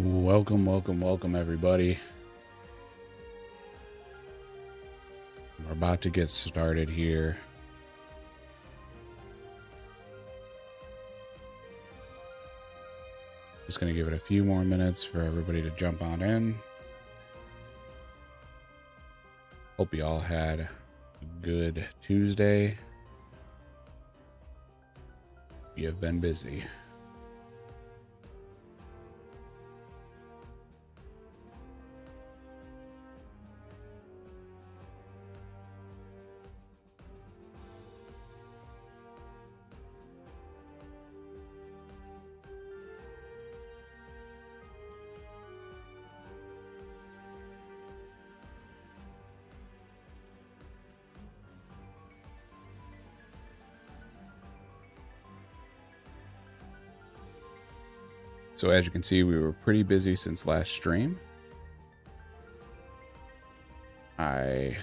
Welcome, everybody. We're about to get started here. Just going to give it a few more minutes for everybody to jump on in. Hope you all had a good Tuesday. You have been busy. So as you can see, we were pretty busy since last stream. I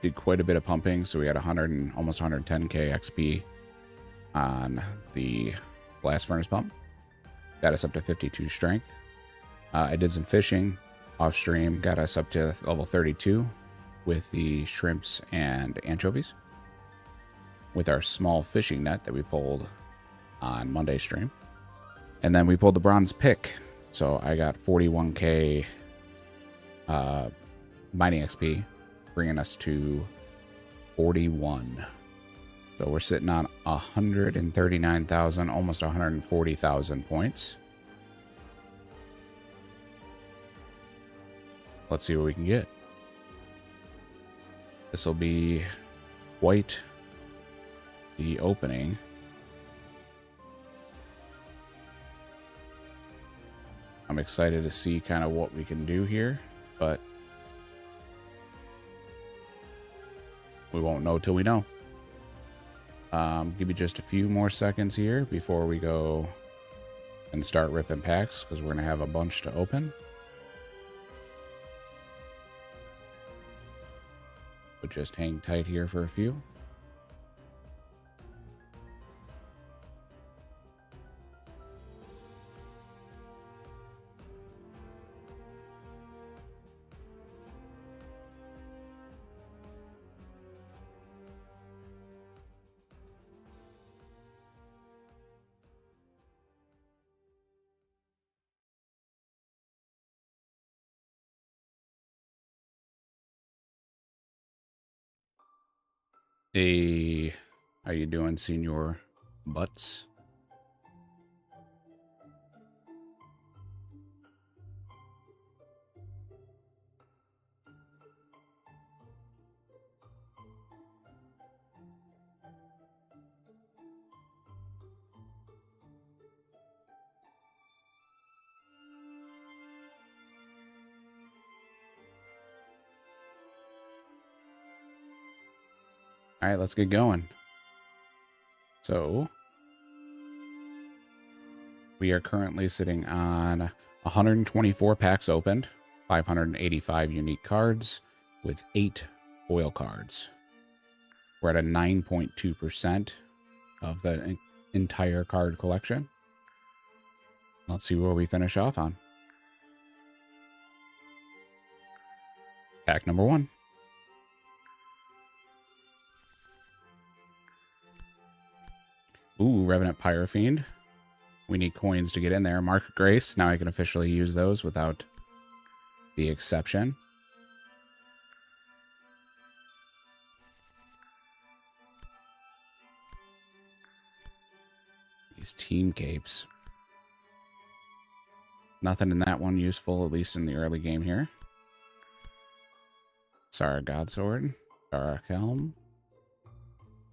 did quite a bit of pumping, so we had almost 110k XP on the blast furnace pump. Got us up to 52 strength. I did some fishing off stream, got us up to level 32 with the shrimps and anchovies with our small fishing net that we pulled on Monday stream. And then we pulled the bronze pick. So I got 41k mining XP, bringing us to 41. So we're sitting on 139,000, almost 140,000 points. Let's see what we can get. This will be quite the opening. I'm excited to see kind of what we can do here, but we won't know till we know. Give me just a few more seconds here before we go and start ripping packs, because we're going to have a bunch to open. But just hang tight here for a few. Hey, how you doing, Senior Butts? All right, let's get going. So we are currently sitting on 124 packs opened, 585 unique cards with 8 foil cards. We're at a 9.2% of the entire card collection. Let's see where we finish off on. Pack number 1. Ooh, Revenant Pyrofiend. We need coins to get in there. Mark of Grace. Now I can officially use those without the exception. These team capes. Nothing in that one useful, at least in the early game here. Sara Godsword. Dark Helm.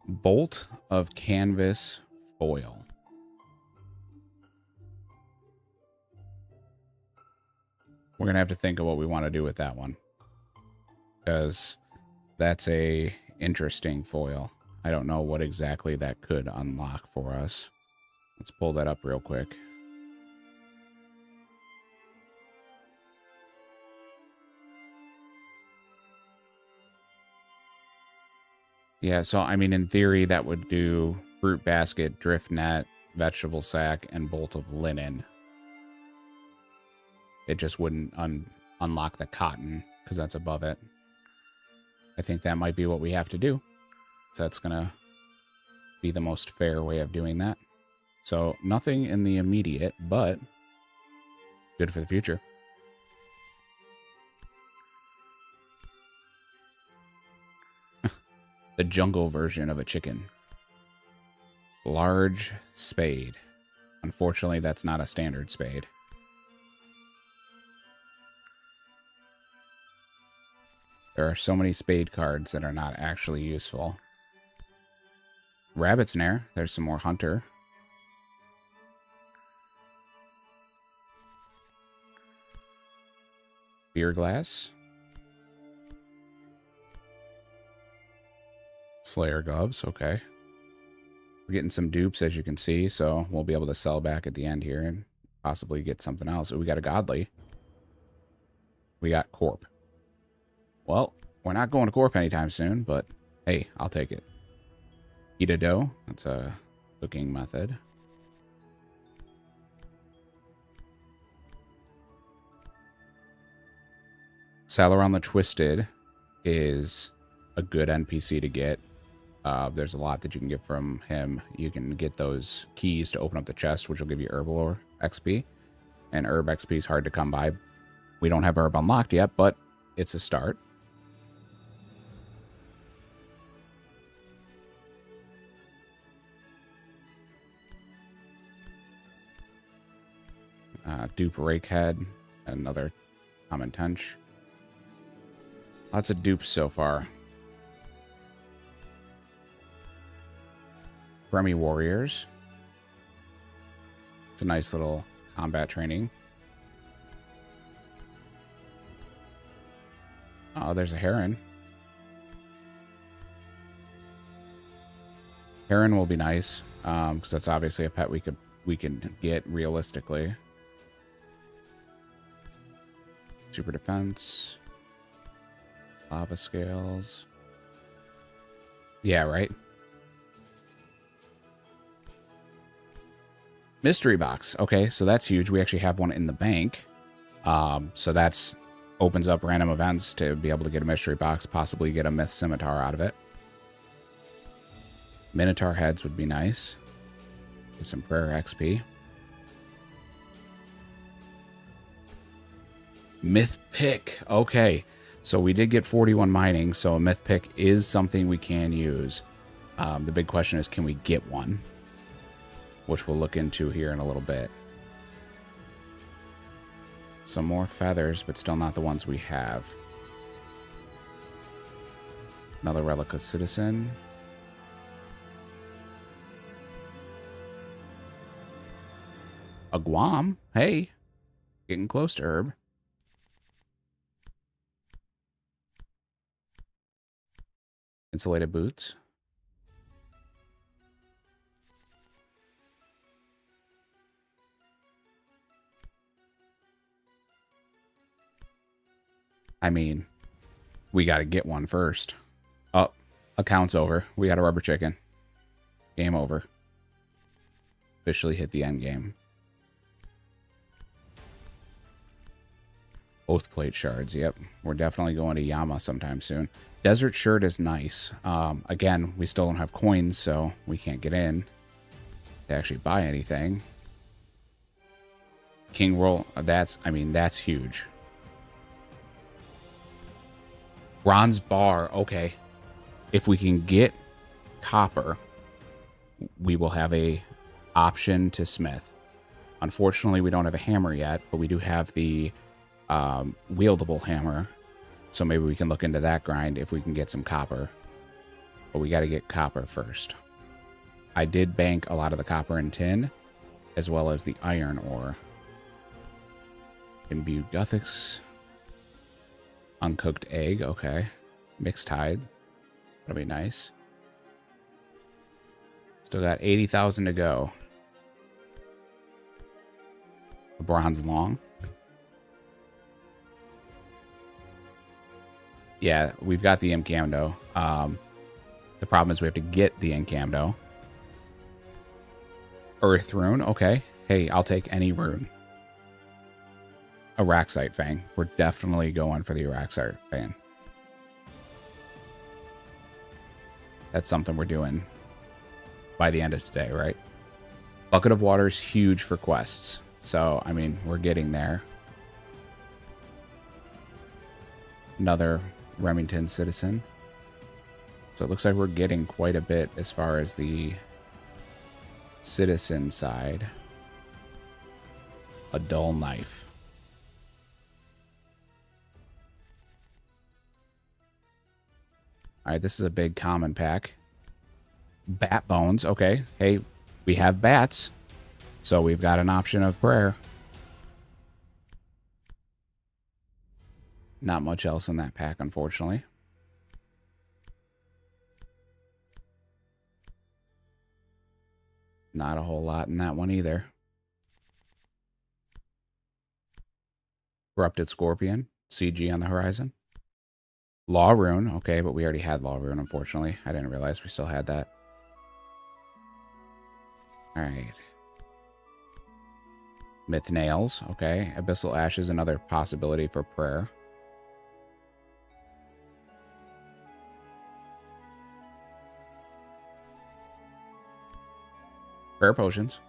Bolt of Canvas Foil. We're going to have to think of what we want to do with that one, because that's a interesting foil. I don't know what exactly that could unlock for us. Let's pull that up real quick. Yeah, so I mean, in theory, that would do Fruit Basket, Drift Net, Vegetable Sack, and Bolt of Linen. It just wouldn't unlock the cotton because that's above it. I think that might be what we have to do. So that's going to be the most fair way of doing that. So nothing in the immediate, but good for the future. The jungle version of a chicken. Large spade. Unfortunately, that's not a standard spade. There are so many spade cards that are not actually useful. Rabbit snare. There's some more hunter. Beer glass. Slayer gloves. Okay. We're getting some dupes, as you can see, so we'll be able to sell back at the end here and possibly get something else. We got a godly. We got corp. Well, we're not going to corp anytime soon, but hey, I'll take it. Eat a dough. That's a cooking method. Salaron the Twisted is a good NPC to get. There's a lot that you can get from him. You can get those keys to open up the chest, which will give you Herbalore XP. And Herb XP is hard to come by. We don't have Herb unlocked yet, but it's a start. Dupe Rakehead, another common tench. Lots of dupes so far. Bremy Warriors. It's a nice little combat training. Oh, there's a Heron. Heron will be nice, because that's obviously a pet we can get realistically. Super defense. Lava scales. Yeah, right. Mystery box. Okay, so that's huge. We actually have one in the bank. So that's opens up random events to be able to get a mystery box, possibly get a myth scimitar out of it. Minotaur heads would be nice. Get some prayer XP. Myth pick. Okay. So we did get 41 mining, so a myth pick is something we can use. The big question is, can we get one? Which we'll look into here in a little bit. Some more feathers, but still not the ones we have. Another Relic of Citizen. A Guam. Hey. Getting close to Herb. Insulated boots. I mean, we got to get one first. Oh, account's over. We got a rubber chicken. Game over. Officially hit the end game. Oath plate shards. Yep. We're definitely going to Yama sometime soon. Desert shirt is nice. Again, we still don't have coins, so we can't get in to actually buy anything. King roll. That's huge. Bronze bar. Okay. If we can get copper, we will have a option to smith. Unfortunately, we don't have a hammer yet, but we do have the wieldable hammer. So maybe we can look into that grind if we can get some copper. But we got to get copper first. I did bank a lot of the copper and tin, as well as the iron ore. Imbued Gothics. Uncooked egg, okay. Mixed hide. That'll be nice. Still got 80,000 to go. A bronze long. Yeah, we've got the Incamdo. The problem is we have to get the Incamdo. Earth rune, okay. Hey, I'll take any rune. Araxite Fang. We're definitely going for the Araxite Fang. That's something we're doing by the end of today, right? Bucket of Water is huge for quests. So, I mean, we're getting there. Another Remington citizen. So it looks like we're getting quite a bit as far as the citizen side. A dull knife. All right, this is a big common pack. Bat bones. Okay. Hey, we have bats. So we've got an option of prayer. Not much else in that pack, unfortunately. Not a whole lot in that one either. Corrupted Scorpion. CG on the horizon. Law Rune. Okay, but we already had Law Rune, unfortunately. I didn't realize we still had that. Alright. Myth Nails. Okay. Abyssal Ashes, another possibility for prayer. Prayer Potions.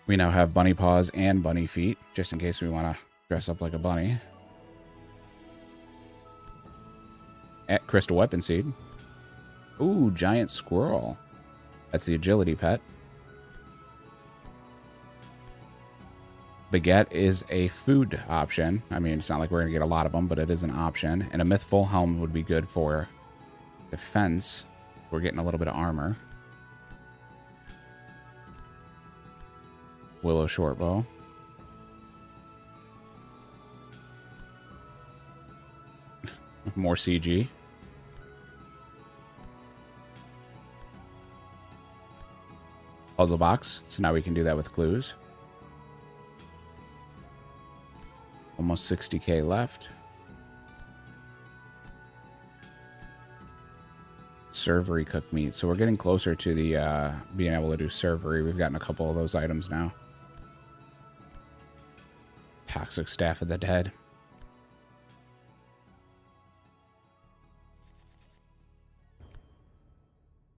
We now have bunny paws and bunny feet, just in case we want to dress up like a bunny. At Crystal Weapon Seed. Ooh, giant squirrel. That's the agility pet. Baguette is a food option. I mean, it's not like we're going to get a lot of them, but it is an option. And a Mythful Helm would be good for defense. We're getting a little bit of armor. Willow Shortbow. More CG. Puzzle box. So now we can do that with clues. Almost 60k left. Servery cooked meat. So we're getting closer to the being able to do servery. We've gotten a couple of those items now. Toxic Staff of the Dead.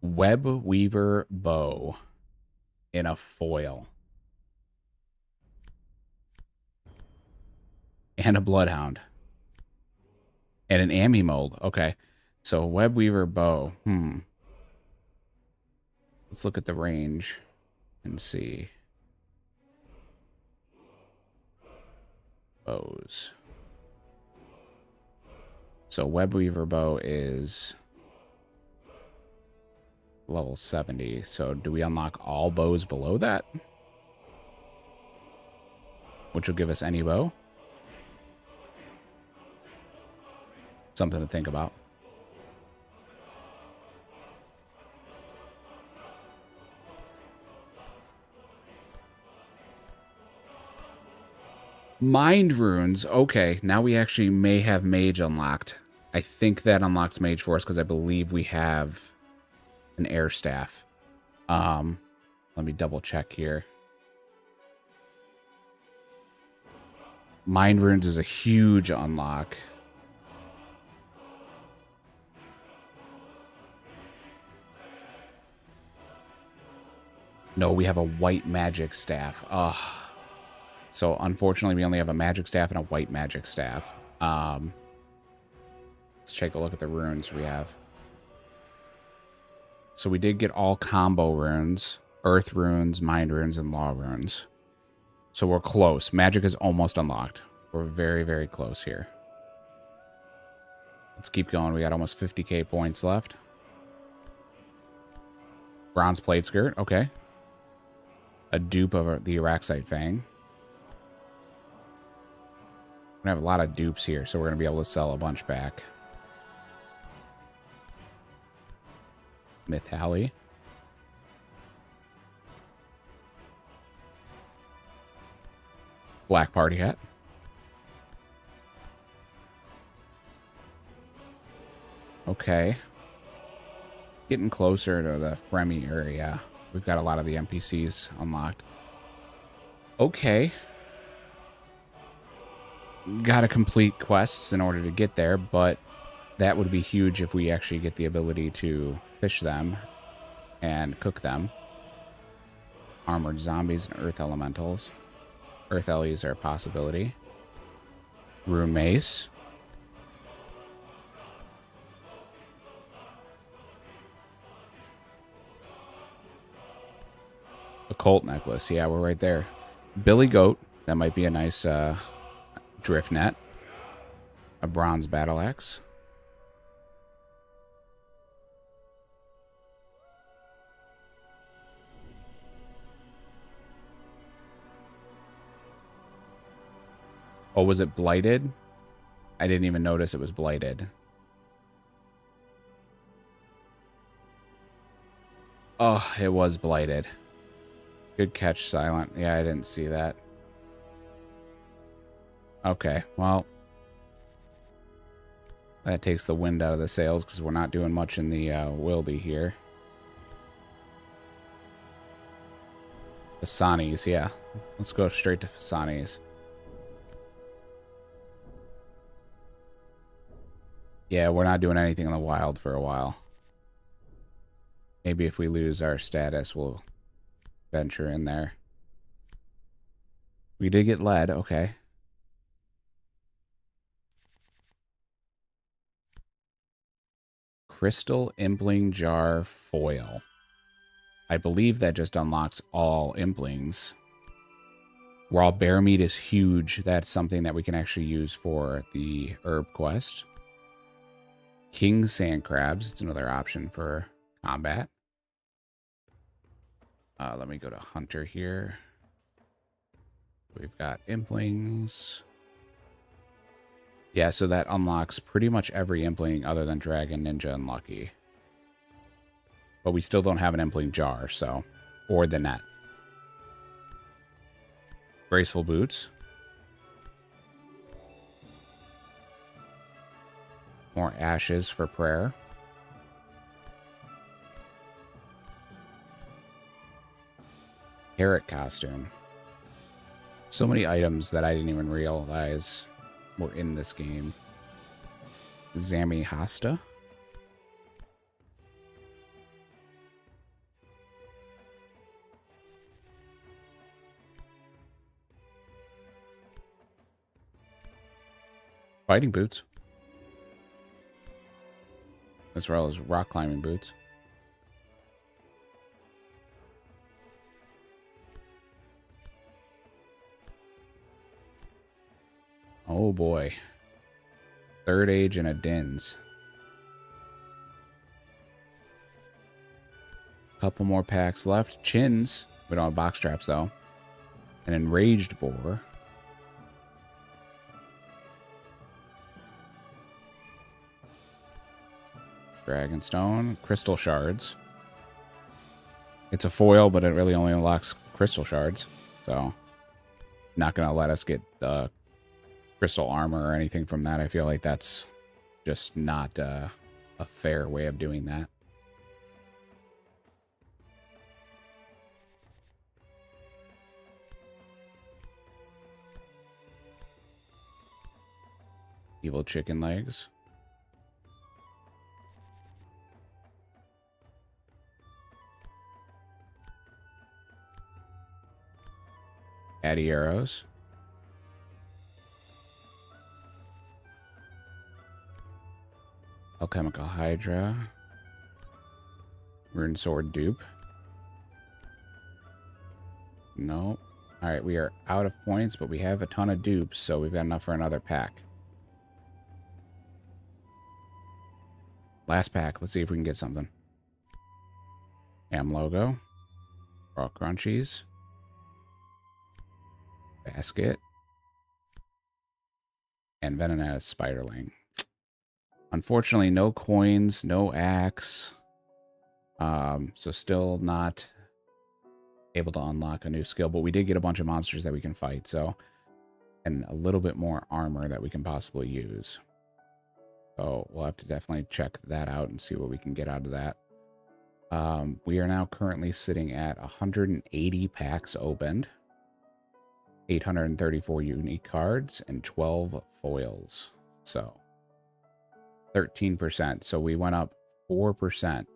Web Weaver Bow in a foil. And a Bloodhound. And an Ami mold. Okay. So Web Weaver Bow. Let's look at the range and see. Bows. So Web Weaver Bow is level 70. So do we unlock all bows below that? Which will give us any bow. Something to think about. Mind Runes. Okay, now we actually may have Mage unlocked. I think that unlocks Mage for us because I believe we have an Air Staff. Let me double check here. Mind Runes is a huge unlock. No, we have a white magic staff. Ugh. So unfortunately, we only have a magic staff and a white magic staff. Let's take a look at the runes we have. So we did get all combo runes, earth runes, mind runes, and law runes. So we're close. Magic is almost unlocked. We're very, very close here. Let's keep going. We got almost 50k points left. Bronze plate skirt. Okay. A dupe of the Araxite Fang. We're going to have a lot of dupes here, so we're going to be able to sell a bunch back. Myth Alley. Black Party Hat. Okay. Getting closer to the Fremy area. We've got a lot of the NPCs unlocked. Okay. Got to complete quests in order to get there, but that would be huge if we actually get the ability to fish them and cook them. Armored zombies and earth elementals. Earth Ellies are a possibility. Rune mace. Occult necklace. Yeah, we're right there. Billy Goat. That might be a nice drift net. A bronze battle axe. Oh, was it blighted? I didn't even notice it was blighted. Oh, it was blighted. Good catch, Silent. Yeah, I didn't see that. Okay, well, that takes the wind out of the sails because we're not doing much in the wildy here. Fasanis, yeah. Let's go straight to Fasanis. Yeah, we're not doing anything in the wild for a while. Maybe if we lose our status, we'll venture in there. We did get lead, okay. Crystal Impling Jar Foil. I believe that just unlocks all Implings. Raw bear meat is huge. That's something that we can actually use for the herb quest. King Sand Crabs. It's another option for combat. Let me go to Hunter here. We've got Implings. Yeah, so that unlocks pretty much every Impling other than Dragon, Ninja, and Lucky. But we still don't have an Impling jar, so... Or the net. Graceful Boots. More ashes for prayer. Carrot costume. So many items that I didn't even realize were in this game. Zami Hasta. Fighting boots. As well as rock climbing boots. Oh boy. Third Age and a Dins. Couple more packs left. Chins. We don't have box traps though. An Enraged Boar. Dragonstone. Crystal Shards. It's a foil, but it really only unlocks crystal shards. So, not going to let us get crystal armor or anything from that. I feel like that's just not a fair way of doing that. Evil chicken legs. Addy arrows. Alchemical Hydra. Rune Sword dupe. No. Alright, we are out of points, but we have a ton of dupes, so we've got enough for another pack. Last pack. Let's see if we can get something. Ham logo. Raw crunchies. Basket. And Venonat Spiderling. Unfortunately, no coins, no axe. So still not able to unlock a new skill, but we did get a bunch of monsters that we can fight, so, and a little bit more armor that we can possibly use. So we'll have to definitely check that out and see what we can get out of that. We are now currently sitting at 180 packs opened. 834 unique cards, and 12 foils. So 13%. So we went up 4%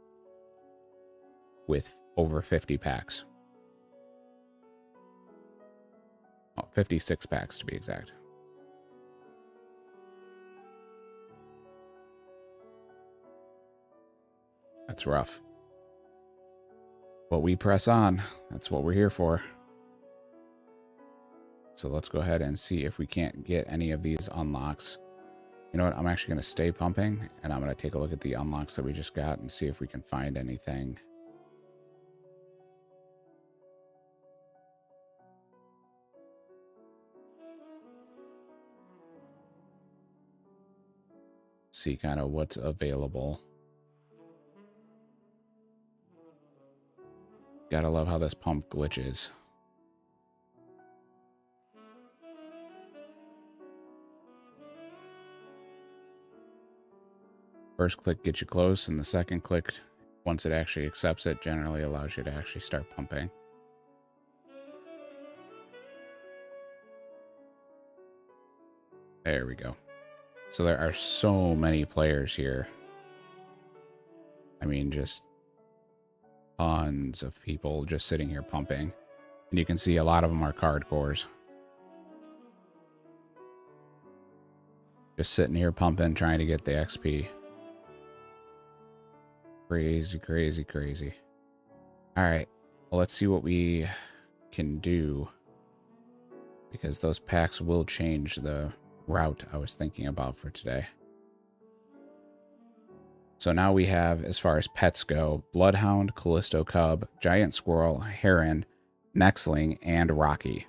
with over 50 packs. Oh, 56 packs to be exact. That's rough. But we press on. That's what we're here for. So let's go ahead and see if we can't get any of these unlocks. You know what? I'm actually going to stay pumping, and I'm going to take a look at the unlocks that we just got and see if we can find anything. See kind of what's available. Gotta love how this pump glitches. First click gets you close, and the second click, once it actually accepts it, generally allows you to actually start pumping. There we go. So there are so many players here. I mean, just tons of people just sitting here pumping. And you can see a lot of them are card cores. Just sitting here pumping, trying to get the XP. Crazy, crazy, crazy. All right. Well, let's see what we can do. Because those packs will change the route I was thinking about for today. So now we have, as far as pets go, Bloodhound, Callisto Cub, Giant Squirrel, Heron, Nextling, and Rocky.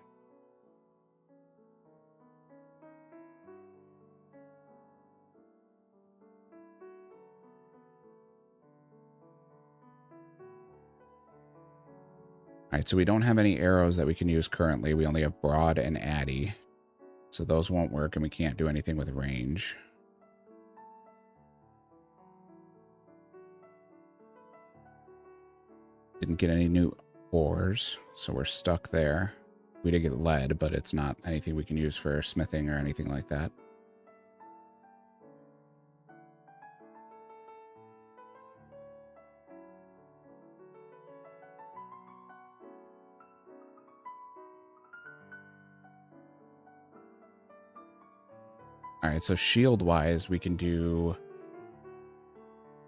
Alright, so we don't have any arrows that we can use currently. We only have Broad and Addy. So those won't work, and we can't do anything with range. Didn't get any new ores, so we're stuck there. We did get lead, but it's not anything we can use for smithing or anything like that. Alright, so shield-wise, we can do,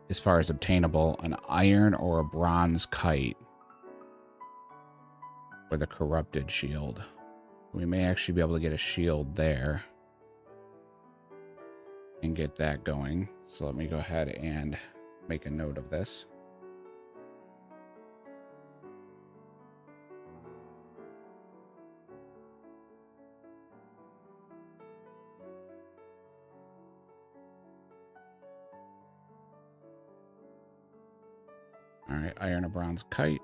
as far as obtainable, an iron or a bronze kite. Or the corrupted shield. We may actually be able to get a shield there. And get that going. So let me go ahead and make a note of this. Alright, iron or bronze kite.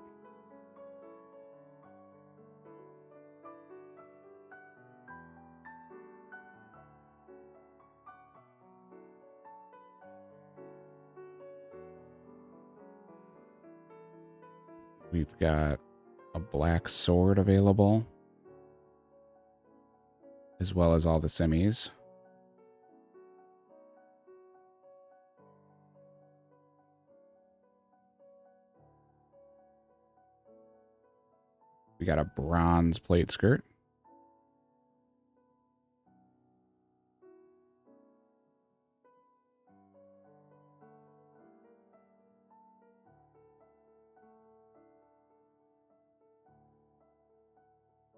We've got a black sword available, as well as all the semis. We got a bronze plate skirt.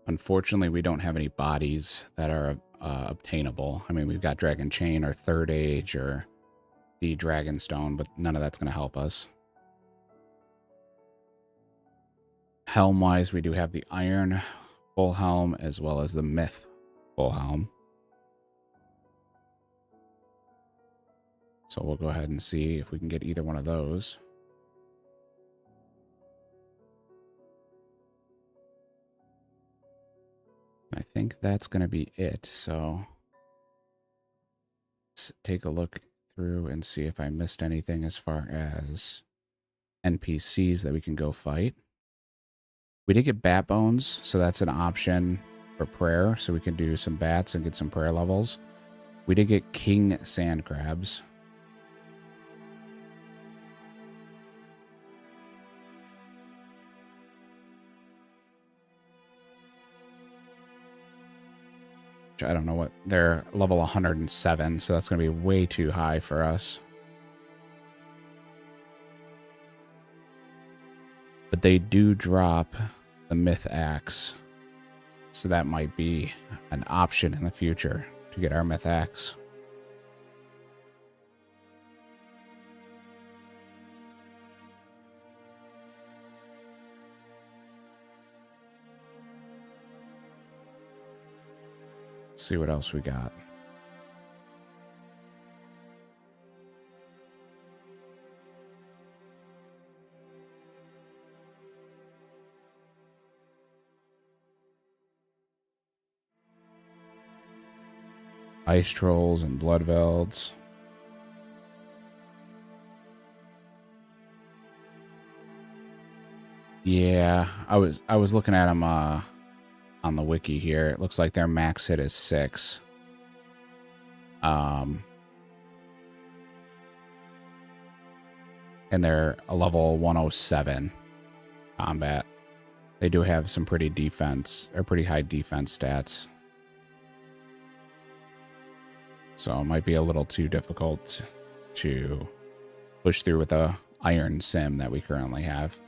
Unfortunately, we don't have any bodies that are obtainable. I mean, we've got Dragon Chain or Third Age or the Dragon Stone, but none of that's going to help us. Helm-wise, we do have the Iron full helm as well as the Myth full helm. So we'll go ahead and see if we can get either one of those. I think that's going to be it. So let's take a look through and see if I missed anything as far as NPCs that we can go fight. We did get bat bones, so that's an option. for prayer, so we can do some bats and get some prayer levels. We did get king sand crabs. I don't know what, they're level 107, so that's going to be way too high for us. But they do drop the myth axe, so that might be an option in the future to get our myth axe. See what else we got. Ice trolls and bloodvelds. Yeah, I was looking at them on the wiki here. It looks like their max hit is 6. And they're a level 107 combat. They do have some pretty high defense stats. So it might be a little too difficult to push through with the iron sim that we currently have.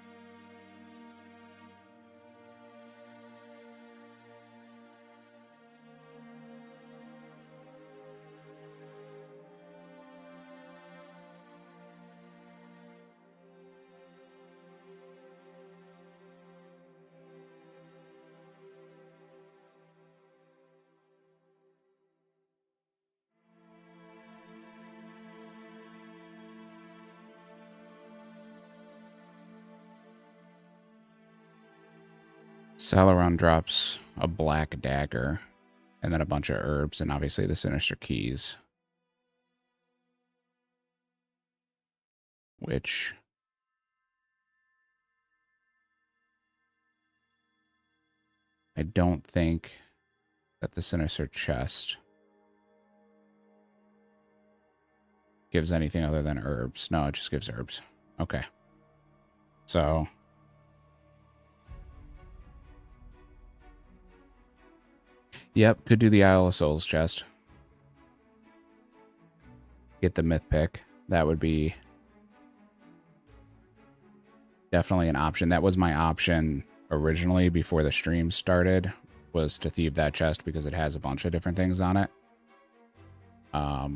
Salaron drops a black dagger and then a bunch of herbs and obviously the sinister keys. Which I don't think that the sinister chest gives anything other than herbs. No, it just gives herbs. Okay. So yep, could do the Isle of Souls chest. Get the myth pick. That would be definitely an option. That was my option originally before the stream started, was to thieve that chest because it has a bunch of different things on it. I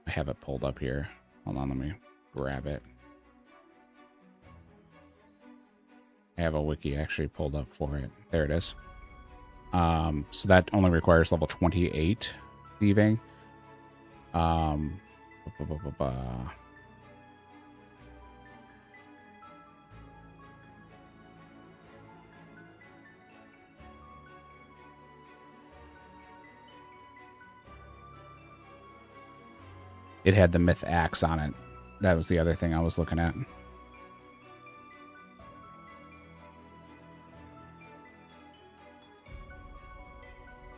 have it pulled up here. Hold on, let me grab it. I have a wiki actually pulled up for it. There it is. So that only requires level 28 thieving. It had the myth axe on it. That was the other thing I was looking at.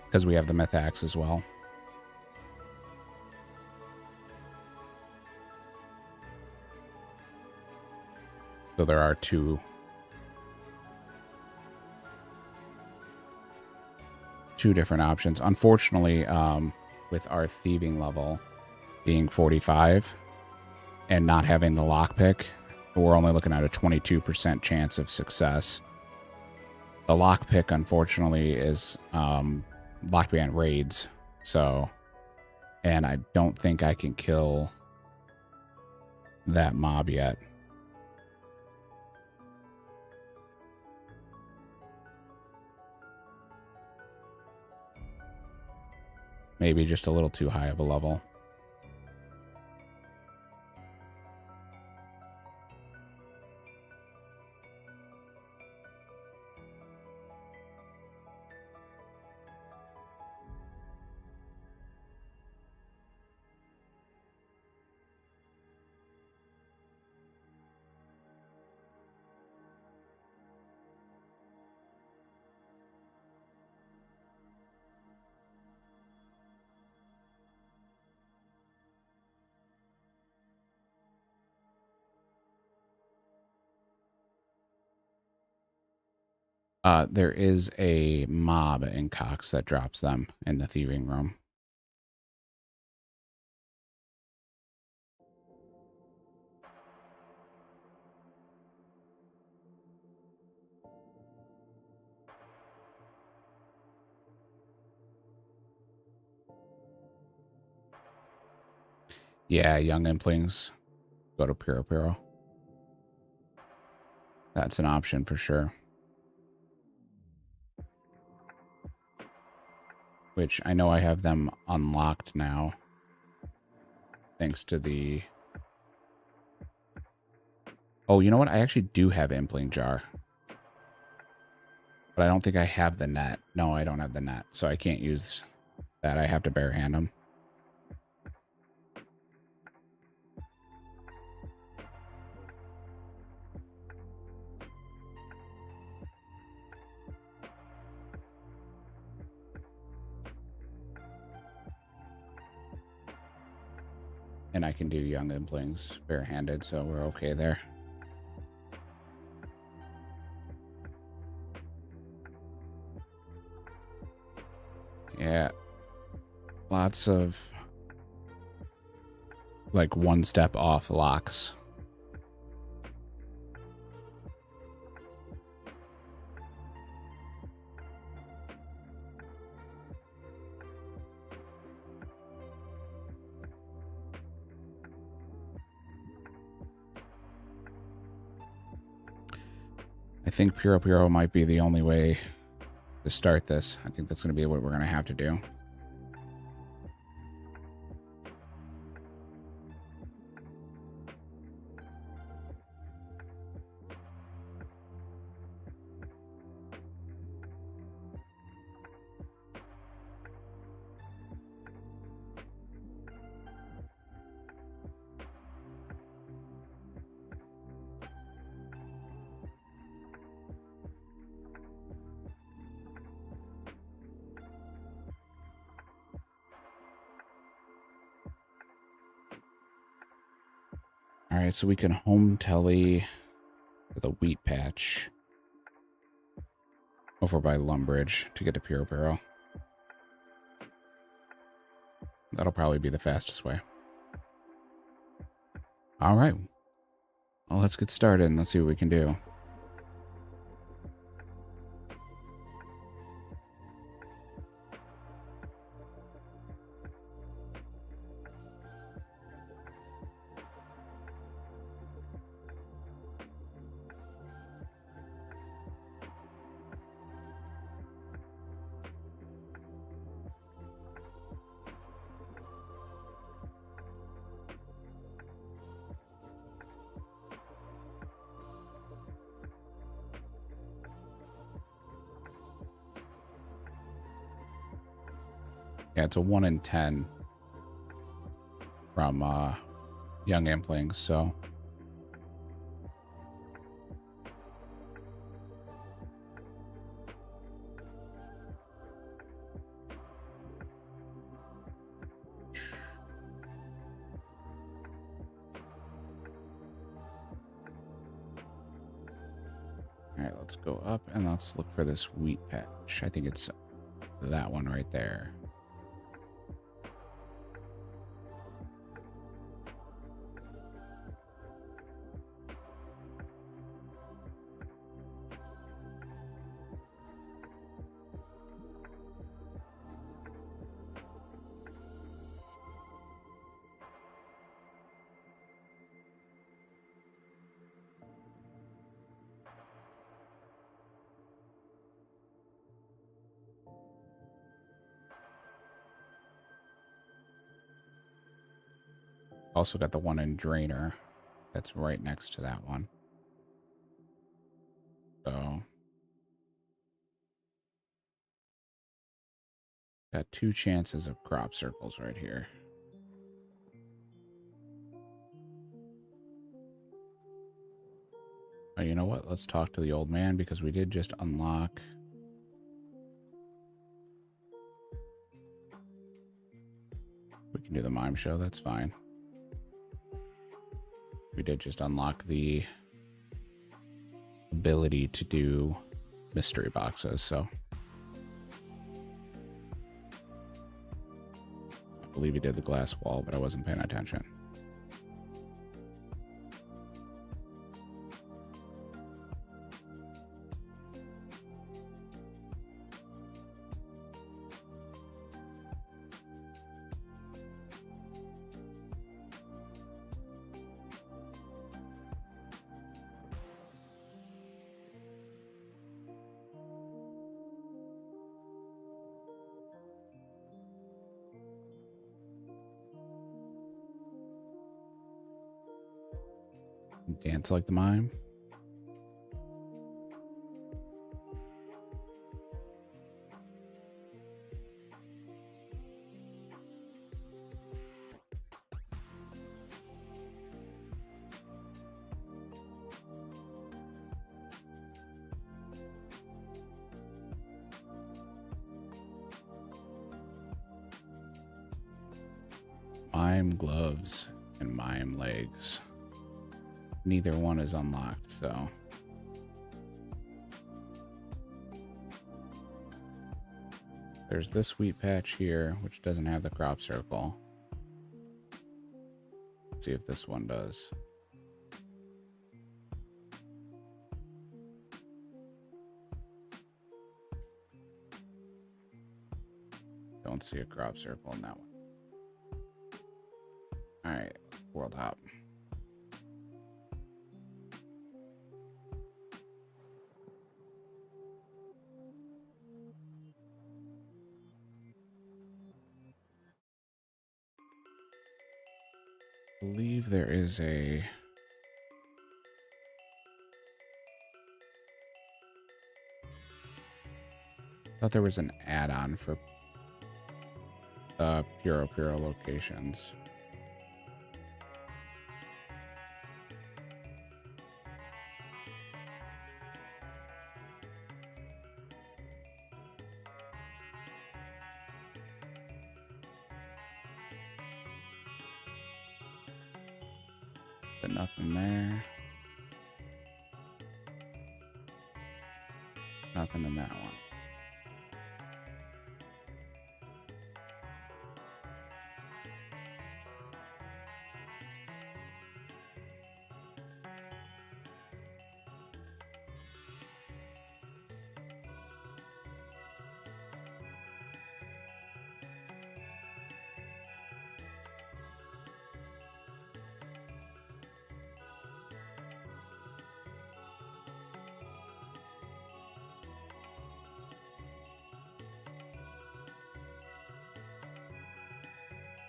Because we have the myth axe as well. So there are two different options. Unfortunately, with our thieving level being 45 and not having the lockpick, we're only looking at a 22% chance of success. The lockpick, unfortunately, is lockband raids. So, and I don't think I can kill that mob yet. Maybe just a little too high of a level. There is a mob in Cox that drops them in the thieving room. Yeah, young implings go to Puro Puro. That's an option for sure. Which I know I have them unlocked now. Thanks to the... Oh, you know what? I actually do have Impling Jar. But I don't think I have the net. No, I don't have the net. So I can't use that. I have to barehand them. And I can do young implings barehanded, so we're okay there. Yeah. Lots of like one step off locks. I think Puro Puro might be the only way to start this. I think that's going to be what we're going to have to do. All right, so we can home telly with a wheat patch over by Lumbridge to get to Puro Puro. That'll probably be the fastest way. All right. Well, let's get started and let's see what we can do. Yeah, it's a 1 in 10 from young implings, so... All right, let's go up and let's look for this wheat patch. I think it's that one right there. Also got the one in Drainer that's right next to that one. So got 2 chances of crop circles right here. Oh, you know what? Let's talk to the old man because we did just unlock... We can do the mime show, that's fine. We did just unlock the ability to do mystery boxes, so I believe he did the glass wall, but I wasn't paying attention. Dance like the mime. Mime gloves and mime legs. Neither one is unlocked, so there's this wheat patch here, which doesn't have the crop circle. Let's see if this one does. Don't see a crop circle in that one. All right, world hop. I believe there is a thought there was an add-on for Puro locations. But nothing there. Nothing in that one.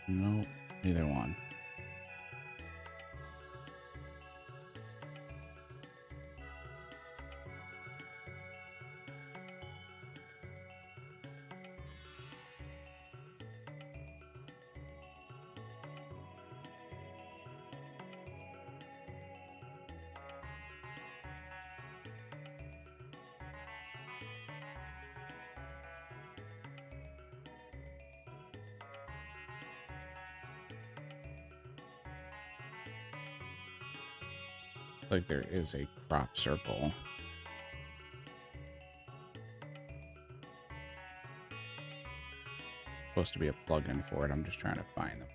Nope, neither one. Like there is a crop circle. Supposed to be a plugin for it. I'm just trying to find the plugin.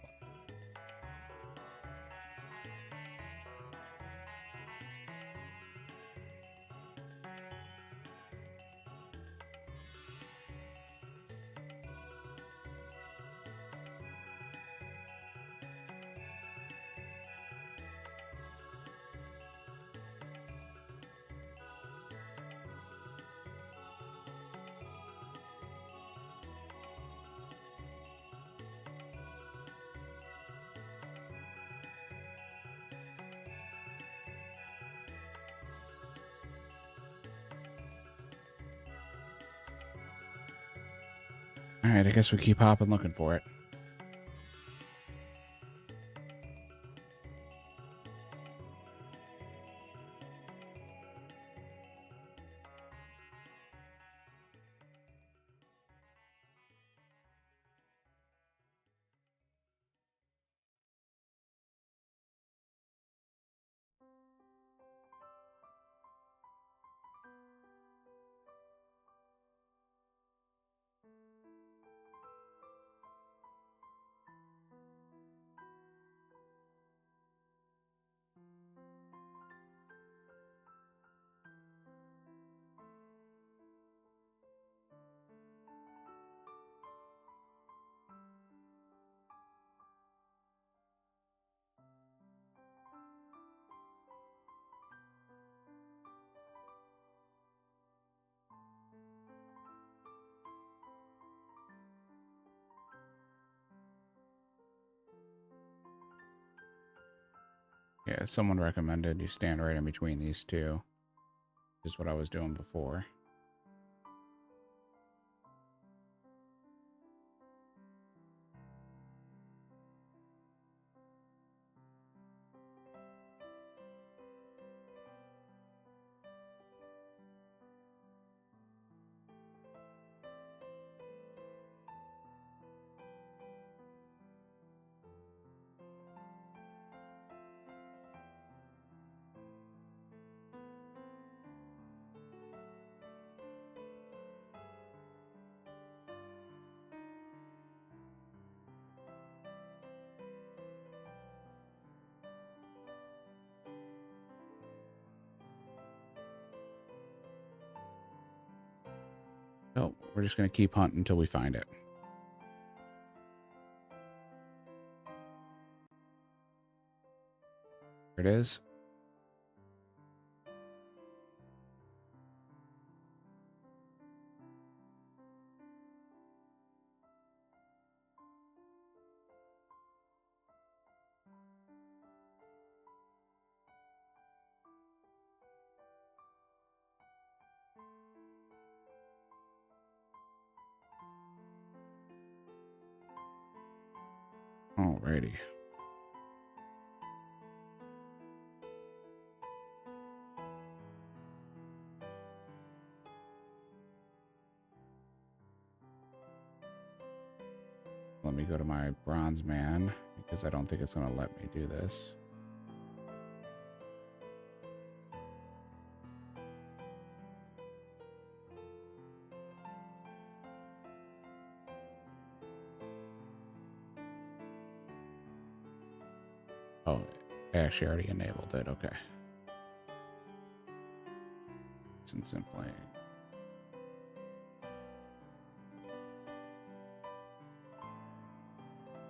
All right, I guess we keep hopping looking for it. Yeah, someone recommended you stand right in between these two. Is what I was doing before. Oh, we're just going to keep hunting until we find it. There it is. Alrighty. Let me go to my bronze man because I don't think it's going to let me do this. Oh, I actually already enabled it. Okay. Since I'm playing.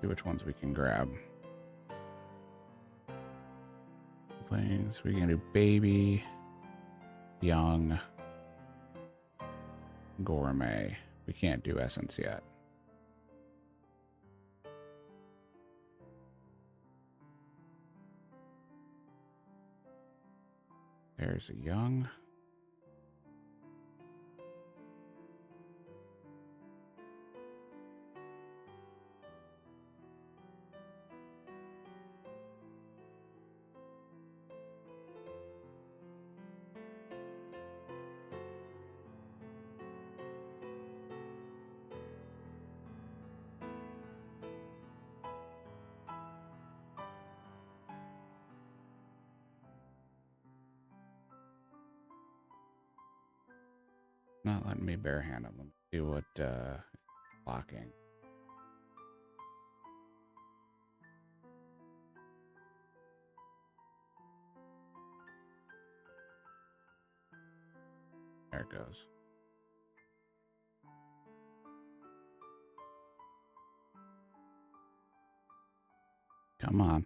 See which ones we can grab. Planes. We can do baby, young, gourmet. We can't do essence yet. There's a young. Not letting me barehand them. Let me see what blocking. There it goes. Come on.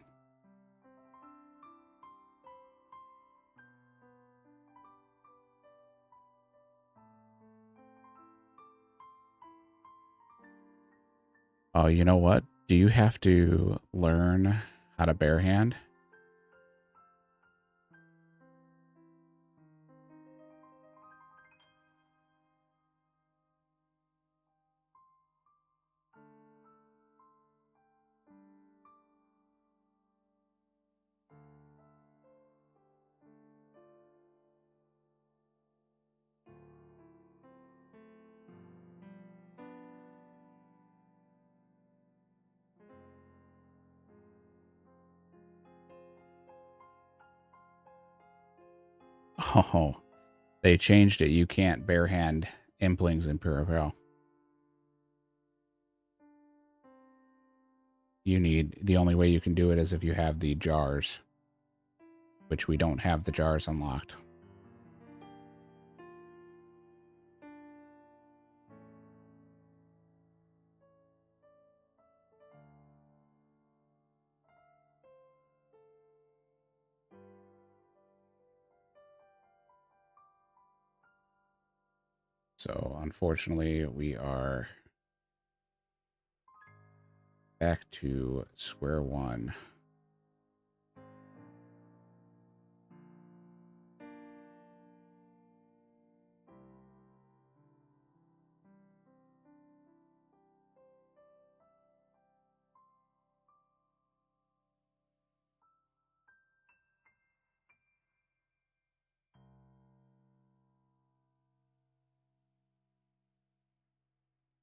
Oh, you know what? Do you have to learn how to barehand? Oh, they changed it. You can't barehand implings in Purapel. You need, the only way you can do it is if you have the jars, which we don't have the jars unlocked. So unfortunately, we are back to square one.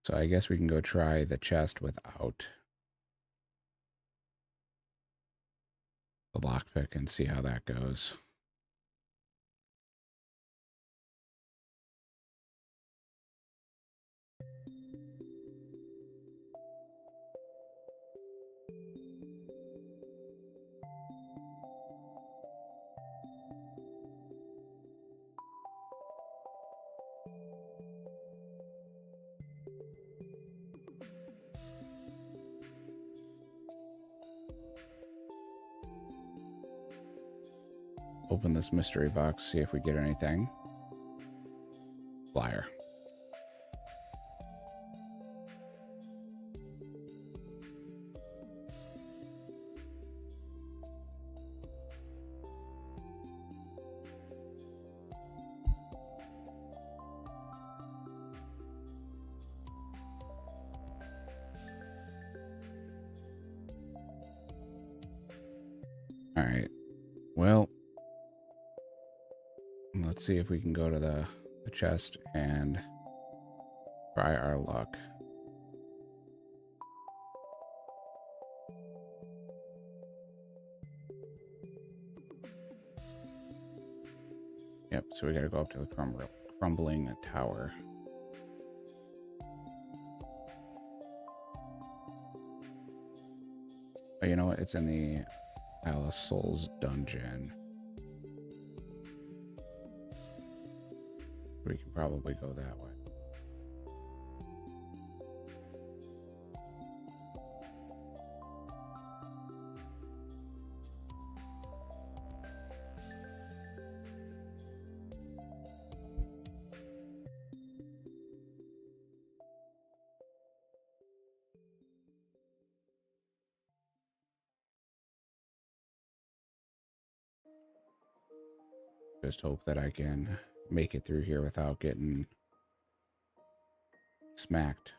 So I guess we can go try the chest without the lockpick and see how that goes. Open this mystery box, see if we get anything. Flyer. All right. Well, let's see if we can go to the chest and try our luck. Yep, so we gotta go up to the crumbling tower. Oh, you know what? It's in the Palace Souls dungeon. We can probably go that way. Just hope that I can make it through here without getting smacked.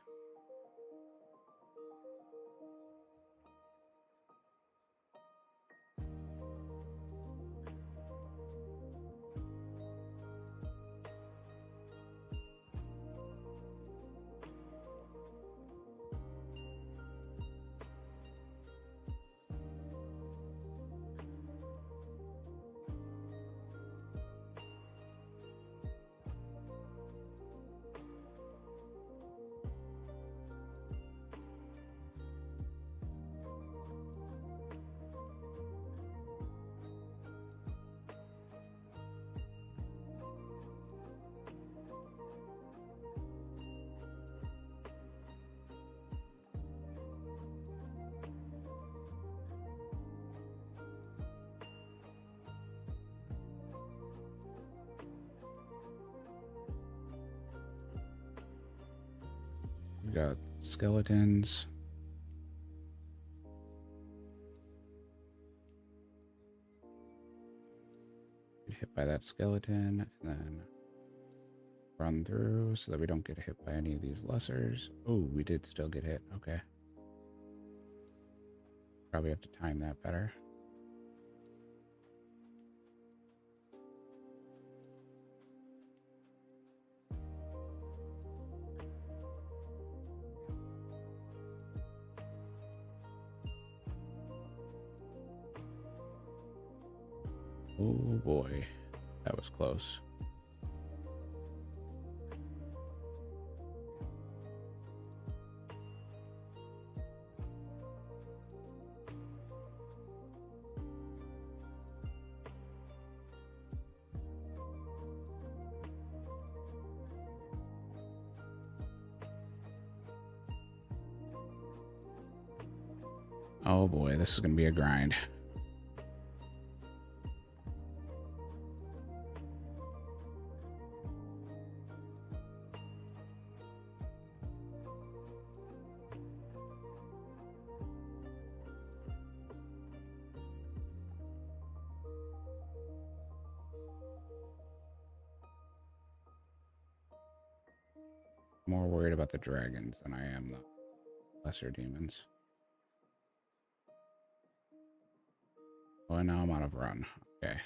We got skeletons. Get hit by that skeleton and then run through so that we don't get hit by any of these lessers. Oh, we did still get hit. Okay. Probably have to time that better. Oh boy, that was close. Oh boy, this is going to be a grind. More worried about the dragons than I am the lesser demons. Oh, and now I'm out of run. Okay.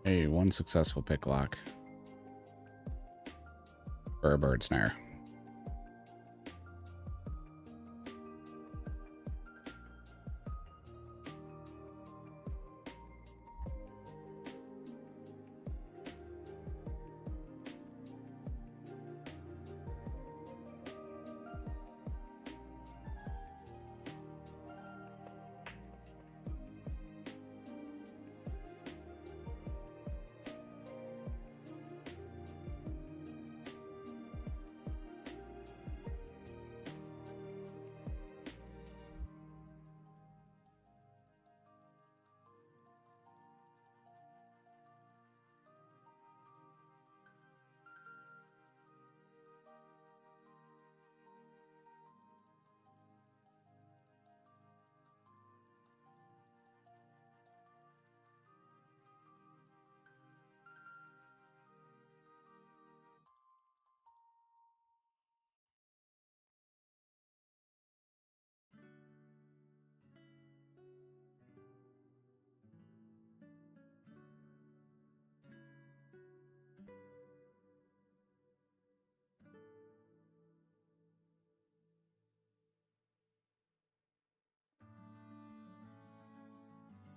Hey, one successful pick lock for a bird snare.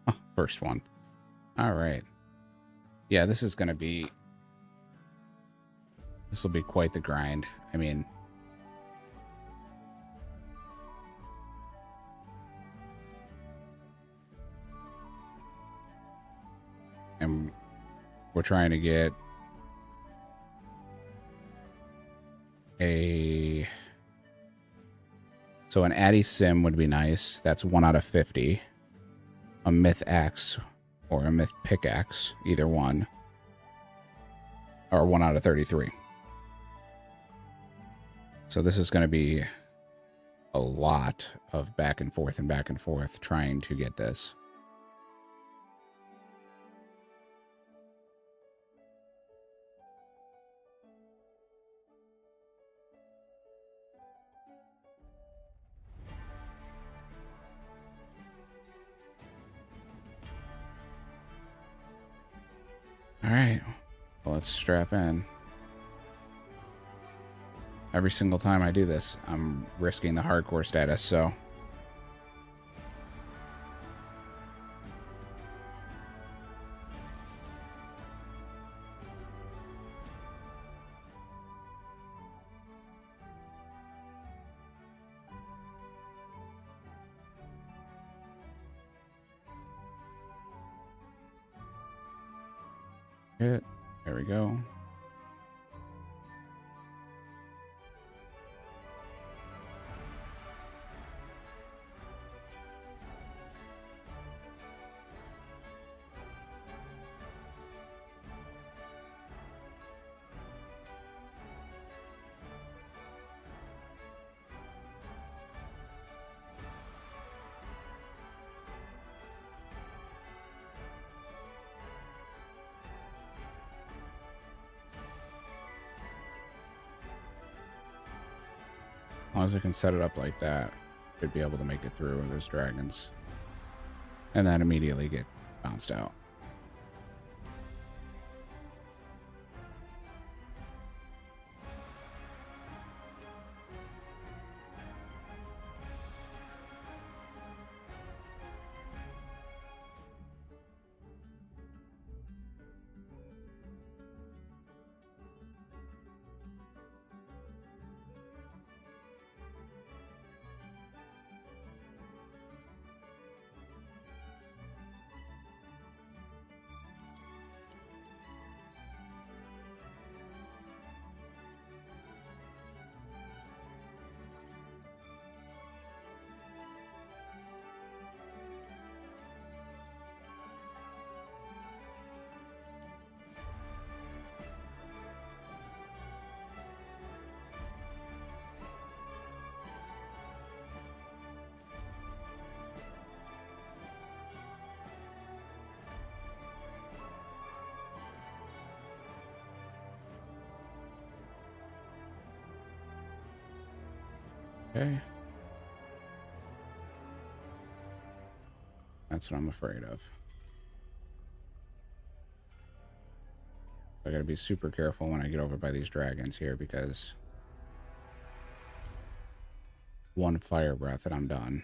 Oh, first one. All right. Yeah, this is going to be... This will be quite the grind. I mean... And we're trying to get a... So an HCIM would be nice. That's 1 out of 50. A Myth Axe or a Myth Pickaxe, either one. Or 1 out of 33. So this is going to be a lot of back and forth trying to get this. All right, well, let's strap in. Every single time I do this, I'm risking the hardcore status, so... Hit. There we go. As long as I can set it up like that, should be able to make it through with those dragons. And then immediately get bounced out. Okay. That's what I'm afraid of. I gotta be super careful when I get over by these dragons here, because one fire breath and I'm done.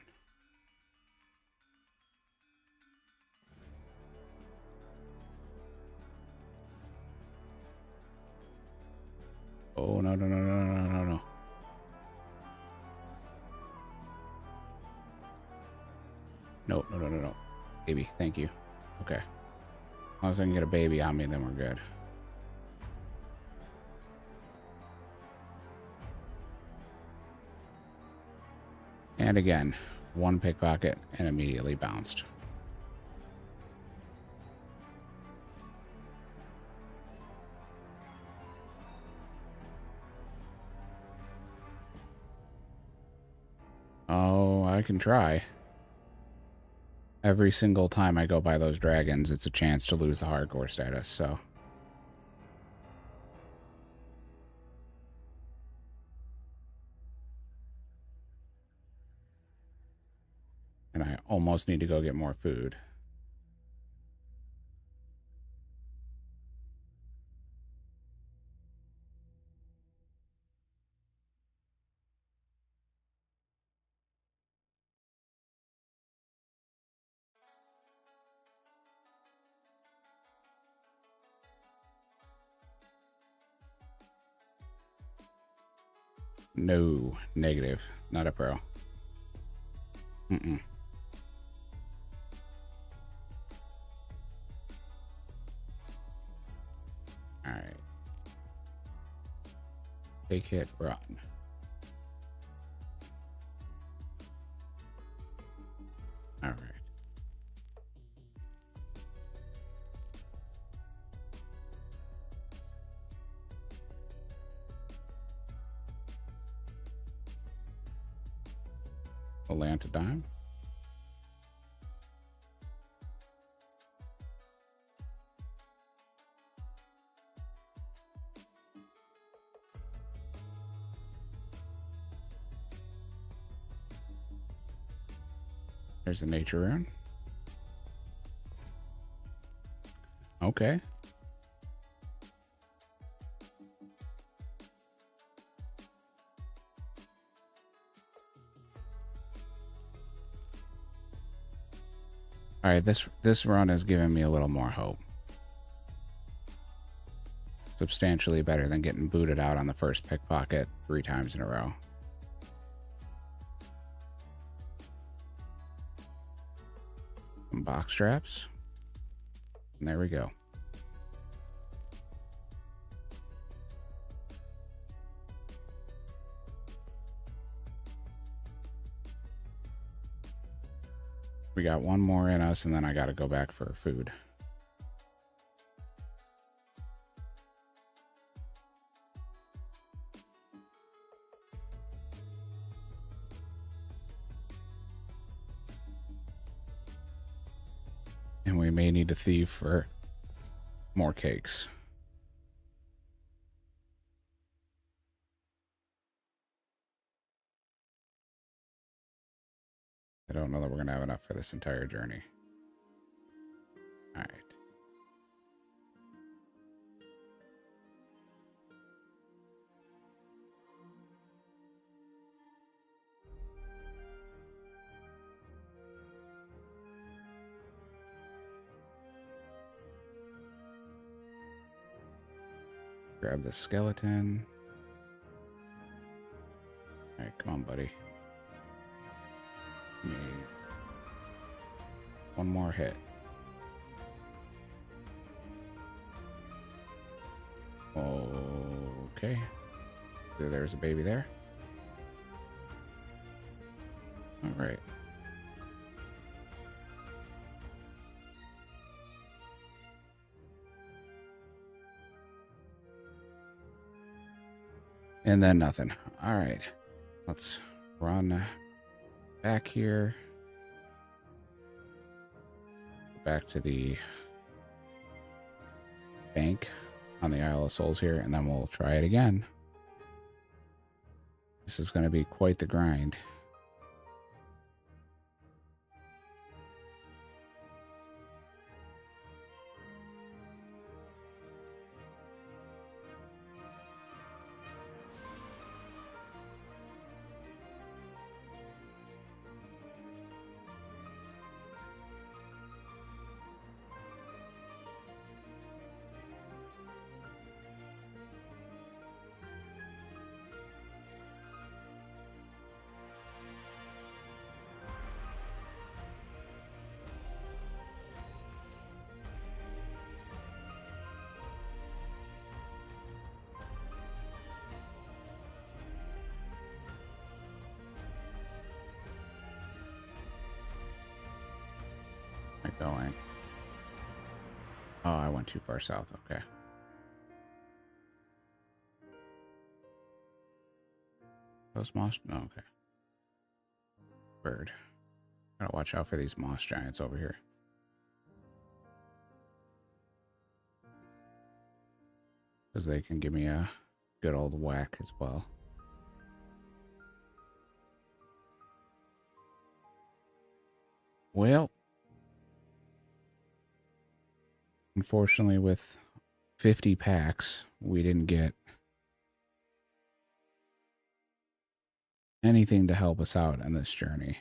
Oh, no, no, no, no, no, no, no. No, no, no, no, no. Baby, thank you. Okay. As long as I can get a baby on me, then we're good. And again, one pickpocket and immediately bounced. Oh, I can try. Every single time I go by those dragons, it's a chance to lose the hardcore status, so. And I almost need to go get more food. No, negative. Not a pro. Mm-mm. All right. Take hit, run. All right. A land to dime. There's the nature rune. Okay. All right, this run has given me a little more hope. Substantially better than getting booted out on the first pickpocket 3 times in a row. Some box straps. And there we go. We got one more in us, and then I got to go back for food. And we may need to thieve for more cakes. I don't know that we're going to have enough for this entire journey. All right. Grab the skeleton. All right, come on, buddy. Give me one more hit. Okay. There's a baby there. All right. And then nothing. All right. Let's run back here. Back to the bank on the Isle of Souls here, and then we'll try it again. This is going to be quite the grind. going. Oh, I went too far south. Okay. Those moss? No, okay. Bird. Gotta watch out for these moss giants over here. Because they can give me a good old whack as well. Well, unfortunately with 50 packs, we didn't get anything to help us out in this journey.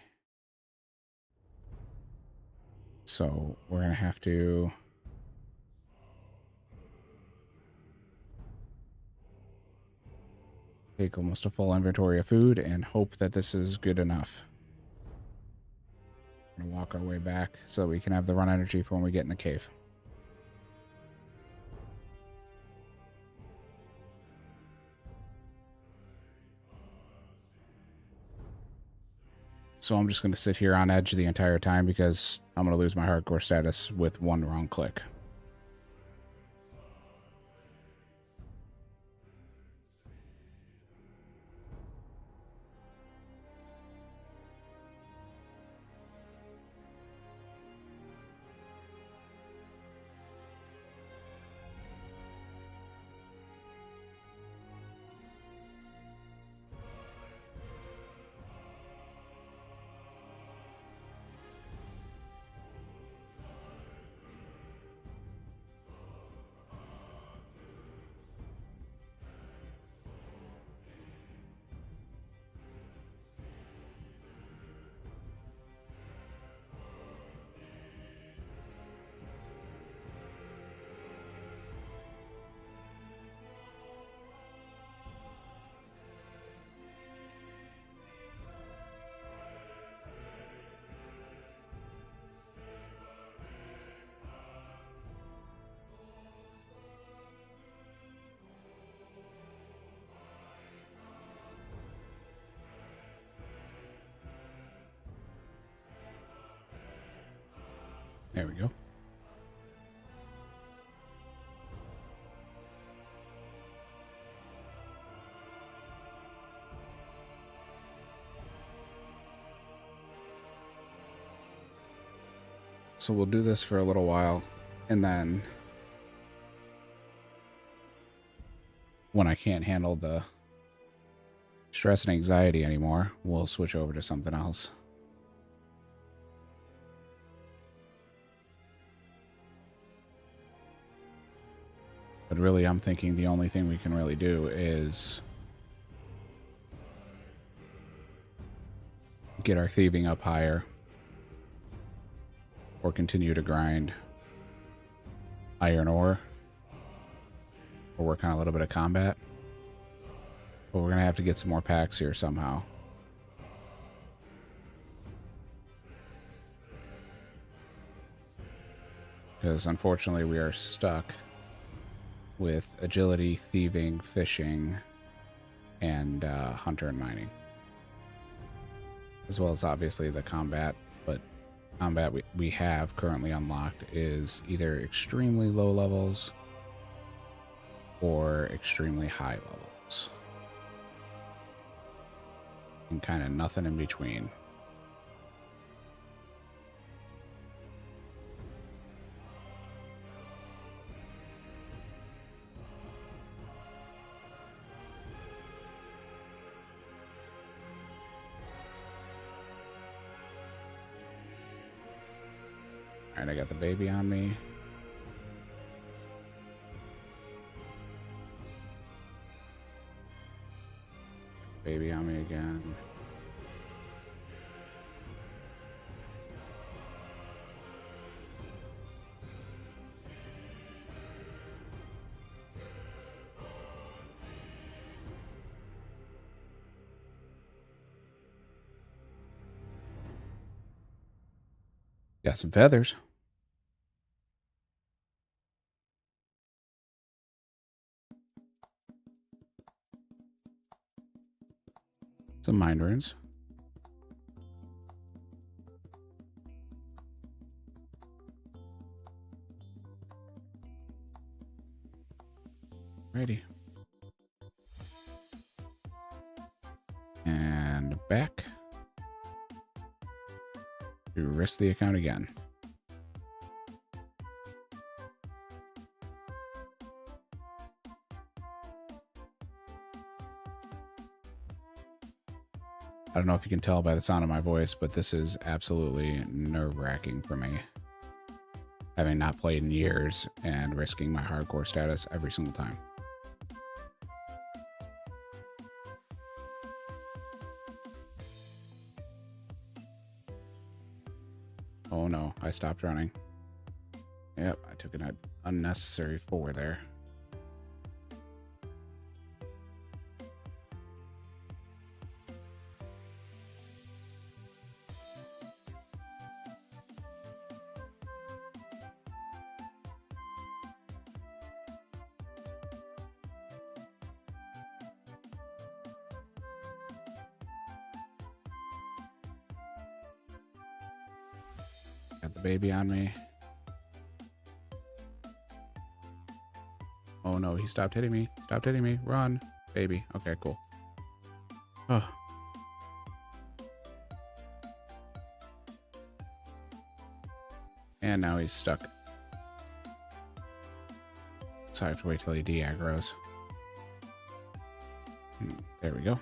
So we're going to have to take almost a full inventory of food and hope that this is good enough. We're going to walk our way back so we can have the run energy for when we get in the cave. So I'm just going to sit here on edge the entire time because I'm going to lose my hardcore status with one wrong click. There we go. So we'll do this for a little while, and then when I can't handle the stress and anxiety anymore, we'll switch over to something else. But really, I'm thinking the only thing we can really do is get our thieving up higher or continue to grind iron ore or work on a little bit of combat. But we're going to have to get some more packs here somehow. Because unfortunately we are stuck with agility, thieving, fishing, and hunter and mining. As well as obviously the combat, but combat we have currently unlocked is either extremely low levels or extremely high levels. And kind of nothing in between. All right, I got the baby on me. Baby on me again. Got some feathers. Some mind runes. Alrighty. And back to risk the account again. I don't know if you can tell by the sound of my voice, but this is absolutely nerve-wracking for me. Having not played in years and risking my hardcore status every single time. Oh no, I stopped running. Yep, I took an unnecessary 4 there. Got the baby on me. Oh no, he stopped hitting me. Stopped hitting me. Run, baby. Okay, cool. Oh. And now he's stuck. So I have to wait till he de-aggroes. There we go.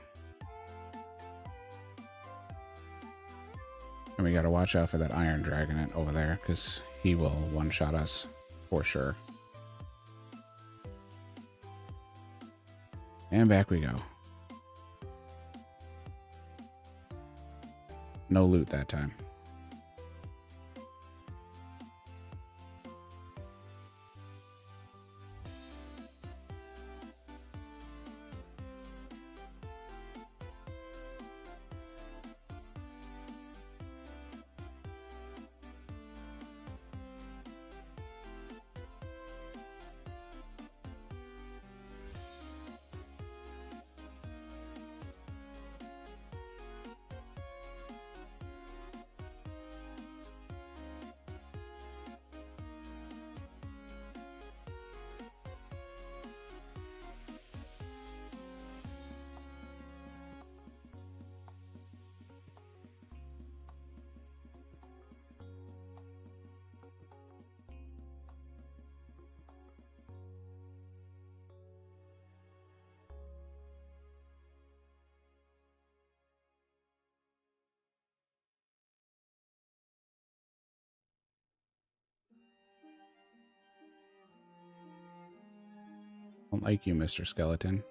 And we gotta watch out for that Iron Dragonet over there, because he will one-shot us for sure. And back we go. No loot that time. Don't like you, Mr. Skeleton.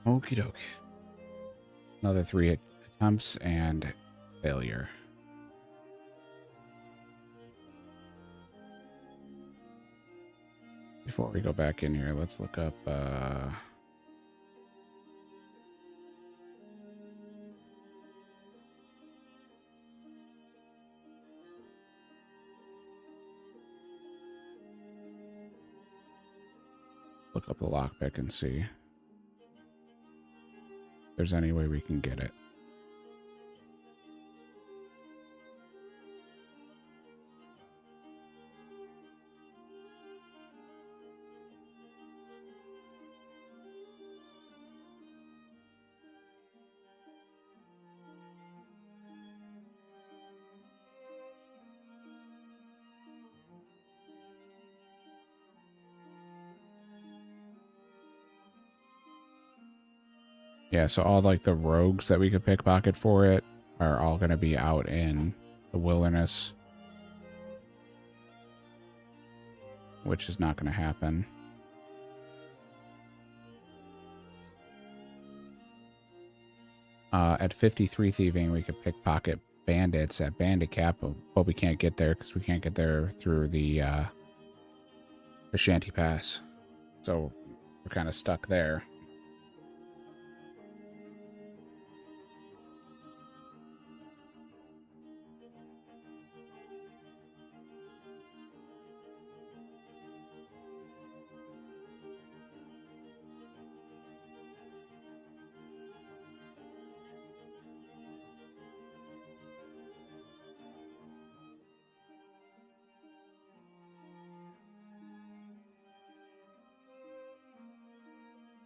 Okie doke. Another 3 attempts and failure. Before we go back in here, let's look up the lockpick and see if there's any way we can get it. Yeah, so all like the rogues that we could pickpocket for it are all going to be out in the wilderness, which is not going to happen. At 53 thieving, we could pickpocket bandits at bandit cap, but we can't get there because we can't get there through the shanty pass. So we're kind of stuck there.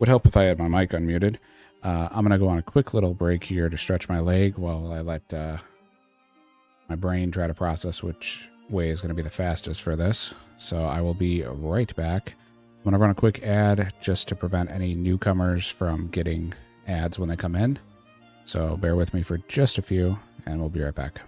Would help if I had my mic unmuted. I'm going to go on a quick little break here to stretch my leg while I let my brain try to process which way is going to be the fastest for this. So I will be right back. I'm going to run a quick ad just to prevent any newcomers from getting ads when they come in. So bear with me for just a few, and we'll be right back.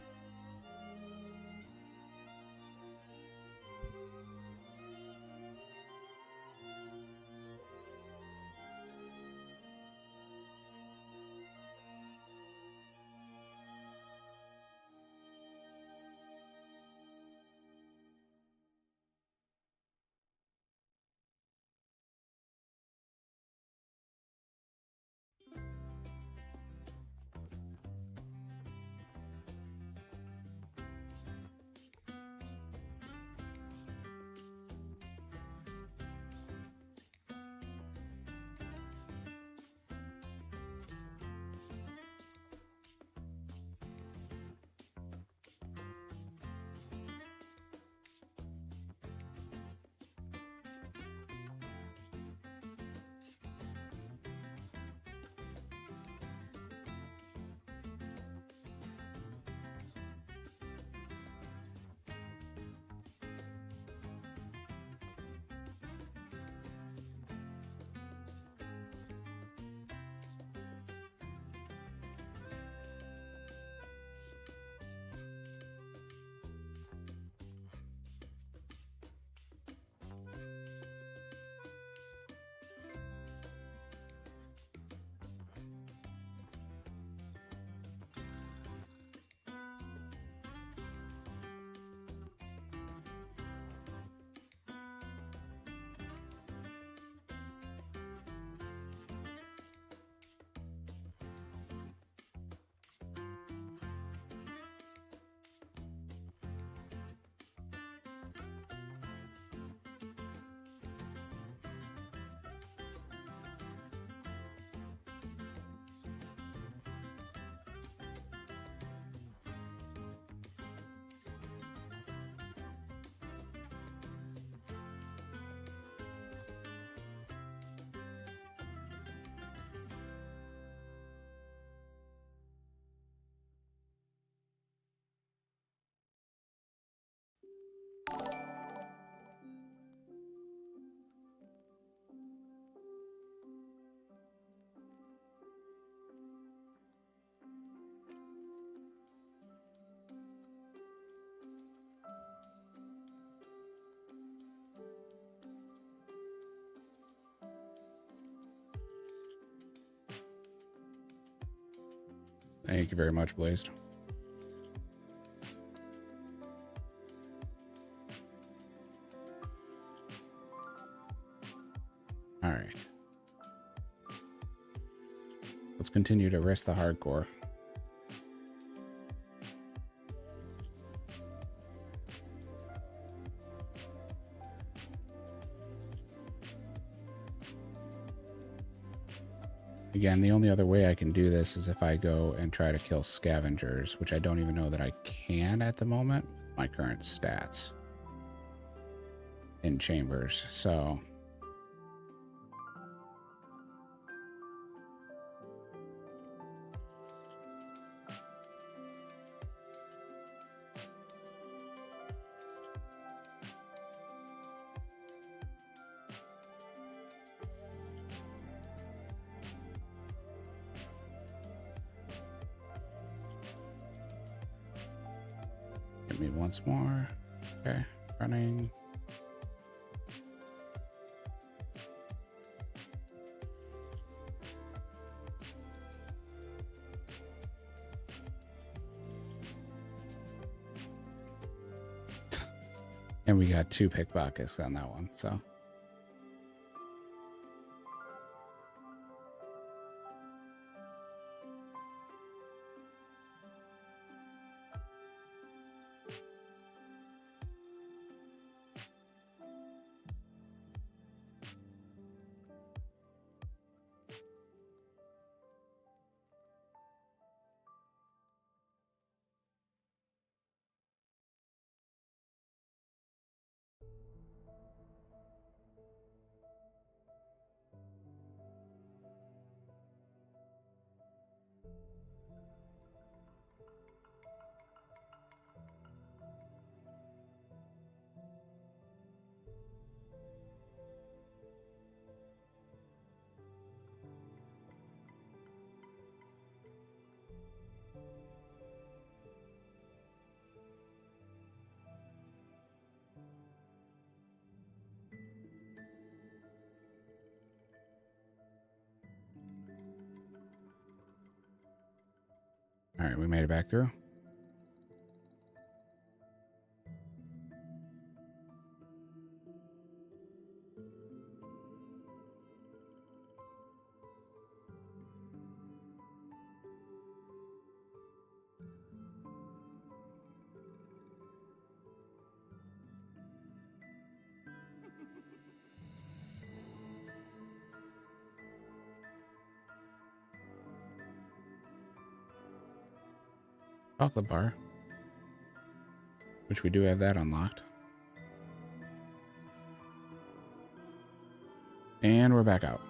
Thank you very much, Blazed. All right. Let's continue to rest the hardcore. Again, the only other way I can do this is if I go and try to kill scavengers, which I don't even know that I can at the moment with my current stats in chambers. So hit me once more. Okay, running. And we got 2 pickpockets on that one, so. All right, we made it back through. Chocolate bar, which we do have that unlocked. And we're back out.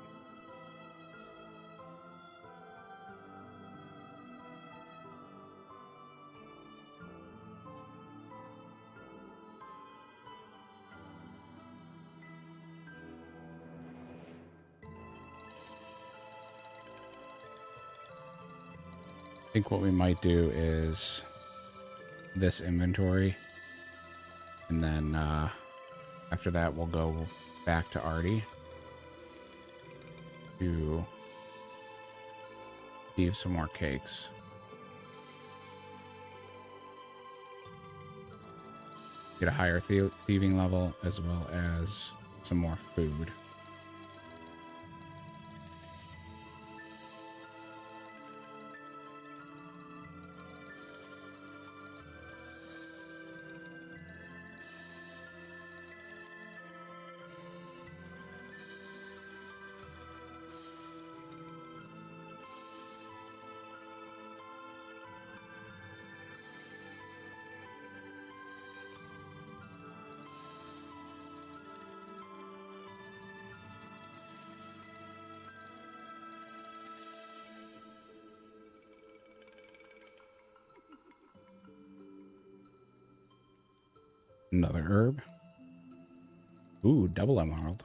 I think what we might do is this inventory, and then after that we'll go back to Artie to thieve some more cakes. Get a higher thieving level as well as some more food. Another herb. Ooh, double emerald.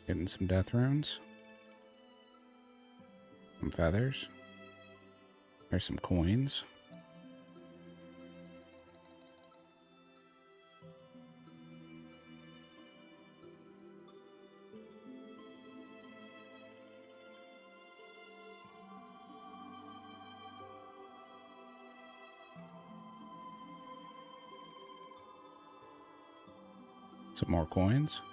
Getting some death runes. Some feathers. There's some coins. Some more coins.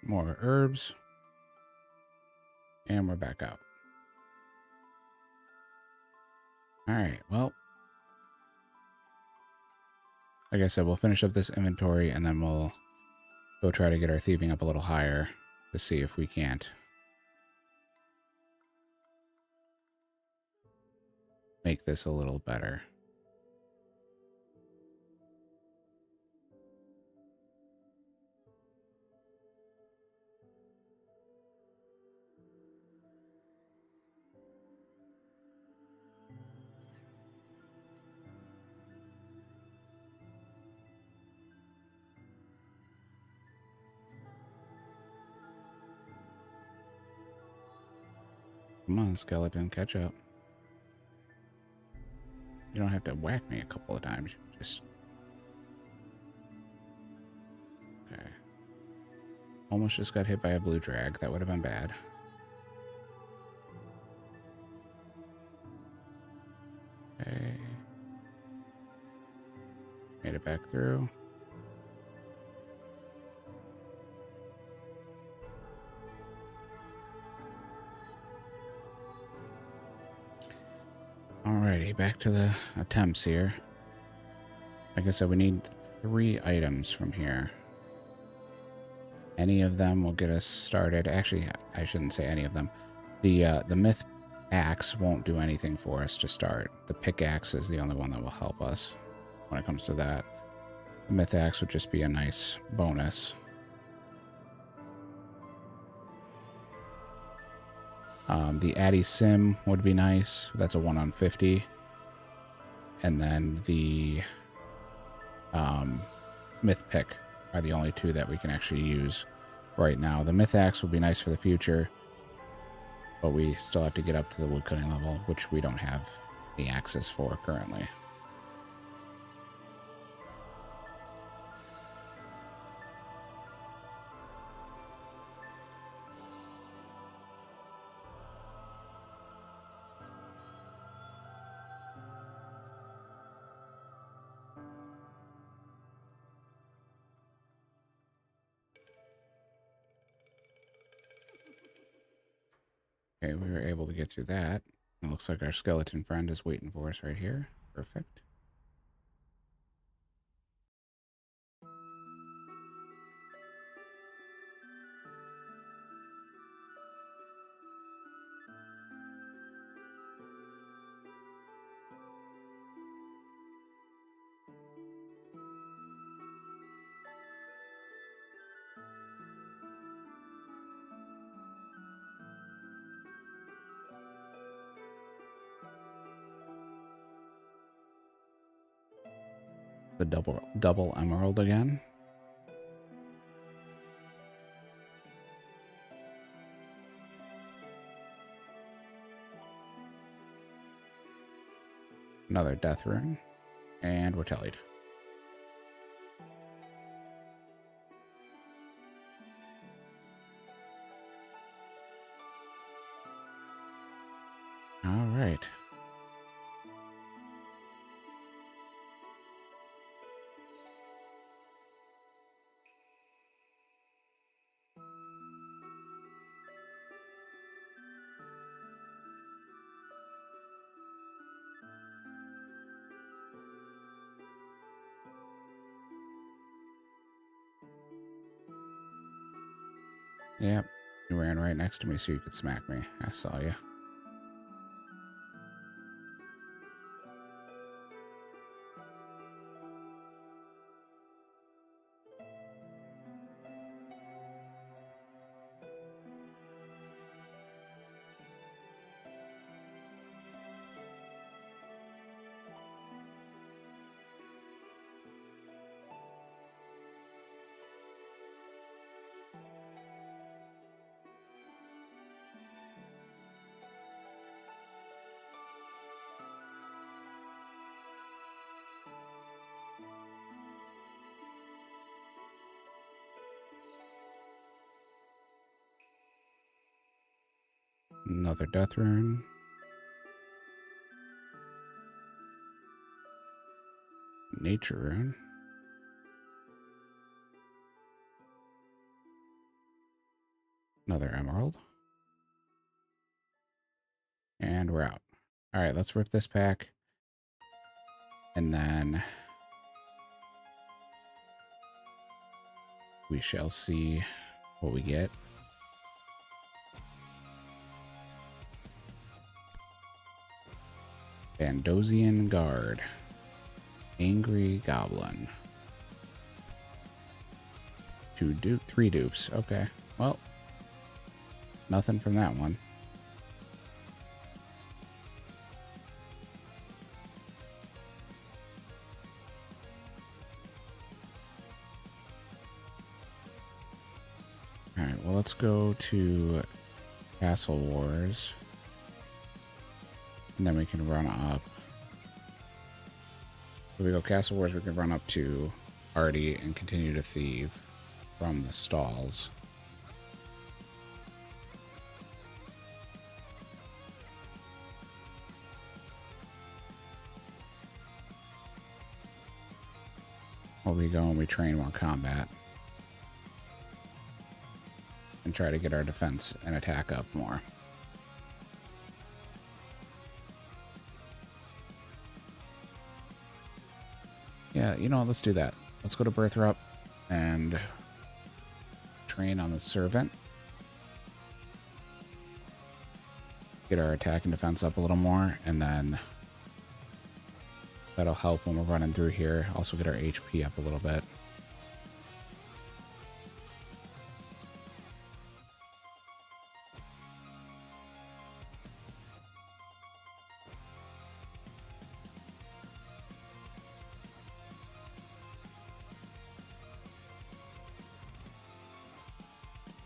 More herbs. And we're back out. Alright, well. Like I said, we'll finish up this inventory and then we'll go try to get our thieving up a little higher to see if we can't make this a little better. Come on, skeleton, catch up. You don't have to whack me a couple of times. Just... Okay. Almost just got hit by a blue drag. That would have been bad. Okay. Made it back through. Alrighty, back to the attempts here. Like I said, we need 3 items from here. Any of them will get us started. Actually, I shouldn't say any of them. The myth axe won't do anything for us to start. The pickaxe is the only one that will help us when it comes to that. The myth axe would just be a nice bonus. The HCIM would be nice. That's a 1 on 50. And then the myth pick are the only two that we can actually use right now. The myth axe will be nice for the future, but we still have to get up to the woodcutting level, which we don't have the access for currently. Okay, we were able to get through that. It looks like our skeleton friend is waiting for us right here. Perfect. The double emerald again. Another death rune. And we're tallied. All right. Yep. You ran right next to me so you could smack me. I saw you. Another death rune. Nature rune. Another emerald. And we're out. All right, let's rip this pack. And then we shall see what we get. Bandosian Guard. Angry Goblin. 3 dupes. Okay. Well, nothing from that one. Alright, well, let's go to Castle Wars. And then we can run up. If we go Castle Wars, we can run up to Artie and continue to thieve from the stalls. Or we go and we train more combat. And try to get our defense and attack up more. Yeah, you know, let's do that. Let's go to Birthrup and train on the servant. Get our attack and defense up a little more, and then that'll help when we're running through here. Also get our HP up a little bit.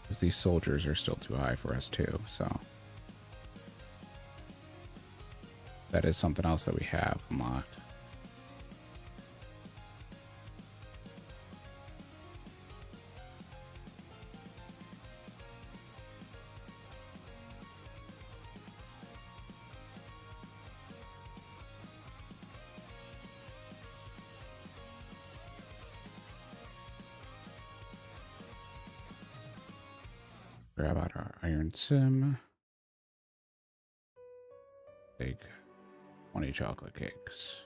Because these soldiers are still too high for us too, so that is something else that we have unlocked. Grab out our HCIM. Take 20 chocolate cakes.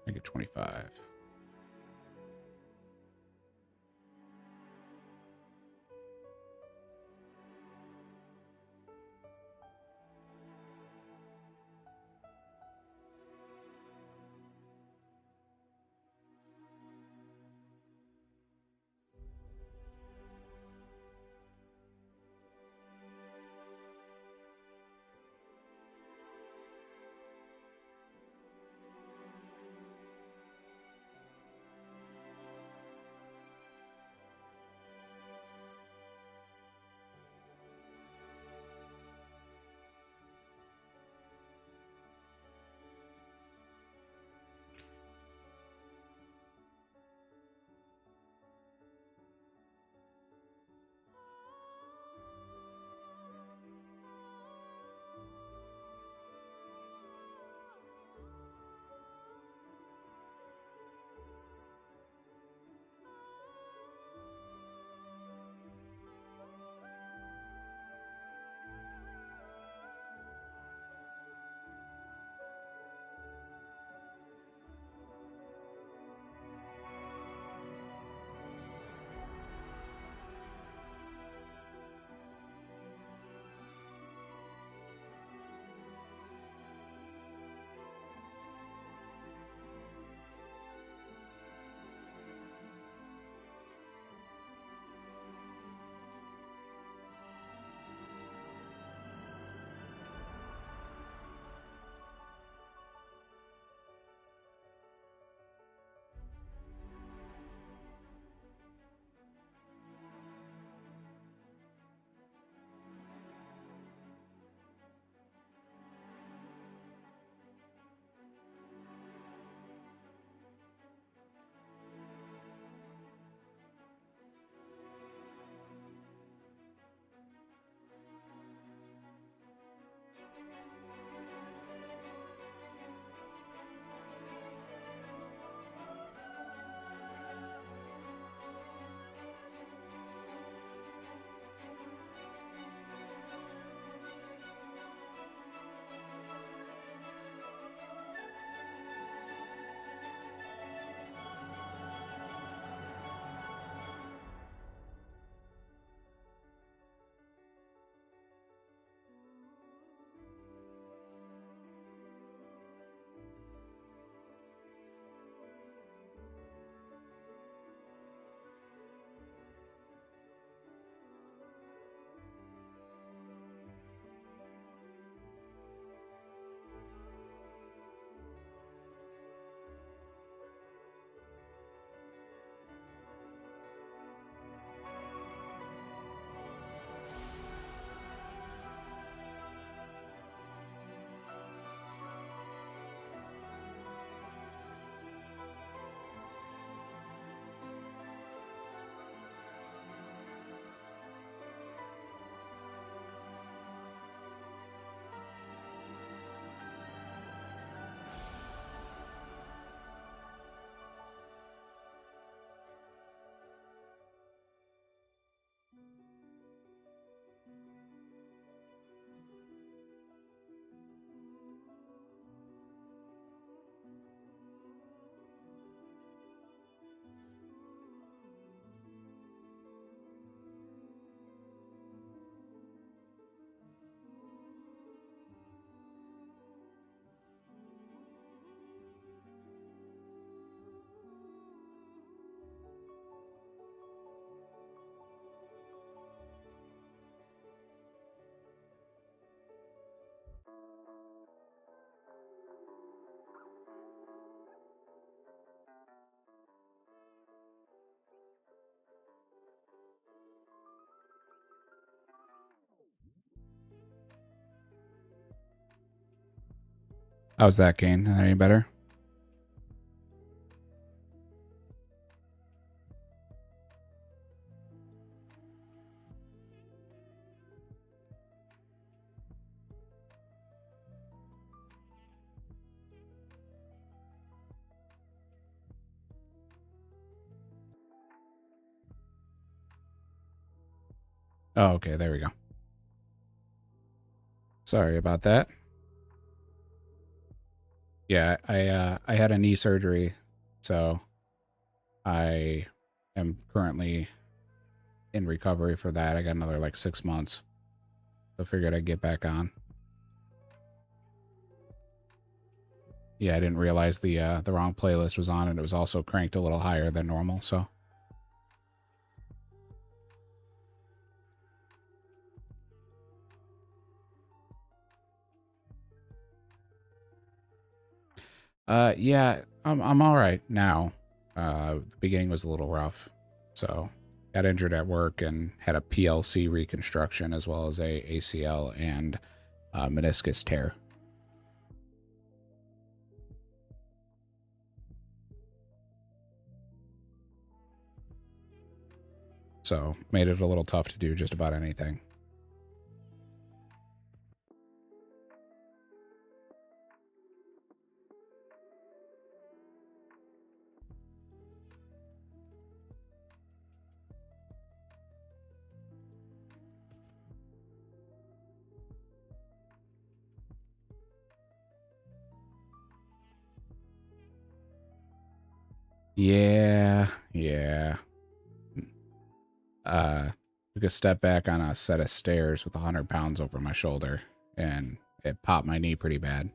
Make it 25. How's that, Kane? Any better? Oh, okay, there we go. Sorry about that. Yeah, I had a knee surgery, so I am currently in recovery for that. I got another like 6 months. So figured I'd get back on. Yeah, I didn't realize the wrong playlist was on, and it was also cranked a little higher than normal, so. Yeah, I'm all right now. The beginning was a little rough, so got injured at work and had a PLC reconstruction as well as a ACL and meniscus tear. So made it a little tough to do just about anything. Yeah. Took a step back on a set of stairs with 100 pounds over my shoulder, and it popped my knee pretty bad.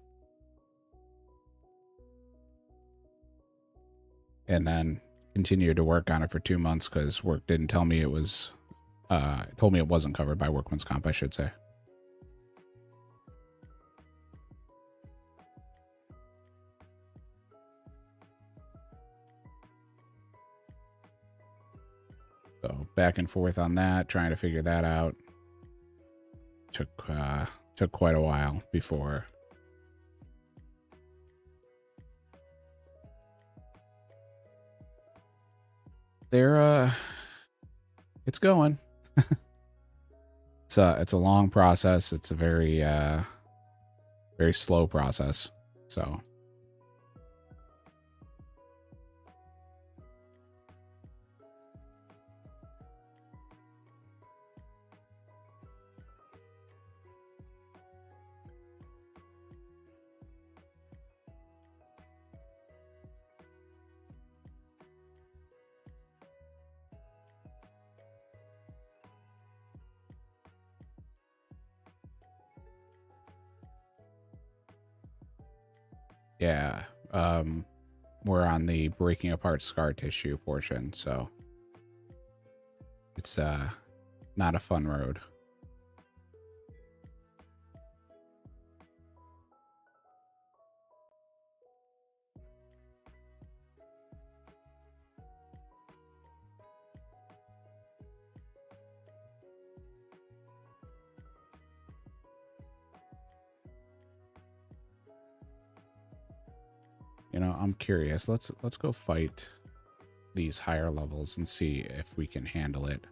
And then continued to work on it for 2 months because work didn't tell me it was, told me it wasn't covered by workman's comp, I should say. So back and forth on that, trying to figure that out. Took quite a while before. It's going. It's a long process. It's a very very slow process. So yeah, we're on the breaking apart scar tissue portion, so it's not a fun road. You know, I'm curious. Let's go fight these higher levels and see if we can handle it.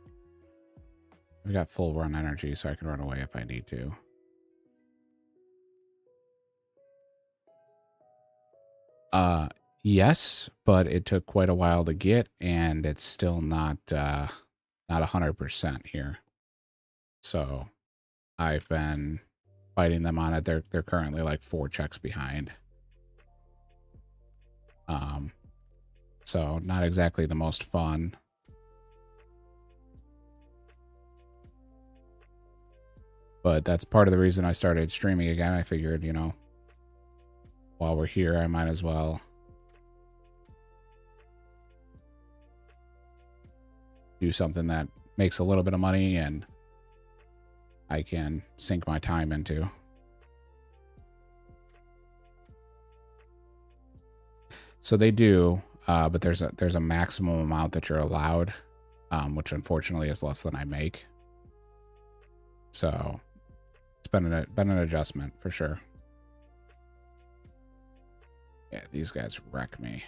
We got full run energy, so I can run away if I need to. Yes, but it took quite a while to get, and it's still not 100% here. So I've been fighting them on it. They're currently like 4 checks behind. So not exactly the most fun. But that's part of the reason I started streaming again. I figured, you know, while we're here, I might as well do something that makes a little bit of money and I can sink my time into. So they do, but there's a maximum amount that you're allowed, which unfortunately is less than I make. So it's been an adjustment for sure. Yeah, these guys wreck me.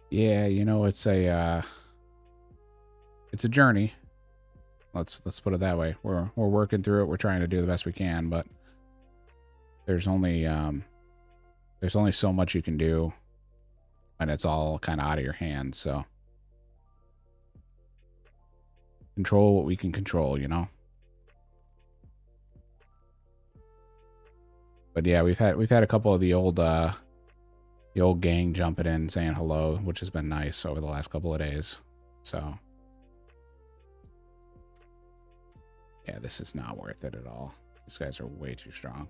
Yeah, you know, it's a journey. Let's put it that way. We're working through it. We're trying to do the best we can, but there's only so much you can do when it's all kind of out of your hands. So control what we can control, you know. But yeah, we've had a couple of the old gang jumping in saying hello, which has been nice over the last couple of days. So yeah, this is not worth it at all. These guys are way too strong.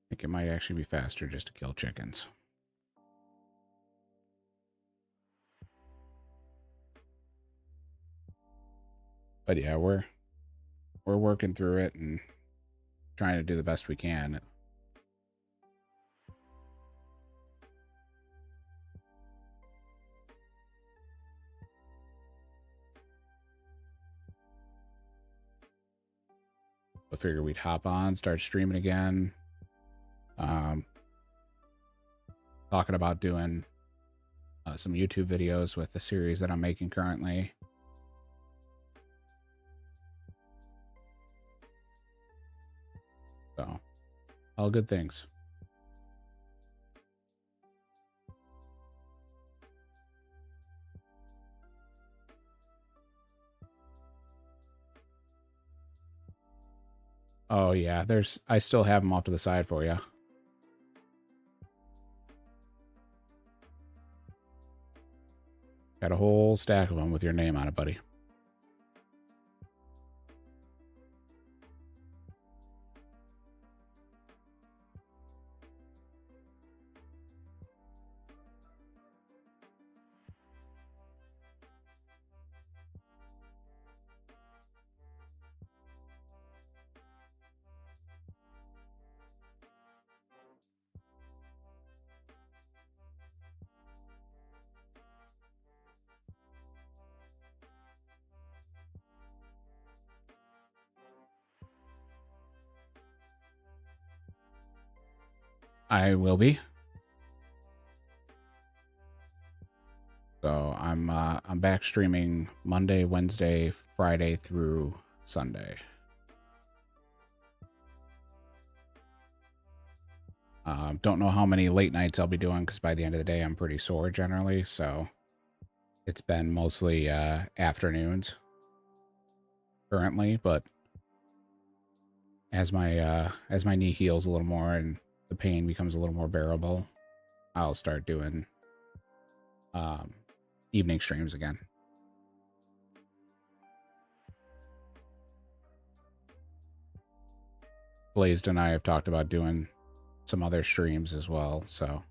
I think it might actually be faster just to kill chickens. But yeah, we're working through it and trying to do the best we can. I figure we'd hop on, start streaming again. Talking about doing some YouTube videos with the series that I'm making currently. So, all good things. Oh yeah, I still have them off to the side for you. Got a whole stack of them with your name on it, buddy. I will be. So I'm back streaming Monday, Wednesday, Friday through Sunday. Don't know how many late nights I'll be doing because by the end of the day I'm pretty sore generally. So it's been mostly afternoons currently, but as my knee heals a little more and the pain becomes a little more bearable, I'll start doing evening streams again. Blazed and I have talked about doing some other streams as well, so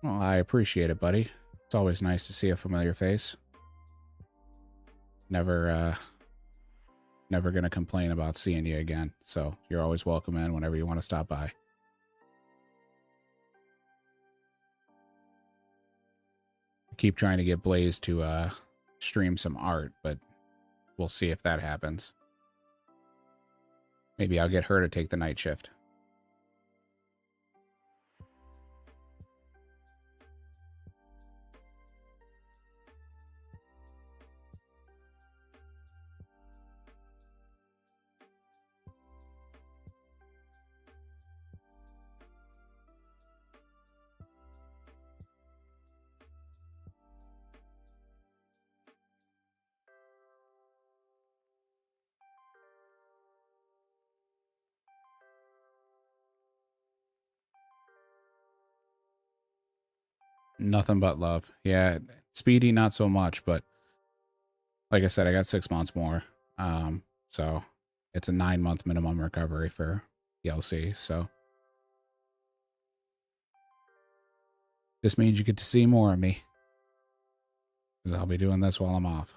well, I appreciate it, buddy. It's always nice to see a familiar face. Never gonna complain about seeing you again. So you're always welcome in whenever you want to stop by. I keep trying to get Blaze to stream some art, but we'll see if that happens. Maybe I'll get her to take the night shift. Nothing but love. Yeah, Speedy, not so much, but like I said, I got 6 months more. So it's a 9-month minimum recovery for DLC. So this means you get to see more of me, because I'll be doing this while I'm off.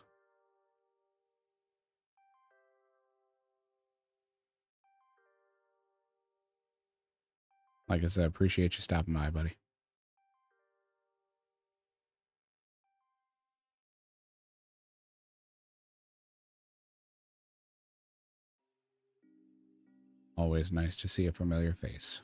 Like I said, appreciate you stopping by, buddy. Always nice to see a familiar face.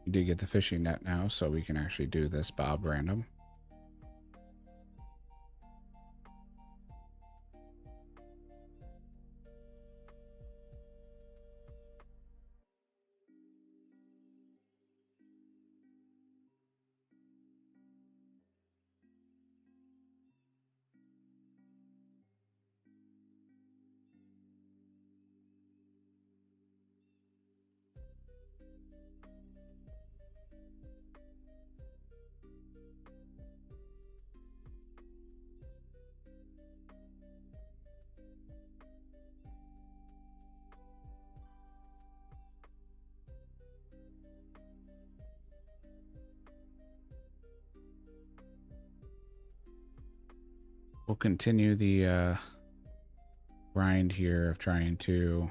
We did get the fishing net now, so we can actually do this Bob random. We'll continue the grind here of trying to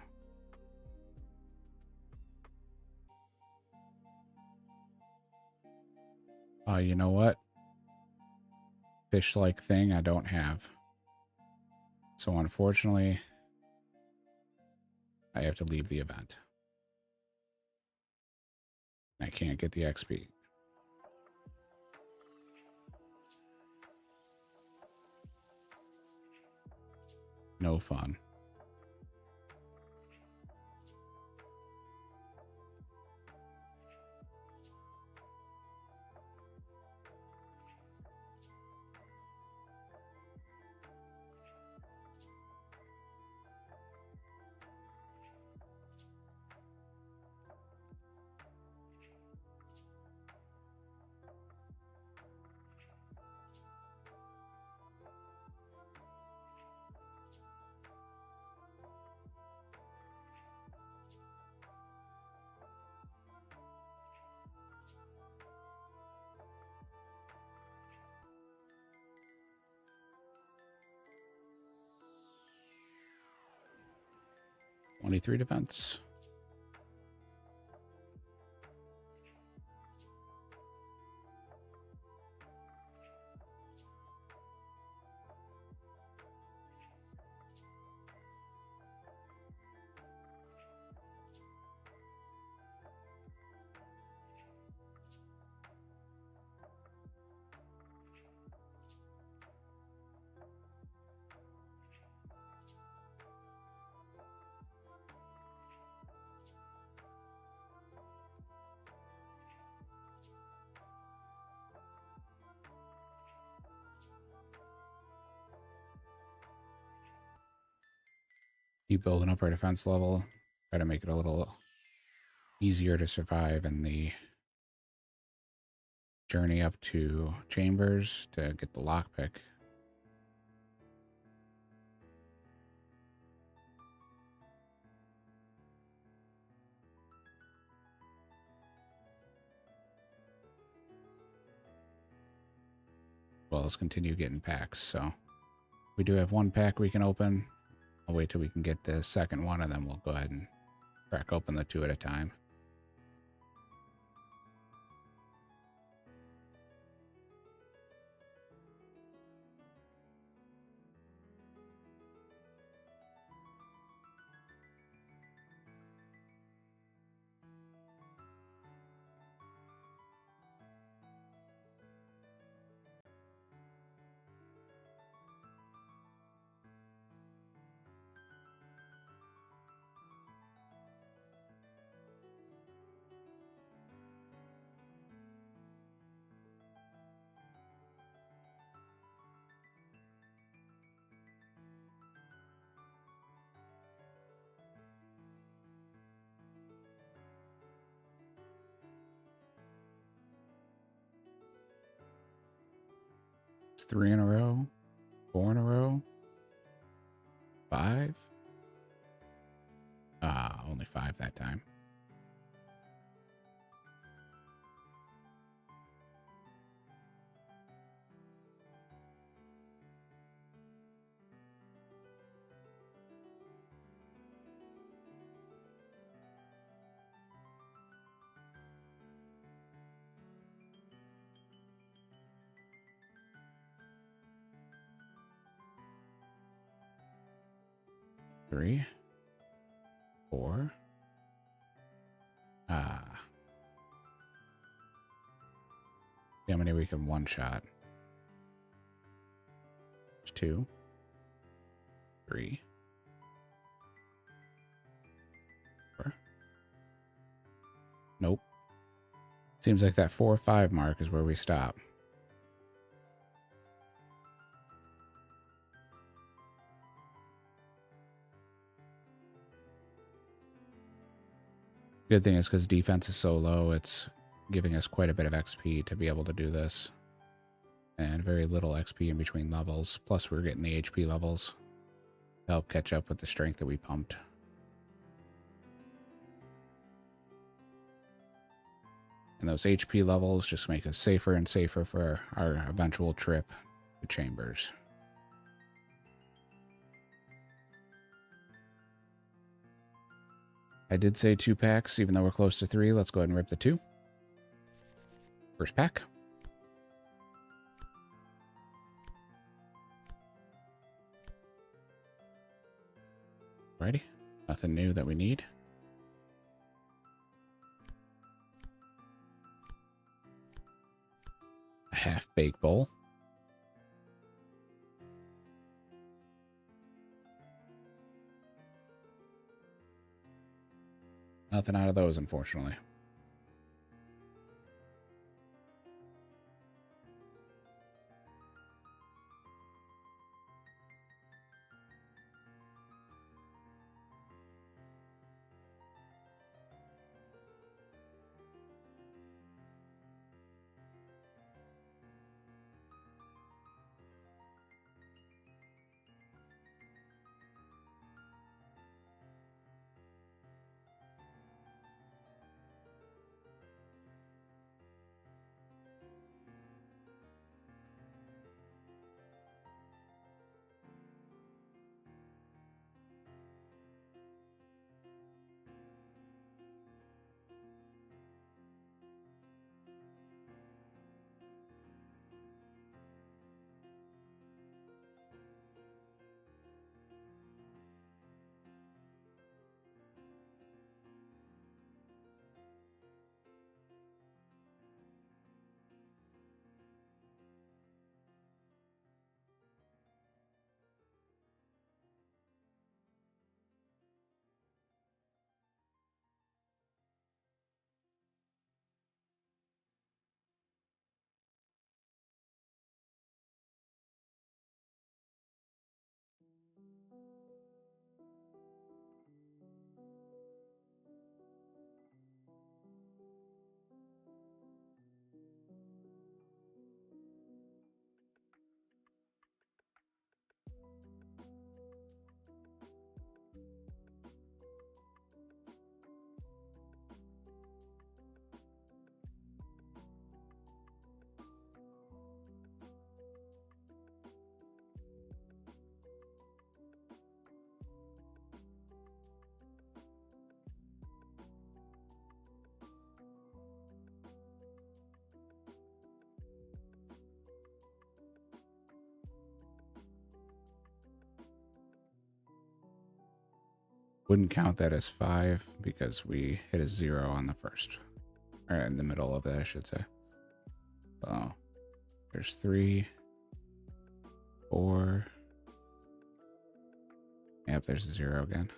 you know what? Fish-like thing I don't have. So unfortunately, I have to leave the event. I can't get the XP. No fun. $23 defense. Keep building up our defense level. Try to make it a little easier to survive in the journey up to Chambers to get the lockpick. Well, let's continue getting packs. So we do have one pack we can open. I'll wait till we can get the second one, and then we'll go ahead and crack open the 2 at a time. It's 3 in a row, 4 in a row, 5. Only 5 that time. Three, 4. See how many we can one shot. 2, 3, 4. Nope. Seems like that 4 or 5 mark is where we stop. Good thing is because defense is so low, it's giving us quite a bit of XP to be able to do this. And very little XP in between levels. Plus we're getting the HP levels to help catch up with the strength that we pumped. And those HP levels just make us safer and safer for our eventual trip to Chambers. I did say 2 packs, even though we're close to 3. Let's go ahead and rip the 2. First pack. Righty. Nothing new that we need. A half-baked bowl. Nothing out of those, unfortunately. Wouldn't count that as 5 because we hit a 0 on the first. Or in the middle of that, I should say. So there's 3, 4. Yep, there's a 0 again.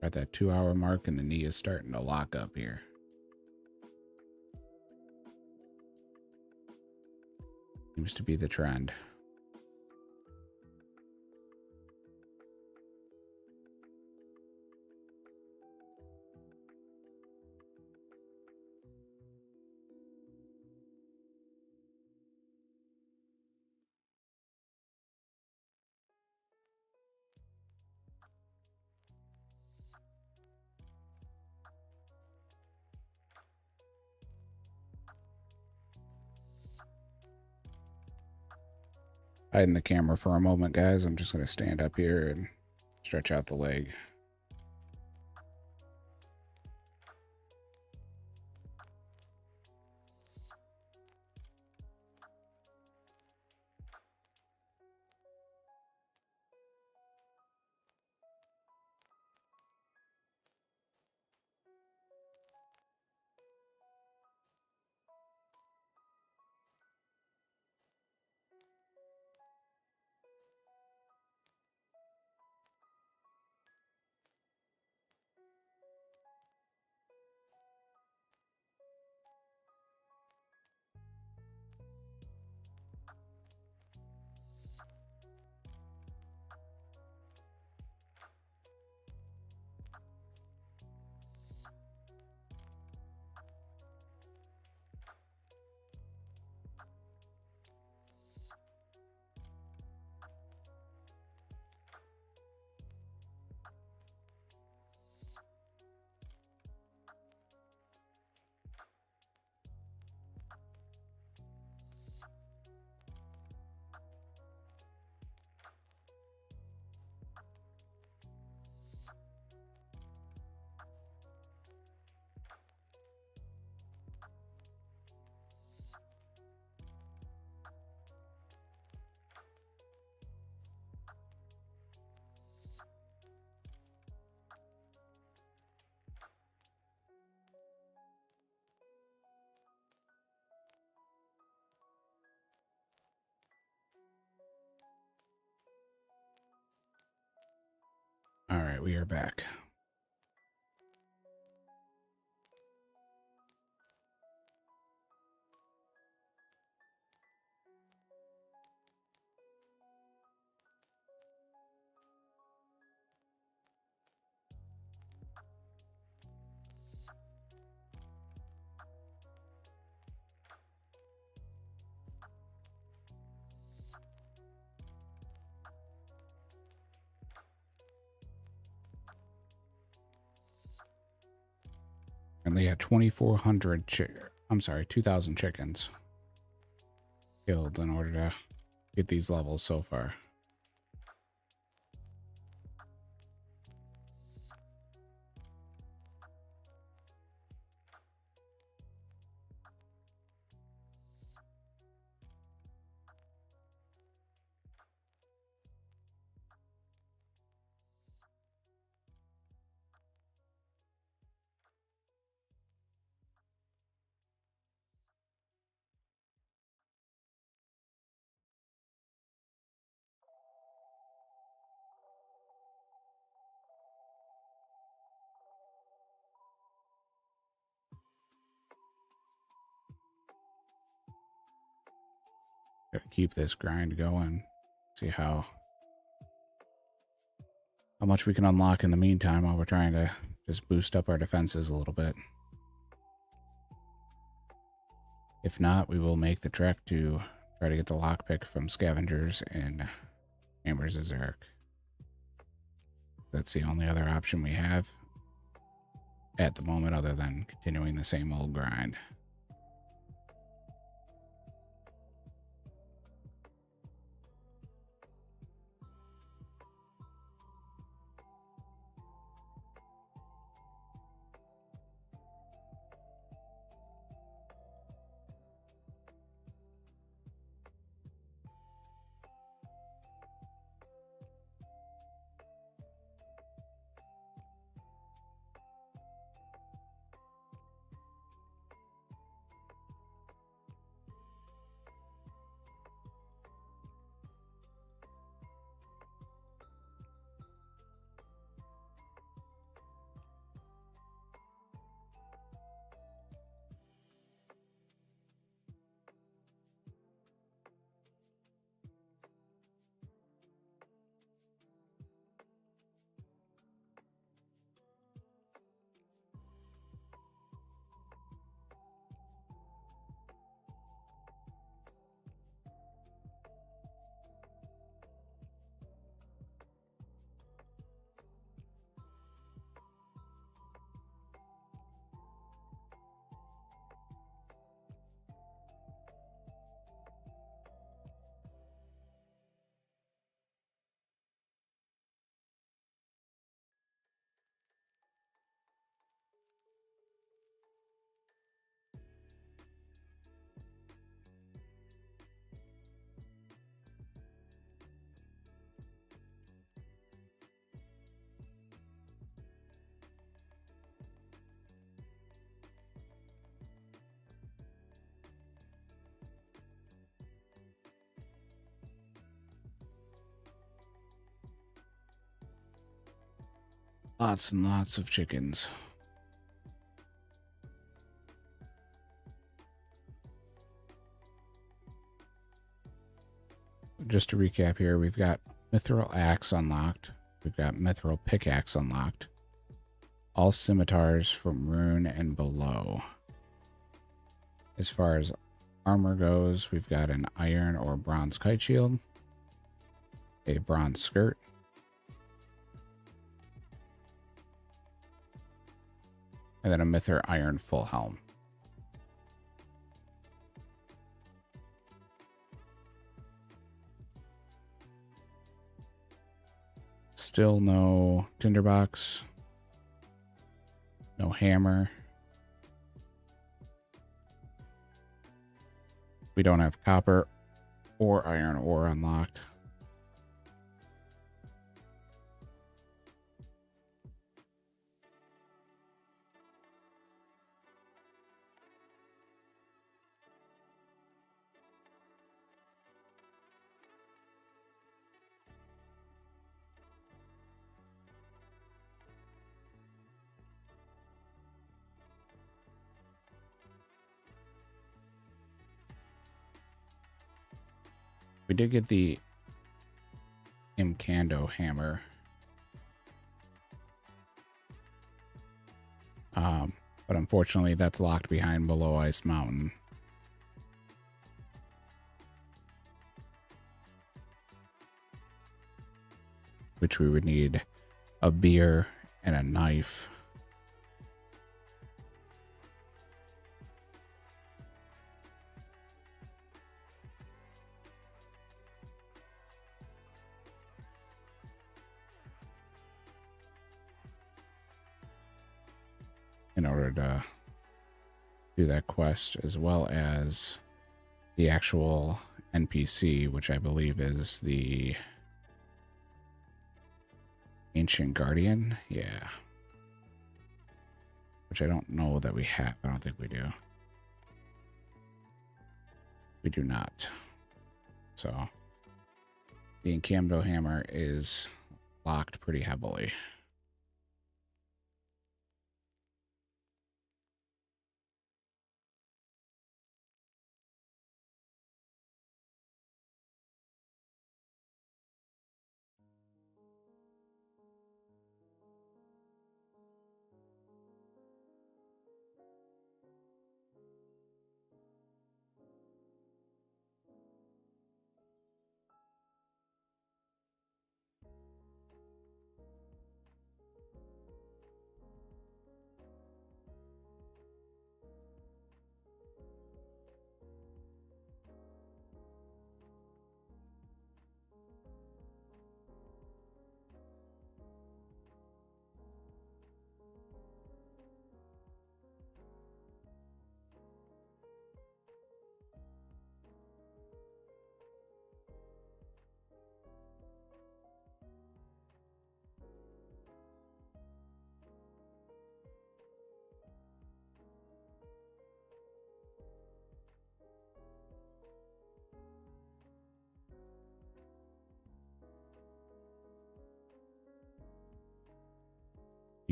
At that 2-hour mark, and the knee is starting to lock up here. Seems to be the trend. Hiding the camera for a moment, guys. I'm just going to stand up here and stretch out the leg. All right, we are back. And they had 2,400 I'm sorry, 2,000 chickens killed in order to get these levels so far. Gotta keep this grind going. See how much we can unlock in the meantime while we're trying to just boost up our defenses a little bit. If not, we will make the trek to try to get the lockpick from scavengers in Chambers of Zurich. That's the only other option we have at the moment other than continuing the same old grind. Lots and lots of chickens. Just to recap here, we've got Mithril Axe unlocked. We've got Mithril Pickaxe unlocked. All scimitars from Rune and below. As far as armor goes, we've got an iron or bronze kite shield, a bronze skirt, and then a Mither iron full helm. Still no tinderbox, no hammer. We don't have copper or iron ore unlocked. We did get the Imcando hammer. But unfortunately that's locked behind below Ice Mountain. Which we would need a beer and a knife. In order to do that quest, as well as the actual NPC, which I believe is the Ancient Guardian. Yeah. Which I don't know that we have. I don't think we do. We do not. So the Imcando hammer is locked pretty heavily.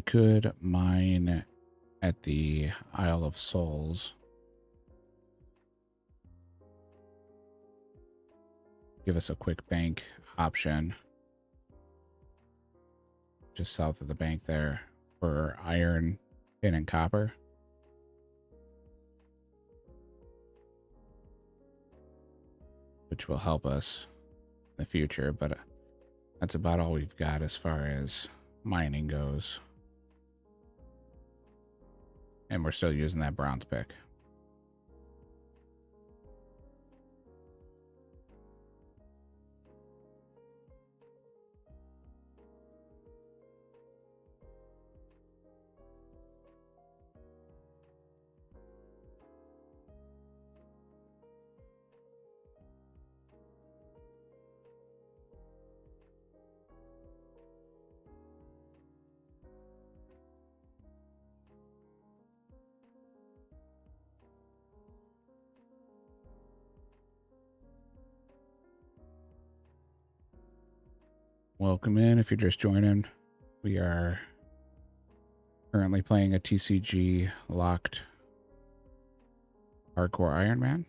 We could mine at the Isle of Souls. Give us a quick bank option. Just south of the bank there for iron, tin, and copper. Which will help us in the future, but that's about all we've got as far as mining goes. And we're still using that bronze pick. Welcome in if you're just joining. We are currently playing a TCG locked Hardcore Iron Man.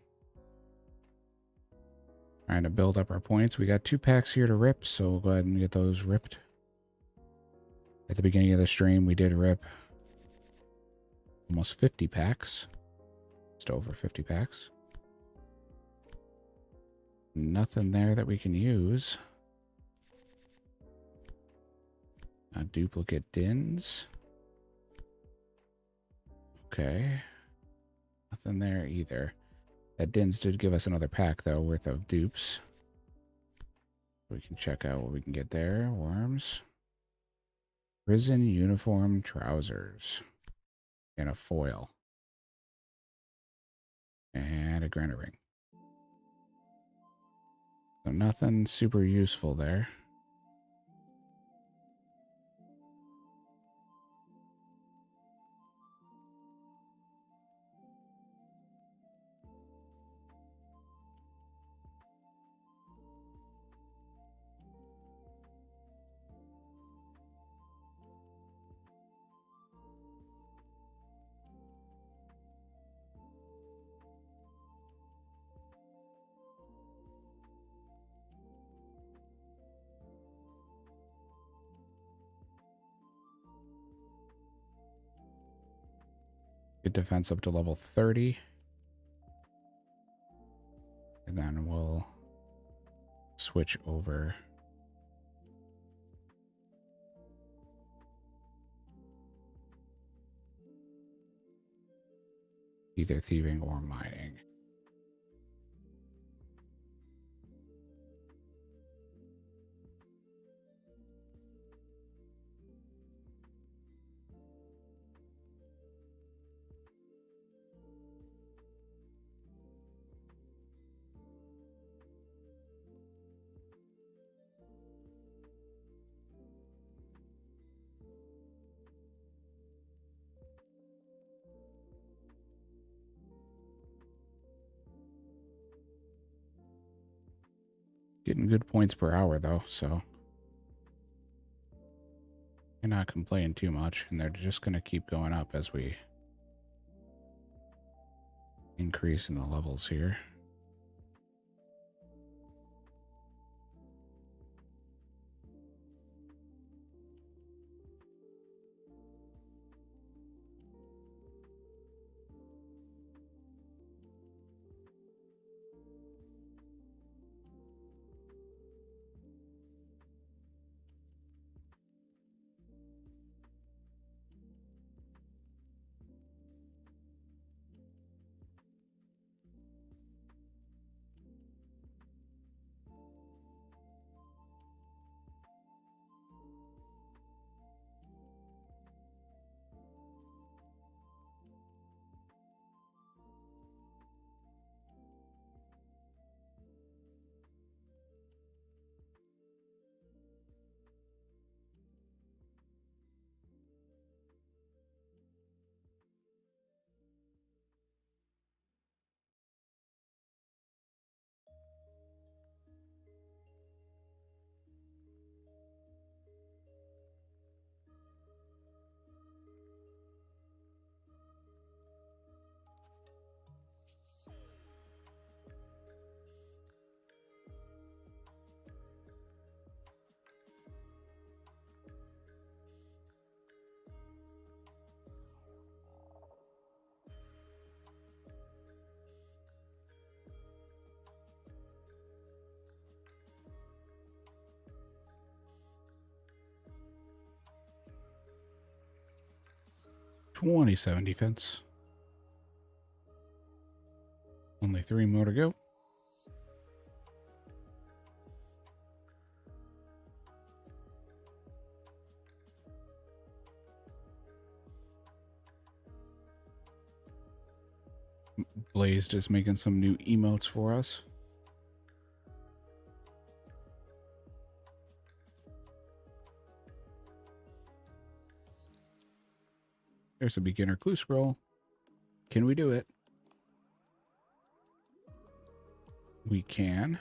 Trying to build up our points. We got 2 packs here to rip, so we'll go ahead and get those ripped. At the beginning of the stream, we did rip almost 50 packs. Just over 50 packs. Nothing there that we can use. Duplicate Dins. Okay. Nothing there either. That Dins did give us another pack, though, worth of dupes. We can check out what we can get there. Worms. Prison uniform trousers. And a foil. And a granite ring. So nothing super useful there. Get defense up to level 30. And then we'll switch over. Either thieving or mining. Getting good points per hour, though, so cannot complain too much. And they're just going to keep going up as we increase in the levels here. 27 defense. Only 3 more to go. Blazed is making some new emotes for us. There's a beginner clue scroll. Can we do it? We can.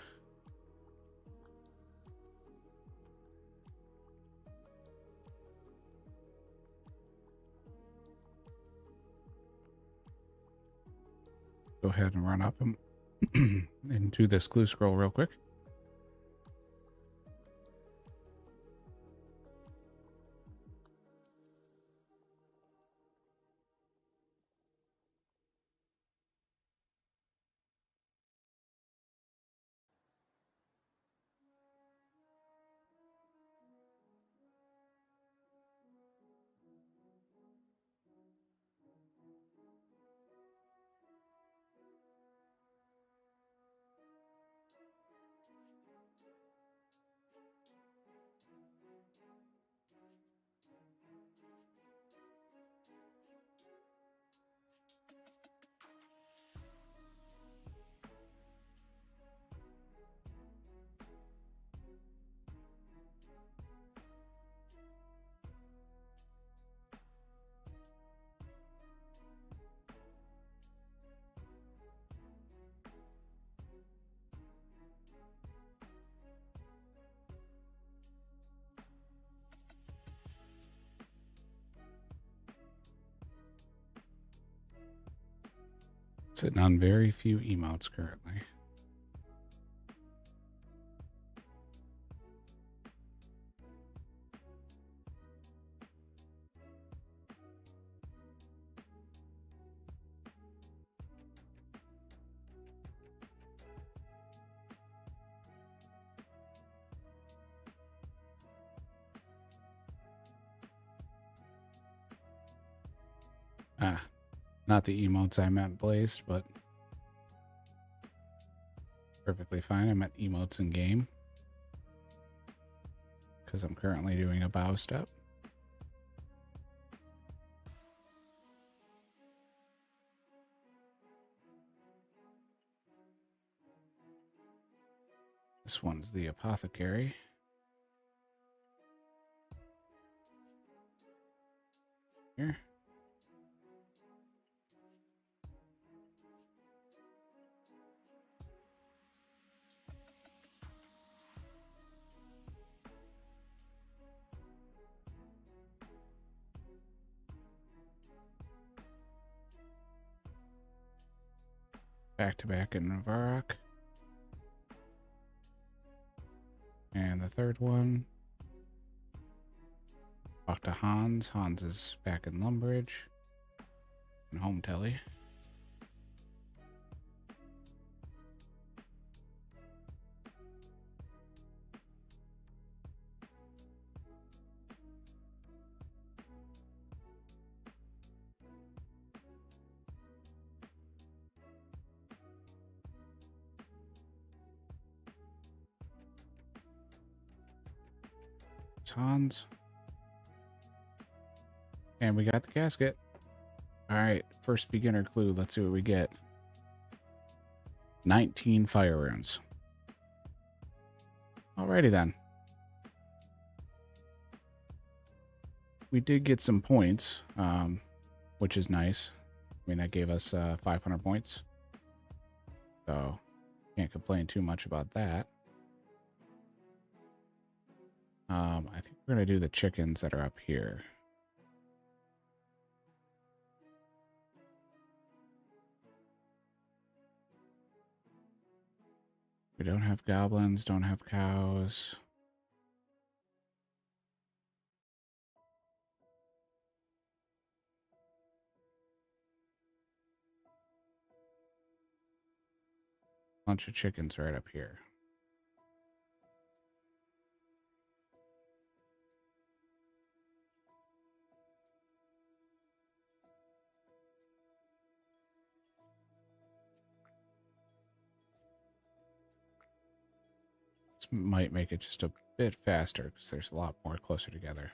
Go ahead and run up and do this clue scroll real quick. Sitting on very few emotes currently. Ah, not the emotes I meant, Blazed, but perfectly fine. I meant emotes in game because I'm currently doing a bow step. This one's the apothecary. Here. Back to back in Varrock. And the third one. Talk to Hans. Hans is back in Lumbridge. And home telly. Hans. And we got the casket. All right, first beginner clue. Let's see what we get. 19 fire runes. Alrighty then. We did get some points, which is nice. I mean, that gave us 500 points. So, can't complain too much about that. I think we're going to do the chickens that are up here. We don't have goblins, don't have cows. Bunch of chickens right up here. might make it just a bit faster because there's a lot more closer together.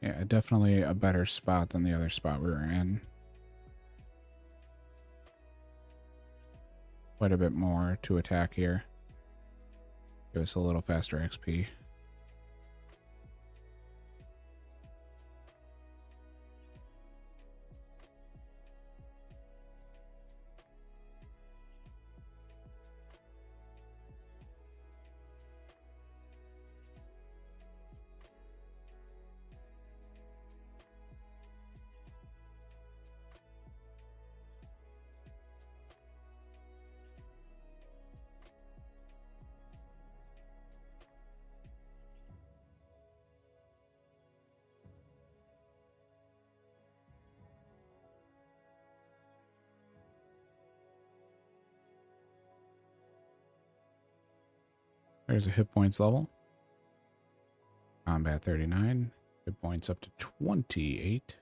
Yeah, definitely a better spot than the other spot we were in. Quite a bit more to attack here. Give us a little faster XP. There's a hit points level. Combat 39. Hit points up to 28.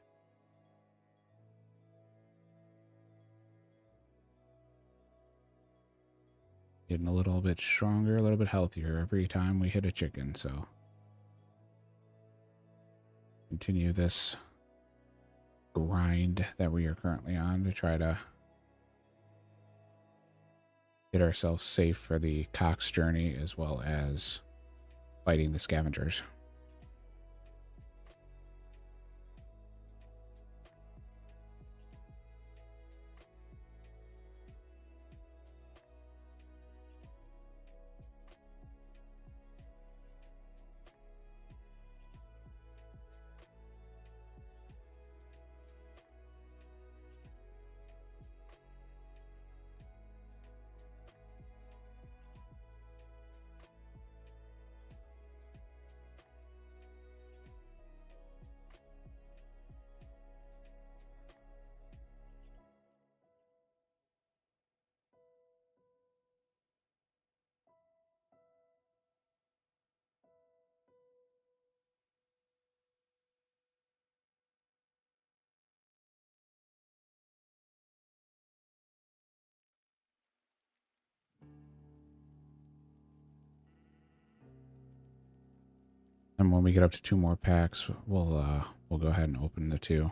Getting a little bit stronger, a little bit healthier every time we hit a chicken, so continue this grind that we are currently on to try to get ourselves safe for the Cox journey as well as fighting the scavengers. And when we get up to 2 more packs, we'll go ahead and open the 2.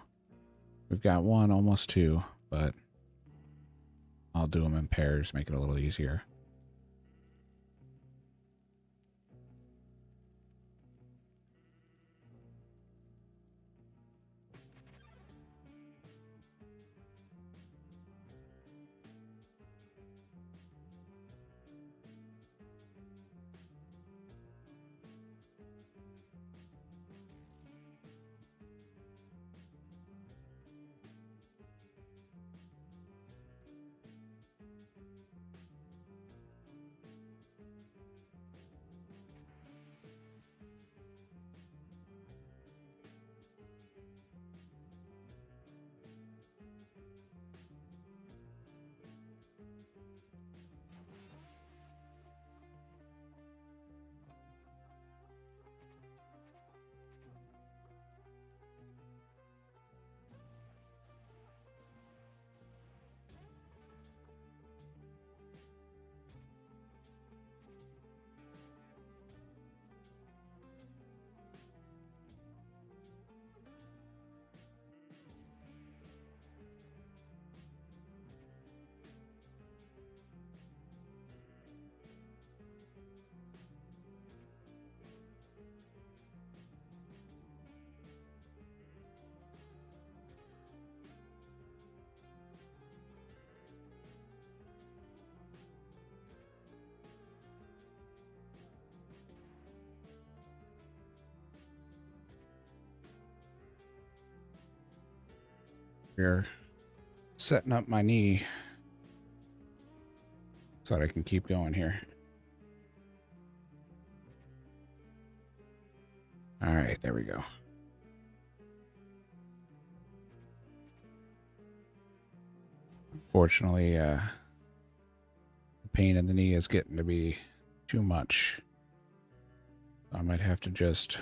We've got 1, almost 2, but I'll do them in pairs, make it a little easier. We're setting up my knee so that I can keep going here. All right, there we go. Unfortunately, the pain in the knee is getting to be too much. I might have to just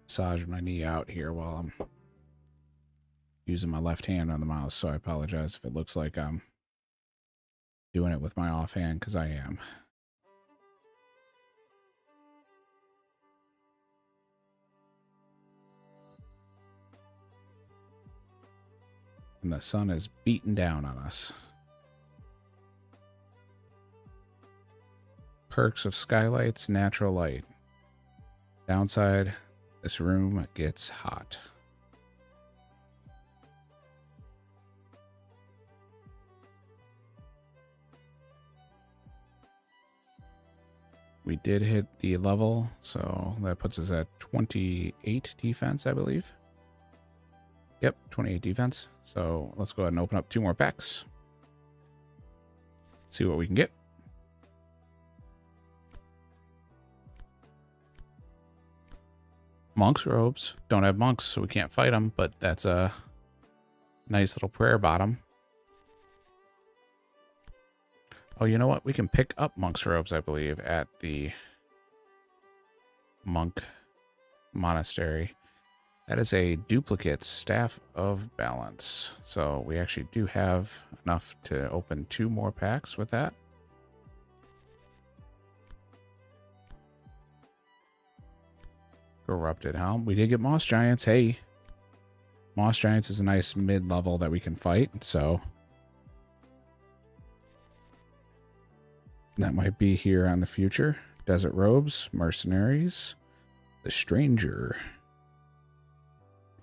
massage my knee out here while I'm using my left hand on the mouse, so I apologize if it looks like I'm doing it with my offhand, because I am. And the sun is beating down on us. Perks of skylights, natural light. Downside, this room gets hot. We did hit the level, so that puts us at 28 defense, I believe. Yep, 28 defense. So let's go ahead and open up 2 more packs. See what we can get. Monk's robes. Don't have monks, so we can't fight them, but that's a nice little prayer bottom. Oh, you know what? We can pick up monk's robes, I believe, at the monk monastery. That is a duplicate Staff of Balance. So we actually do have enough to open 2 more packs with that. Corrupted Helm. We did get Moss Giants. Hey, Moss Giants is a nice mid-level that we can fight, so that might be here on the future. Desert Robes, Mercenaries, The Stranger,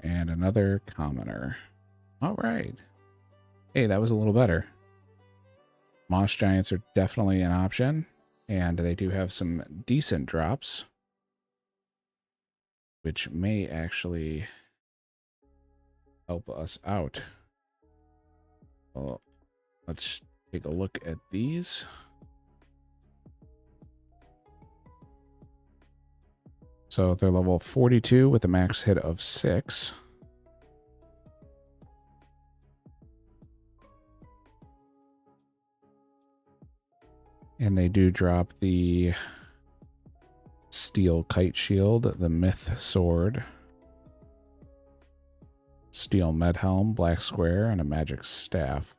and another Commoner. All right. Hey, that was a little better. Moss Giants are definitely an option, and they do have some decent drops, which may actually help us out. Well, let's take a look at these. So they're level 42 with a max hit of 6. And they do drop the Steel Kite Shield, the Myth Sword, Steel Med Helm, Black Square, and a Magic Staff.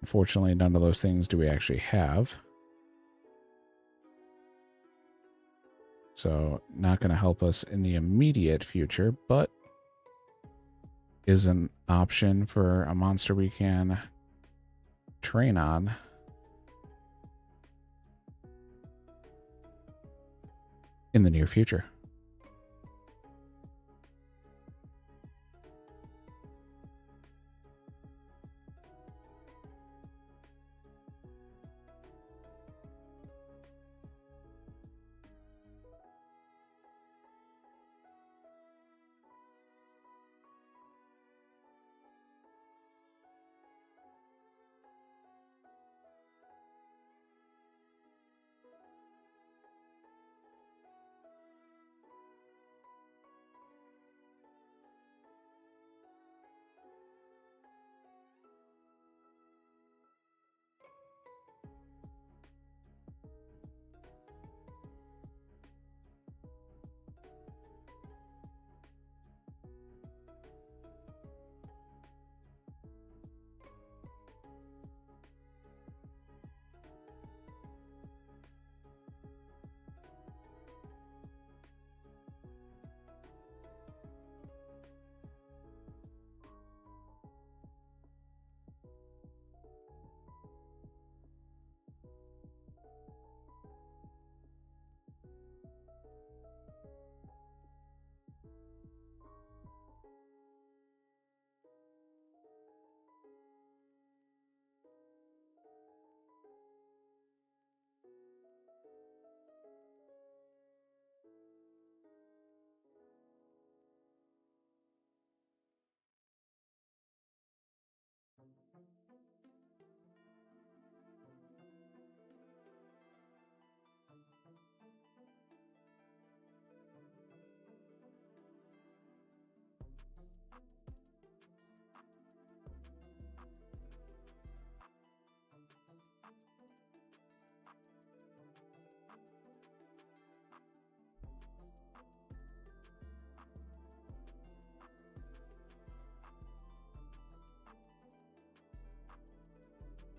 Unfortunately, none of those things do we actually have. So, not going to help us in the immediate future, but is an option for a monster we can train on. In the near future.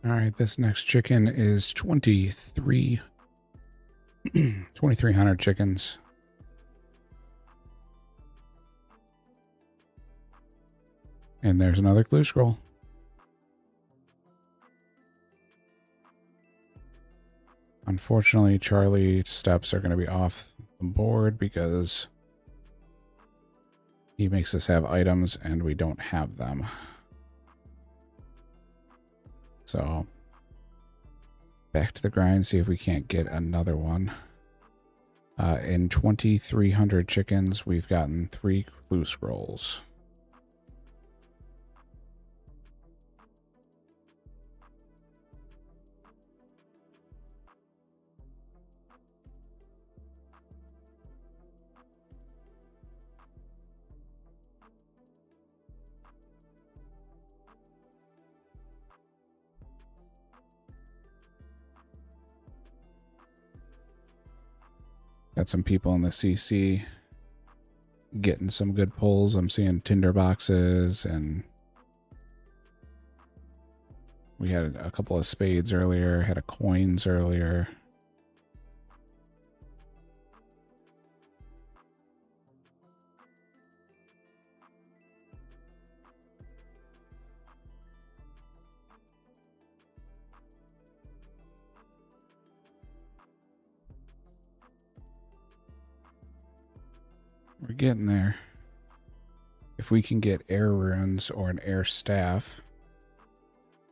All right, this next chicken is 2,300 chickens. And there's another clue scroll. Unfortunately, Charlie's steps are going to be off the board because he makes us have items and we don't have them. So, back to the grind, see if we can't get another one. In 2,300 chickens, we've gotten 3 clue scrolls. Got some people in the CC getting some good pulls. I'm seeing tinder boxes, and we had a couple of spades earlier, had a coins earlier. We're getting there. If we can get air runes or an air staff,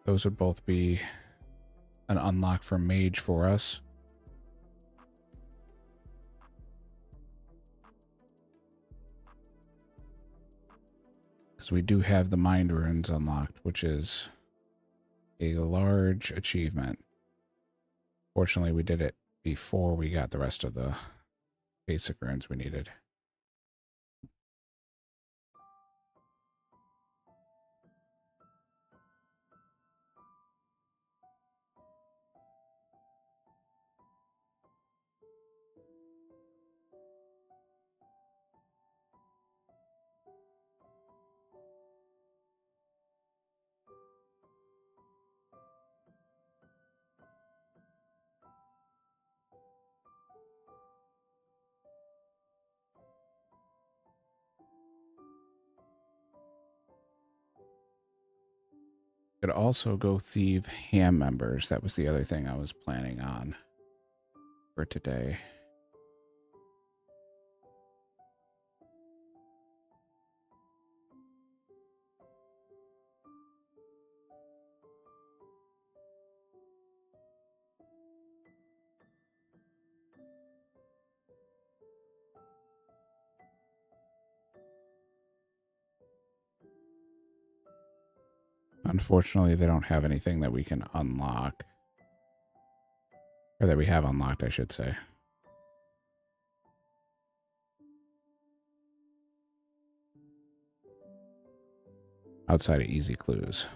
those would both be an unlock for mage for us. Because we do have the mind runes unlocked, which is a large achievement. Fortunately, we did it before we got the rest of the basic runes we needed. Could also go thieve ham members. That was the other thing I was planning on for today. Unfortunately, they don't have anything that we can unlock. Or that we have unlocked, I should say. Outside of easy clues.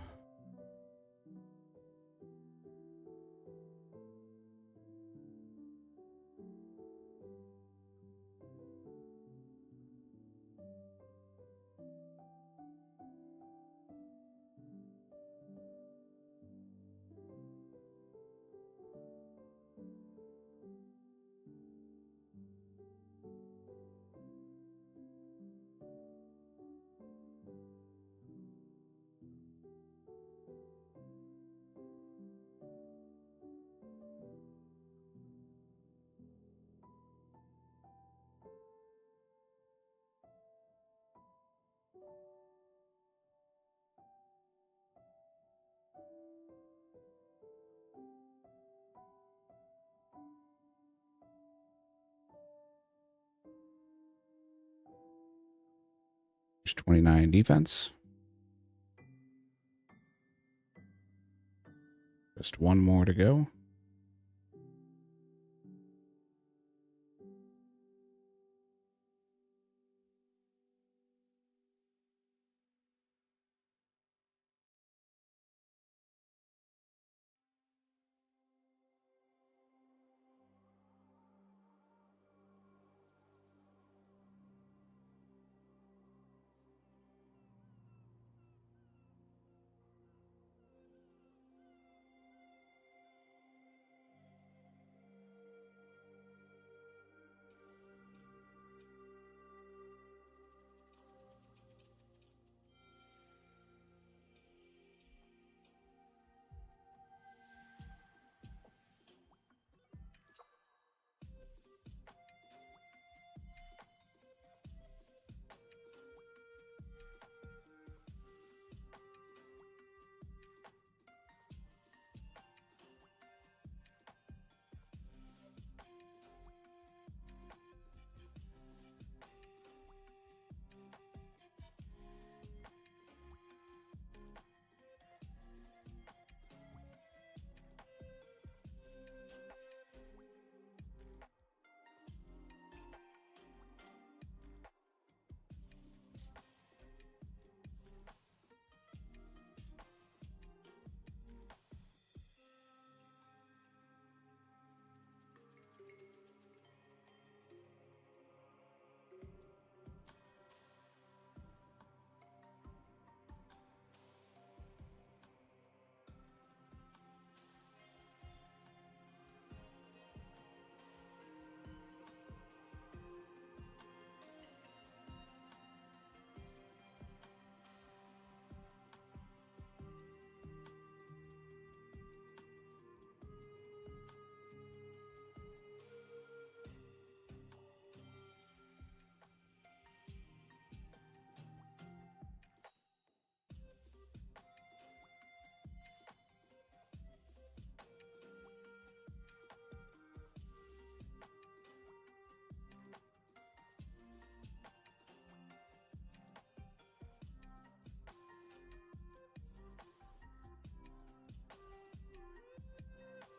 There's 29 defense. Just one more to go.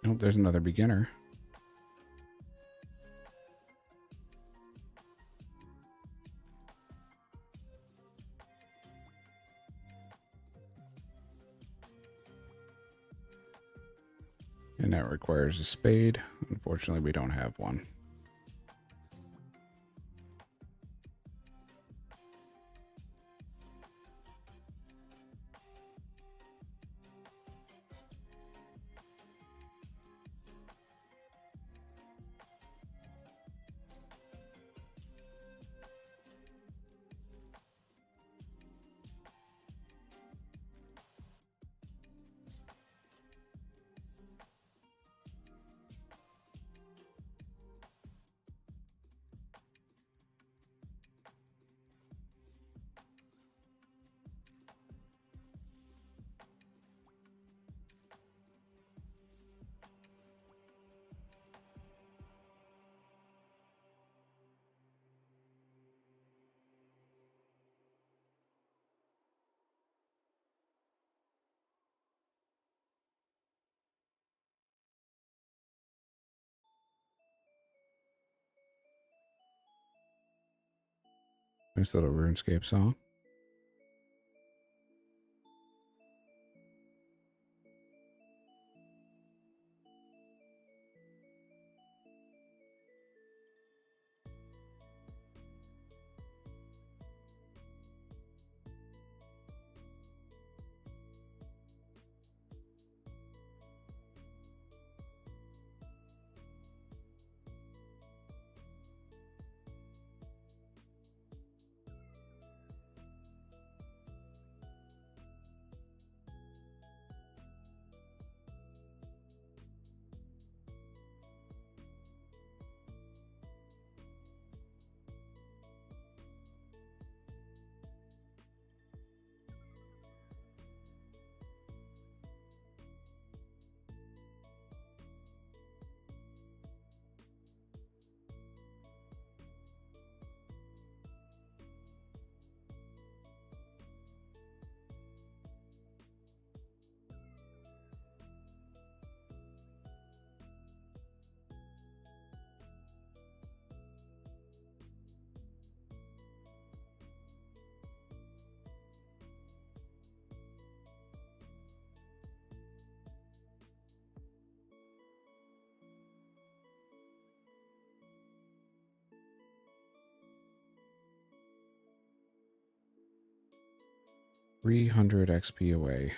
Oh, there's another beginner. And that requires a spade. Unfortunately, we don't have one. Nice little RuneScape song. $300 XP away.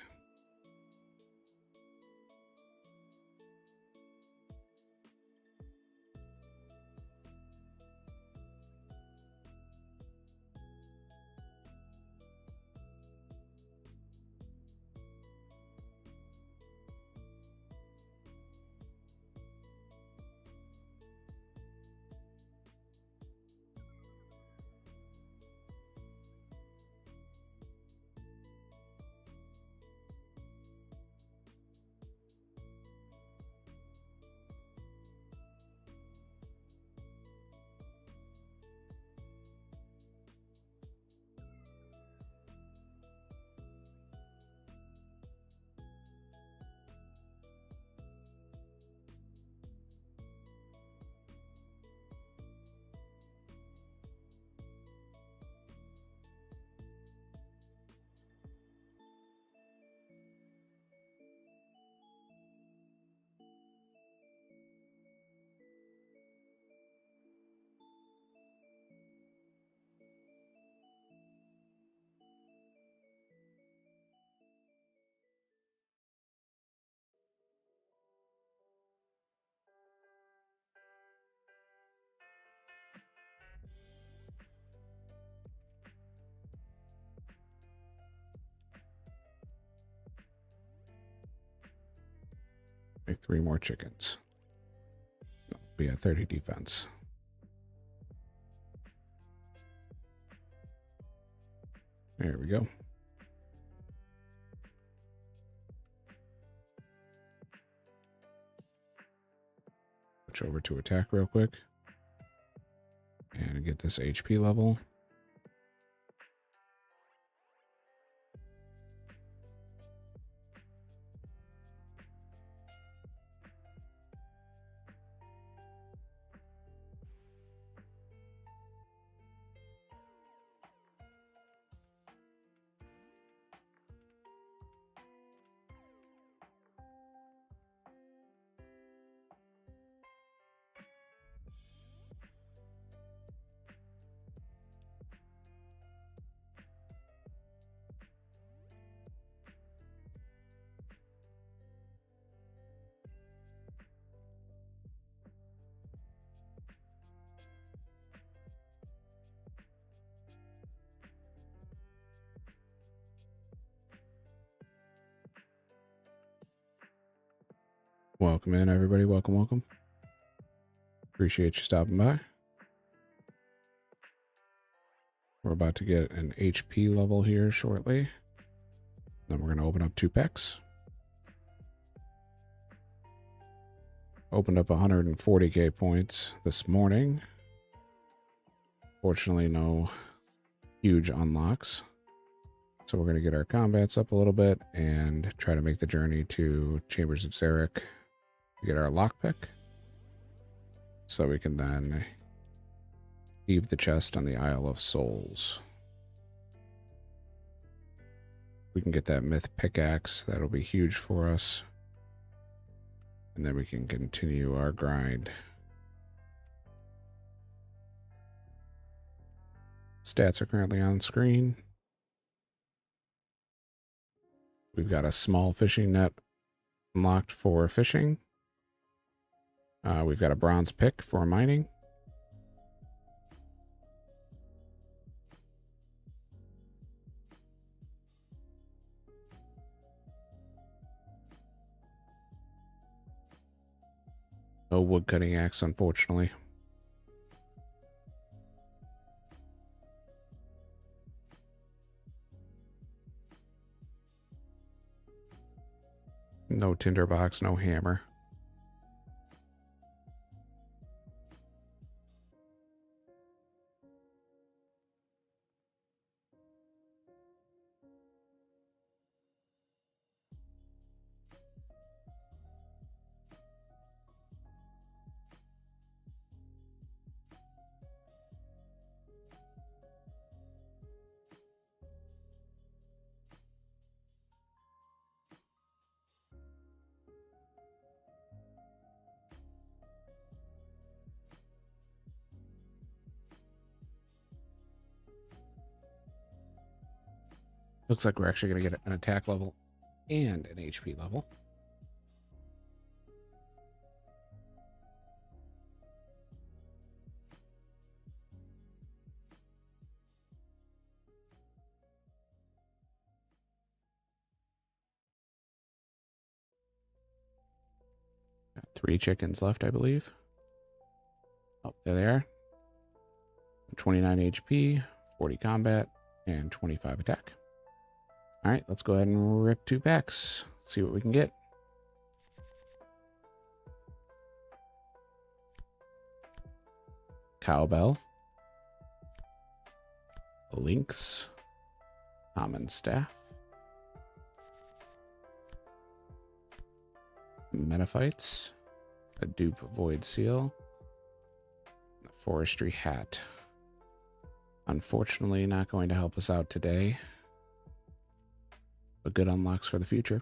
Make 3 more chickens. We have 30 defense. There we go. Switch over to attack real quick. And get this HP level. Welcome in, everybody. Welcome, welcome. Appreciate you stopping by. We're about to get an HP level here shortly. Then we're going to open up 2 packs. Opened up 140k points this morning. Fortunately, no huge unlocks. So we're going to get our combats up a little bit and try to make the journey to Chambers of Zarek to get our lockpick. So we can then leave the chest on the Isle of Souls. We can get that myth pickaxe. That'll be huge for us. And then we can continue our grind. Stats are currently on screen. We've got a small fishing net unlocked for fishing. We've got a bronze pick for mining. No wood cutting axe, unfortunately. No tinderbox, no hammer. Looks like we're actually going to get an attack level and an HP level. Got 3 chickens left, I believe. Oh, there they are. 29 HP, 40 combat, and 25 attack. All right, let's go ahead and rip 2 packs. See what we can get. Cowbell. Lynx. Common staff. Metaphytes. A dupe void seal. A forestry hat. Unfortunately, not going to help us out today. But good unlocks for the future.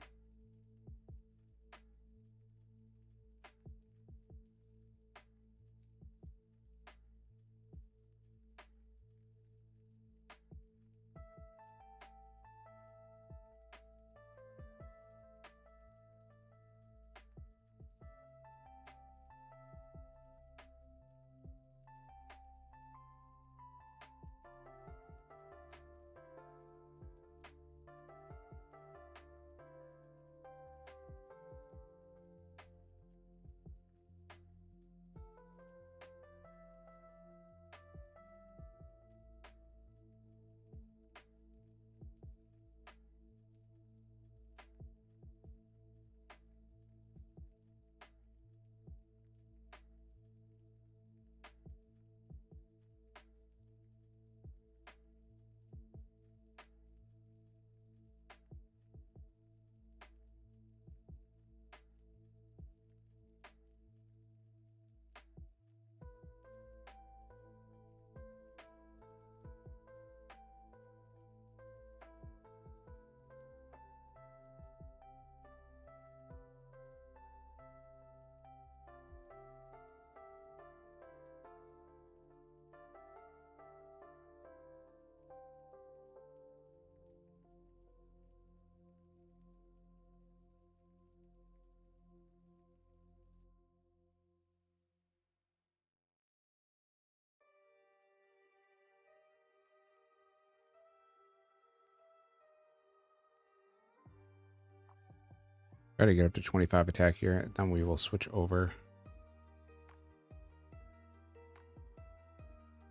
Try to get up to 25 attack here, then we will switch over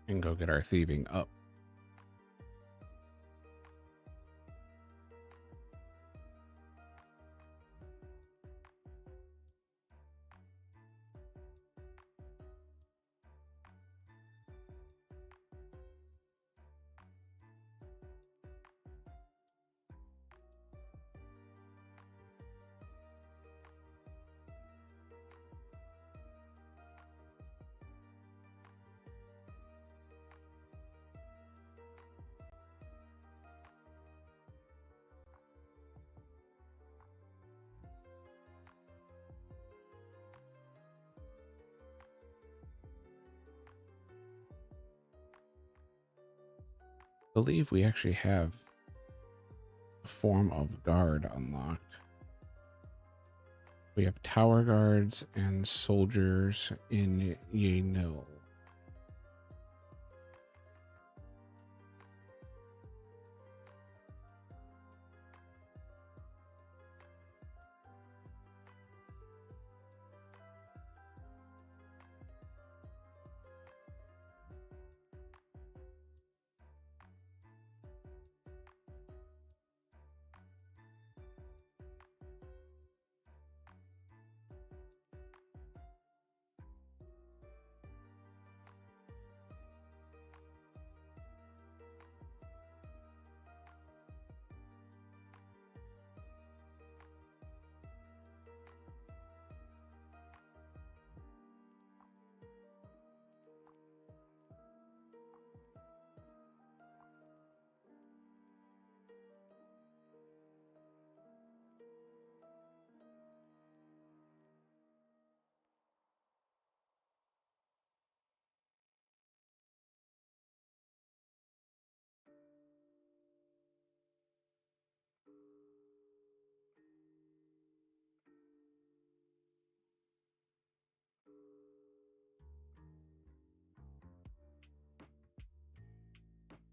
and go get our thieving up. I believe we actually have a form of guard unlocked. We have tower guards and soldiers in Yenil.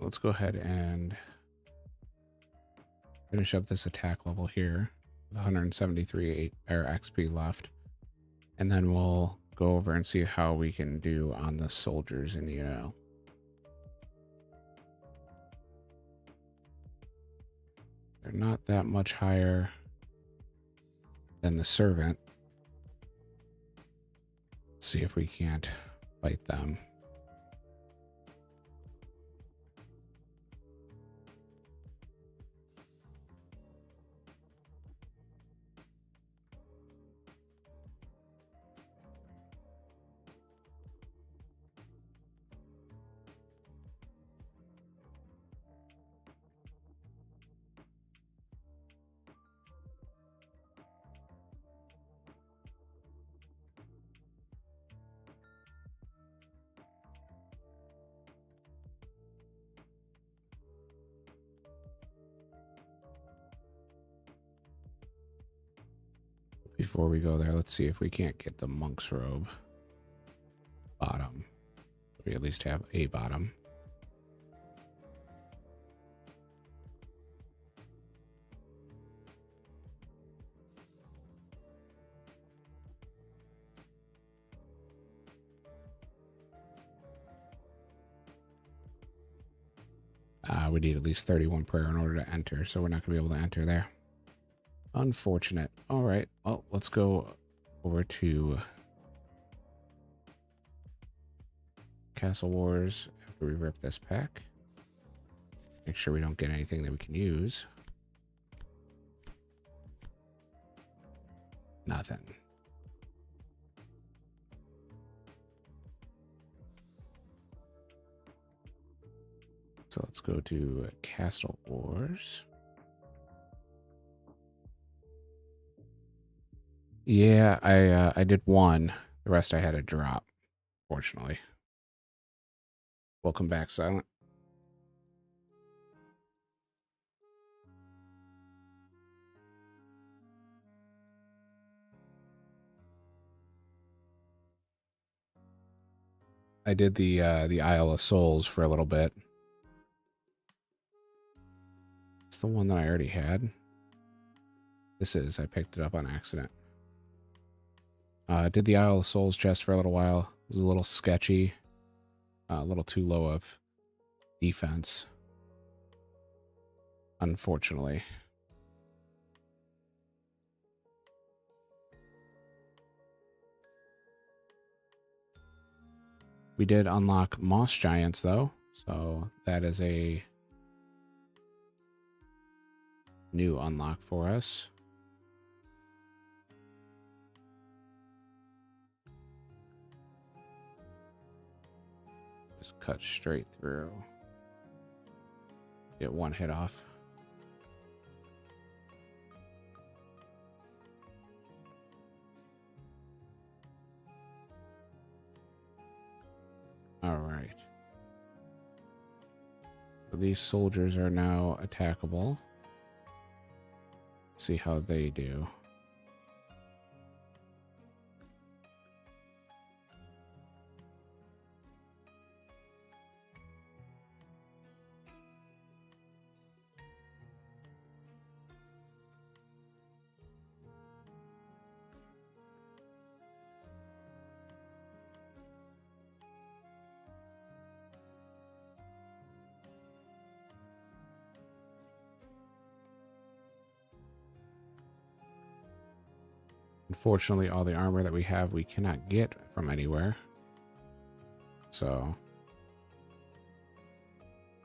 Let's go ahead and finish up this attack level here with 173 air XP left. And then we'll go over and see how we can do on the soldiers in Yenil. They're not that much higher than the servant. Let's see if we can't fight them. Before we go there, let's see if we can't get the monk's robe bottom. We at least have a bottom. We need at least 31 prayer in order to enter, so we're not going to be able to enter there. Unfortunate. All right. Well, let's go over to Castle Wars after we rip this pack. Make sure we don't get anything that we can use. Nothing. So let's go to Castle Wars. Yeah, I did one. The rest I had to drop, fortunately. Welcome back, Silent. I did the Isle of Souls for a little bit. It's the one that I already had. This is. I picked it up on accident. Did the Isle of Souls chest for a little while. It was a little sketchy. A little too low of defense. Unfortunately. We did unlock Moss Giants, though. So that is a new unlock for us. Just cut straight through. Get one hit off. All right. So these soldiers are now attackable. Let's see how they do. Unfortunately, all the armor that we have, we cannot get from anywhere. So,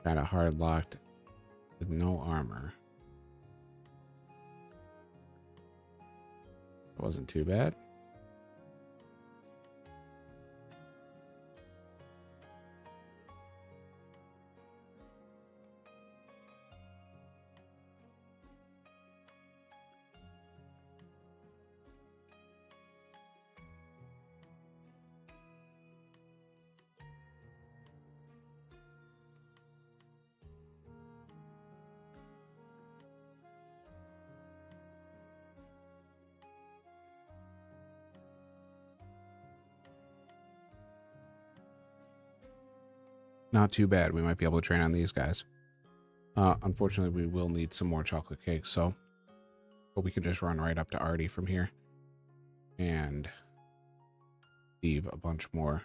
kind of hard locked with no armor. It wasn't too bad. Not too bad. We might be able to train on these guys. Unfortunately, we will need some more chocolate cakes, so but we can just run right up to Artie from here and leave a bunch more.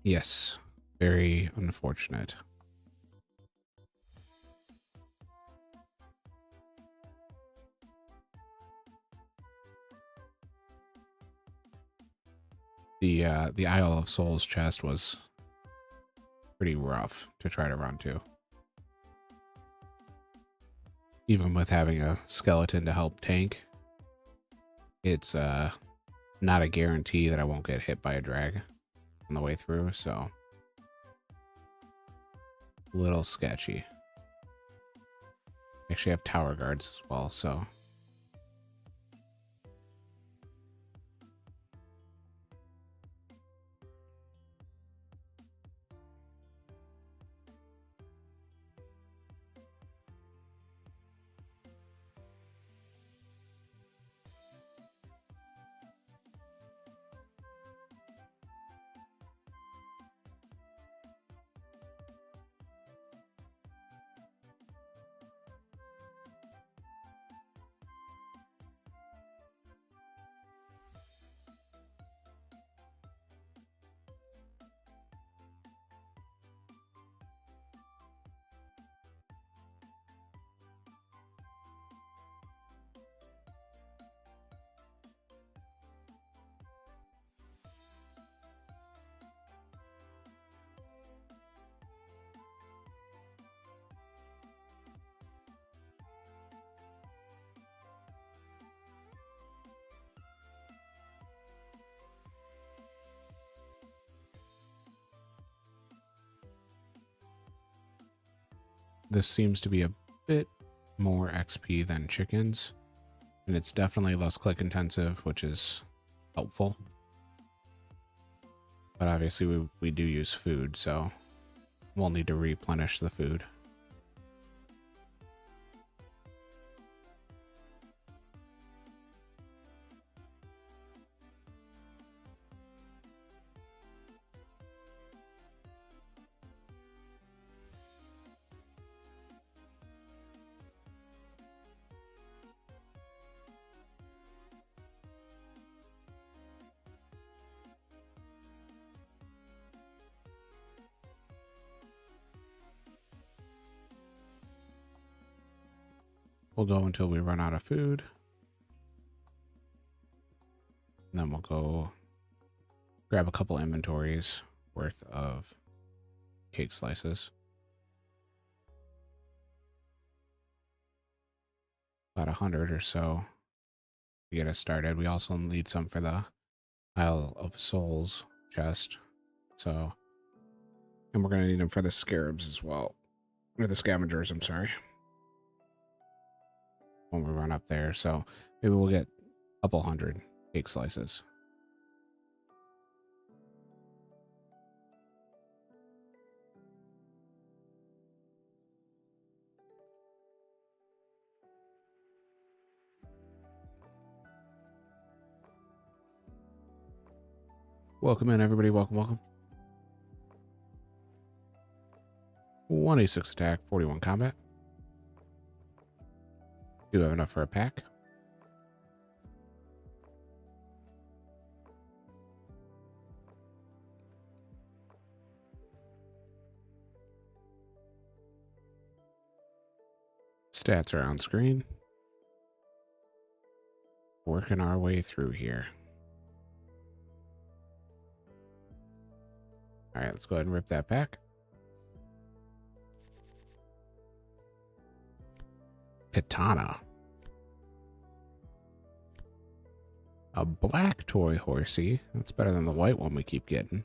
Yes, very unfortunate. The Isle of Souls chest was pretty rough to try to run to. Even with having a skeleton to help tank, it's not a guarantee that I won't get hit by a drag on the way through, so a little sketchy. Actually have tower guards as well, so this seems to be a bit more XP than chickens. And it's definitely less click intensive, which is helpful. But obviously we do use food, so we'll need to replenish the food. We'll go until we run out of food. And then we'll go grab a couple inventories worth of cake slices. About 100 or so to get us started. We also need some for the Isle of Souls chest. So, and we're going to need them for the scarabs as well. Or the scavengers, I'm sorry. When we run up there. So maybe we'll get a couple 100 cake slices. Welcome in, everybody. Welcome, welcome. 186 attack, 41 combat. Do have enough for a pack. Stats are on screen. Working our way through here. All right, let's go ahead and rip that pack. Katana. A black toy horsey. That's better than the white one we keep getting.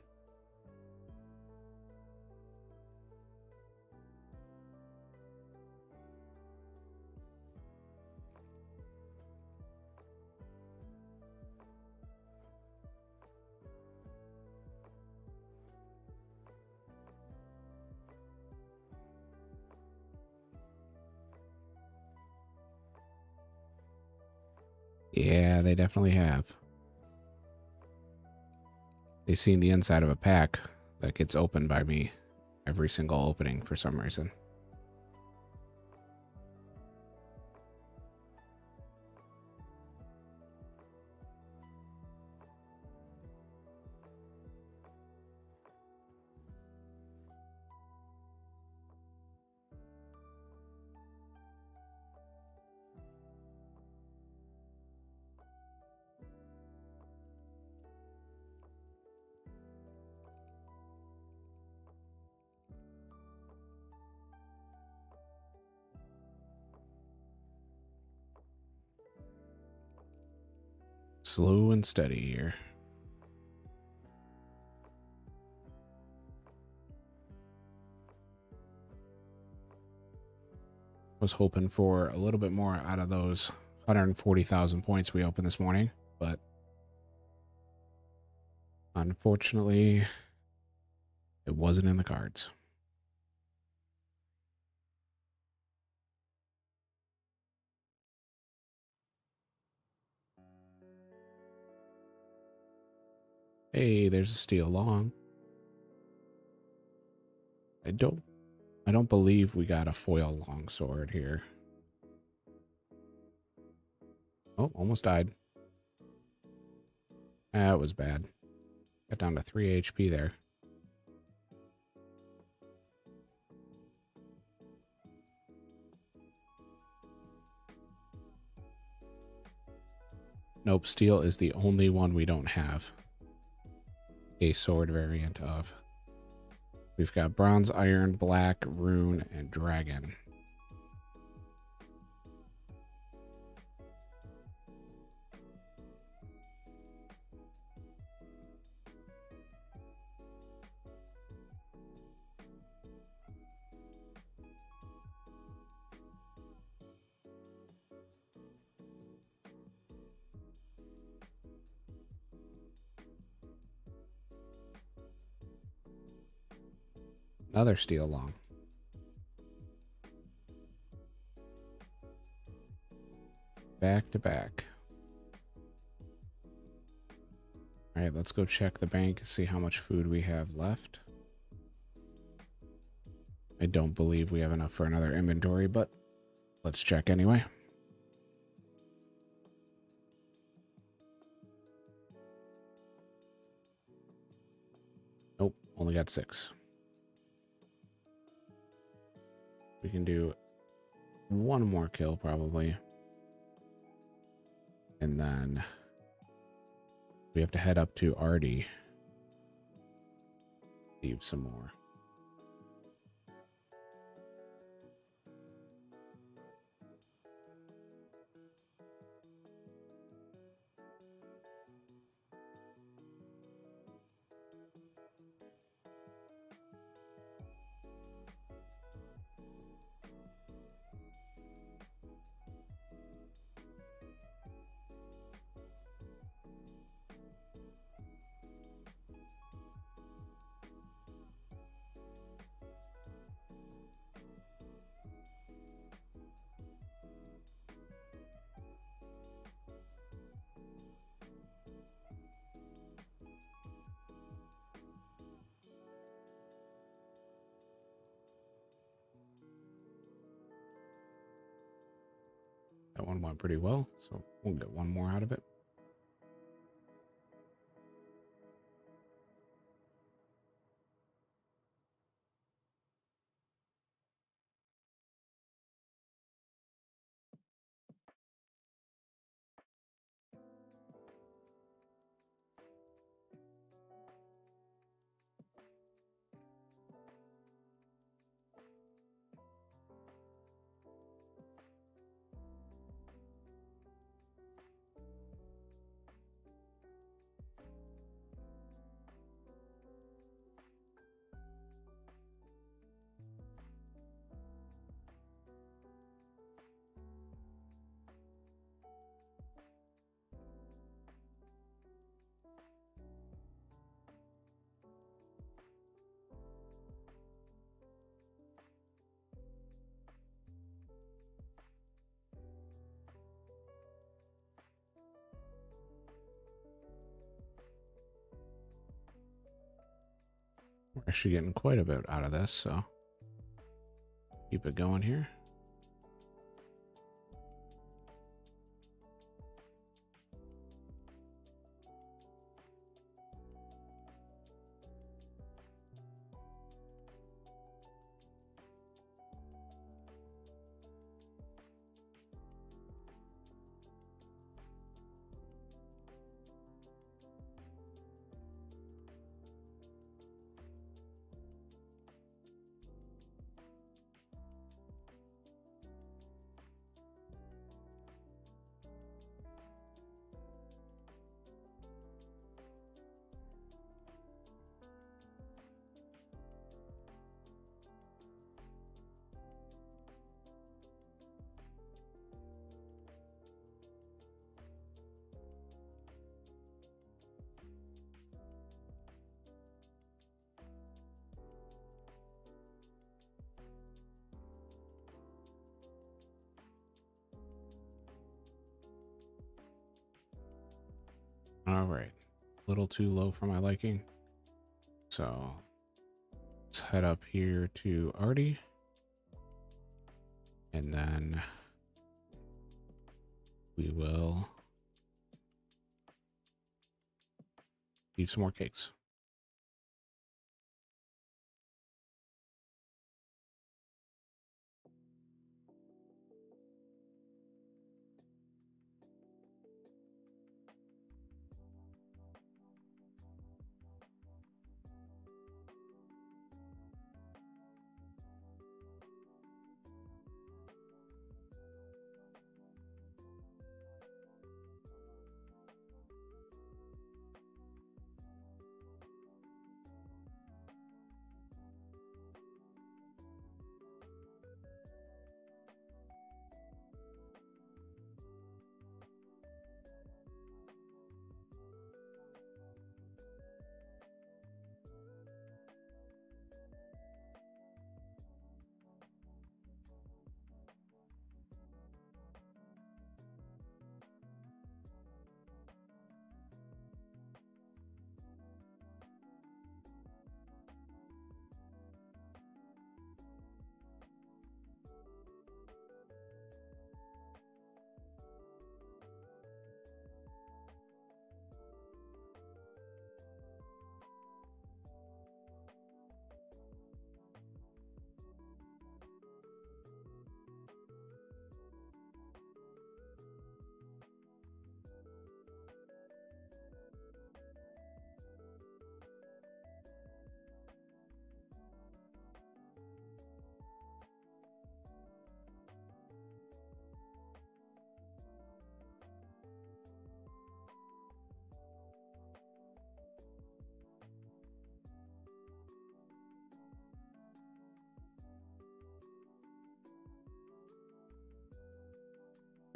Yeah, they definitely have. They've seen the inside of a pack that gets opened by me every single opening for some reason. Slow and steady here. Was hoping for a little bit more out of those 140,000 points we opened this morning, but unfortunately, it wasn't in the cards. Hey, there's a steel long. I don't believe we got a foil longsword here. Oh, almost died. That was bad. Got down to 3 HP there. Nope, steel is the only one we don't have a sword variant of. We've got bronze, iron, black, rune, and dragon. Another steel long. Back to back. All right, let's go check the bank, see how much food we have left. I don't believe we have enough for another inventory, but let's check anyway. Nope, only got 6. We can do one more kill probably. And then we have to head up to Artie. Leave some more. That one went pretty well, so we'll get one more out of it. We're actually getting quite a bit out of this, so keep it going here. All right, a little too low for my liking. So let's head up here to Artie. And then we will leave some more cakes.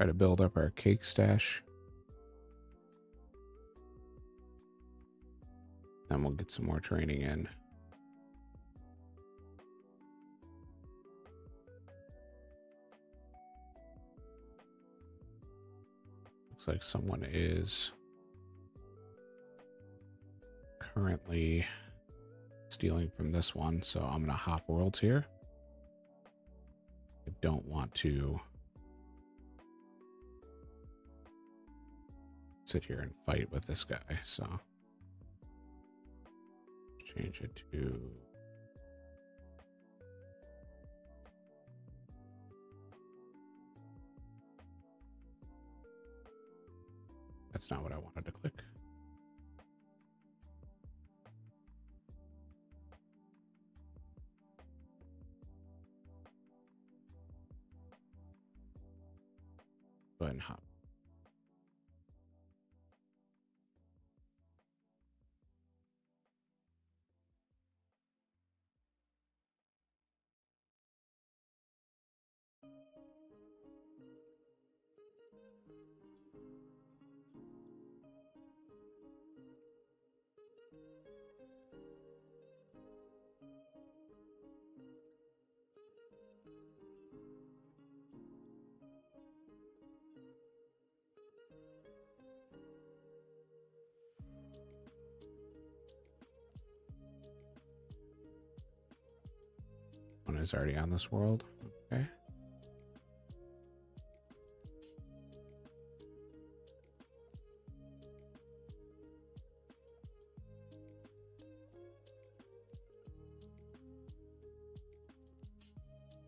Try to build up our cake stash. Then we'll get some more training in. Looks like someone is currently stealing from this one, so I'm going to hop worlds here. I don't want to sit here and fight with this guy, so change it to that's not what I wanted to click. Go ahead and hop. One is already on this world. Okay.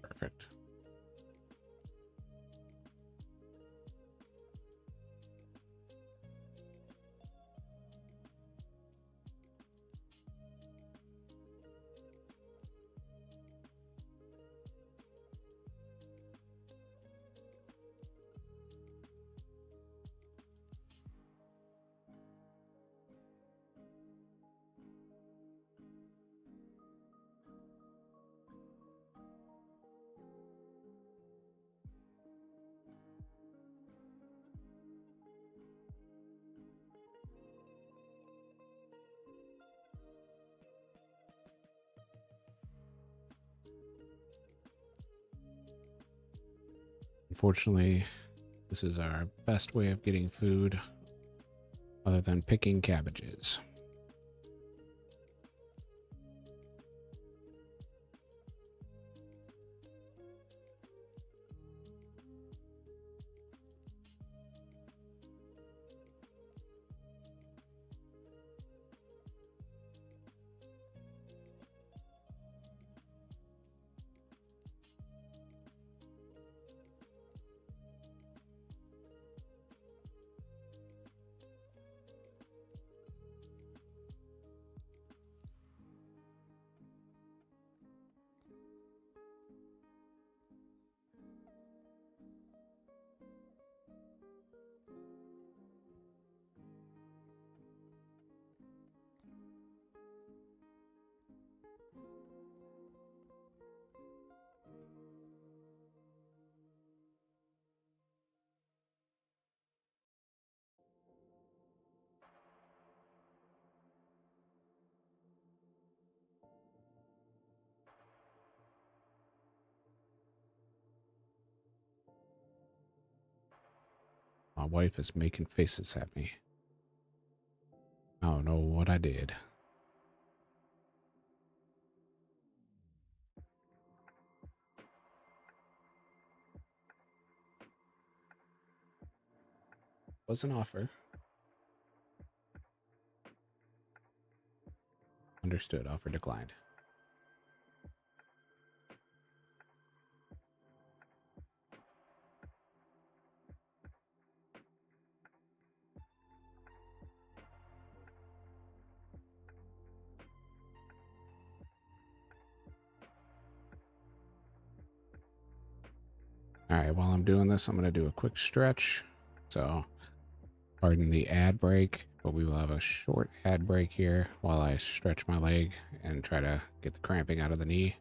Perfect. Unfortunately, this is our best way of getting food other than picking cabbages. My wife is making faces at me. I don't know what I did. Was an offer. Understood. Offer declined. All right, while I'm doing this, I'm going to do a quick stretch. So, pardon the ad break, but we will have a short ad break here while I stretch my leg and try to get the cramping out of the knee.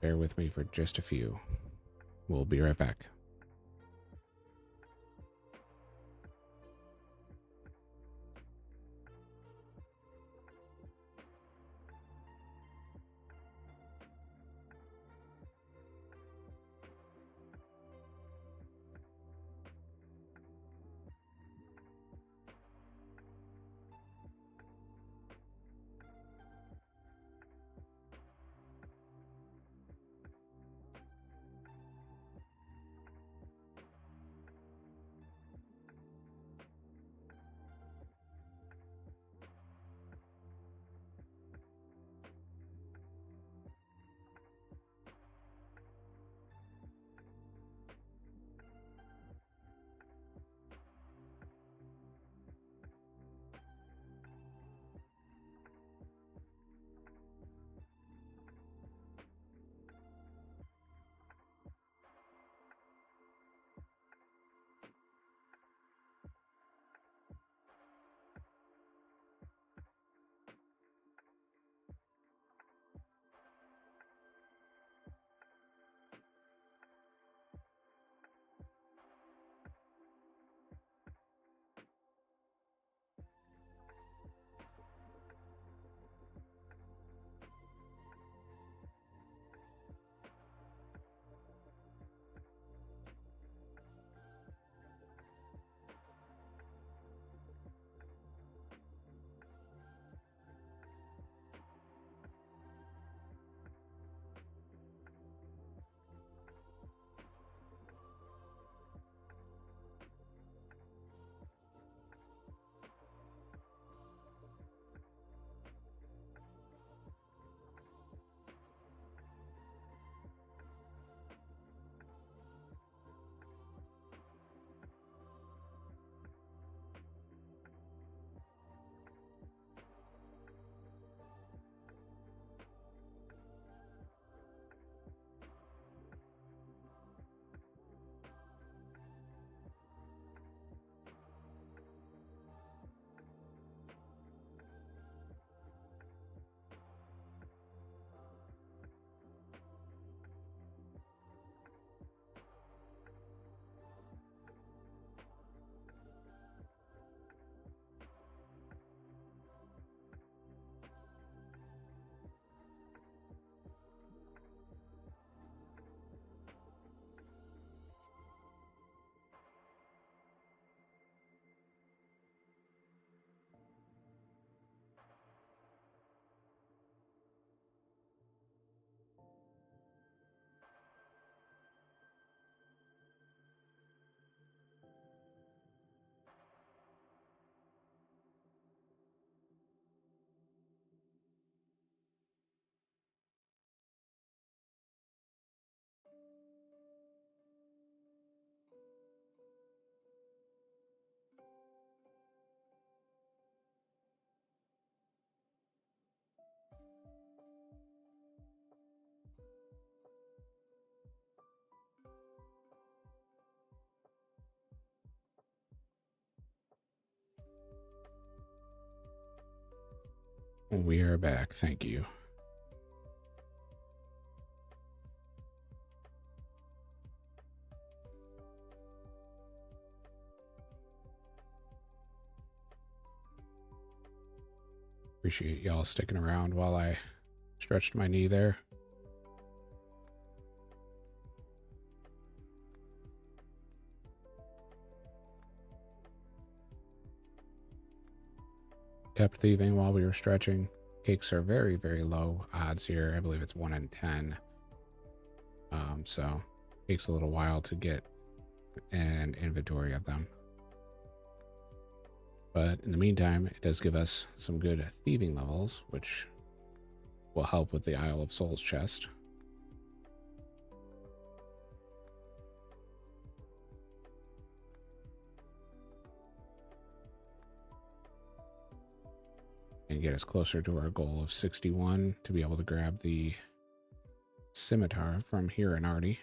Bear with me for just a few. We'll be right back. We are back. Thank you. Appreciate y'all sticking around while I stretched my knee there. Kept thieving while we were stretching. Cakes are very, very low odds here. I believe it's 1 in 10. So takes a little while to get an inventory of them. But in the meantime, it does give us some good thieving levels, which will help with the Isle of Souls chest. And get us closer to our goal of 61 to be able to grab the scimitar from here and Artie.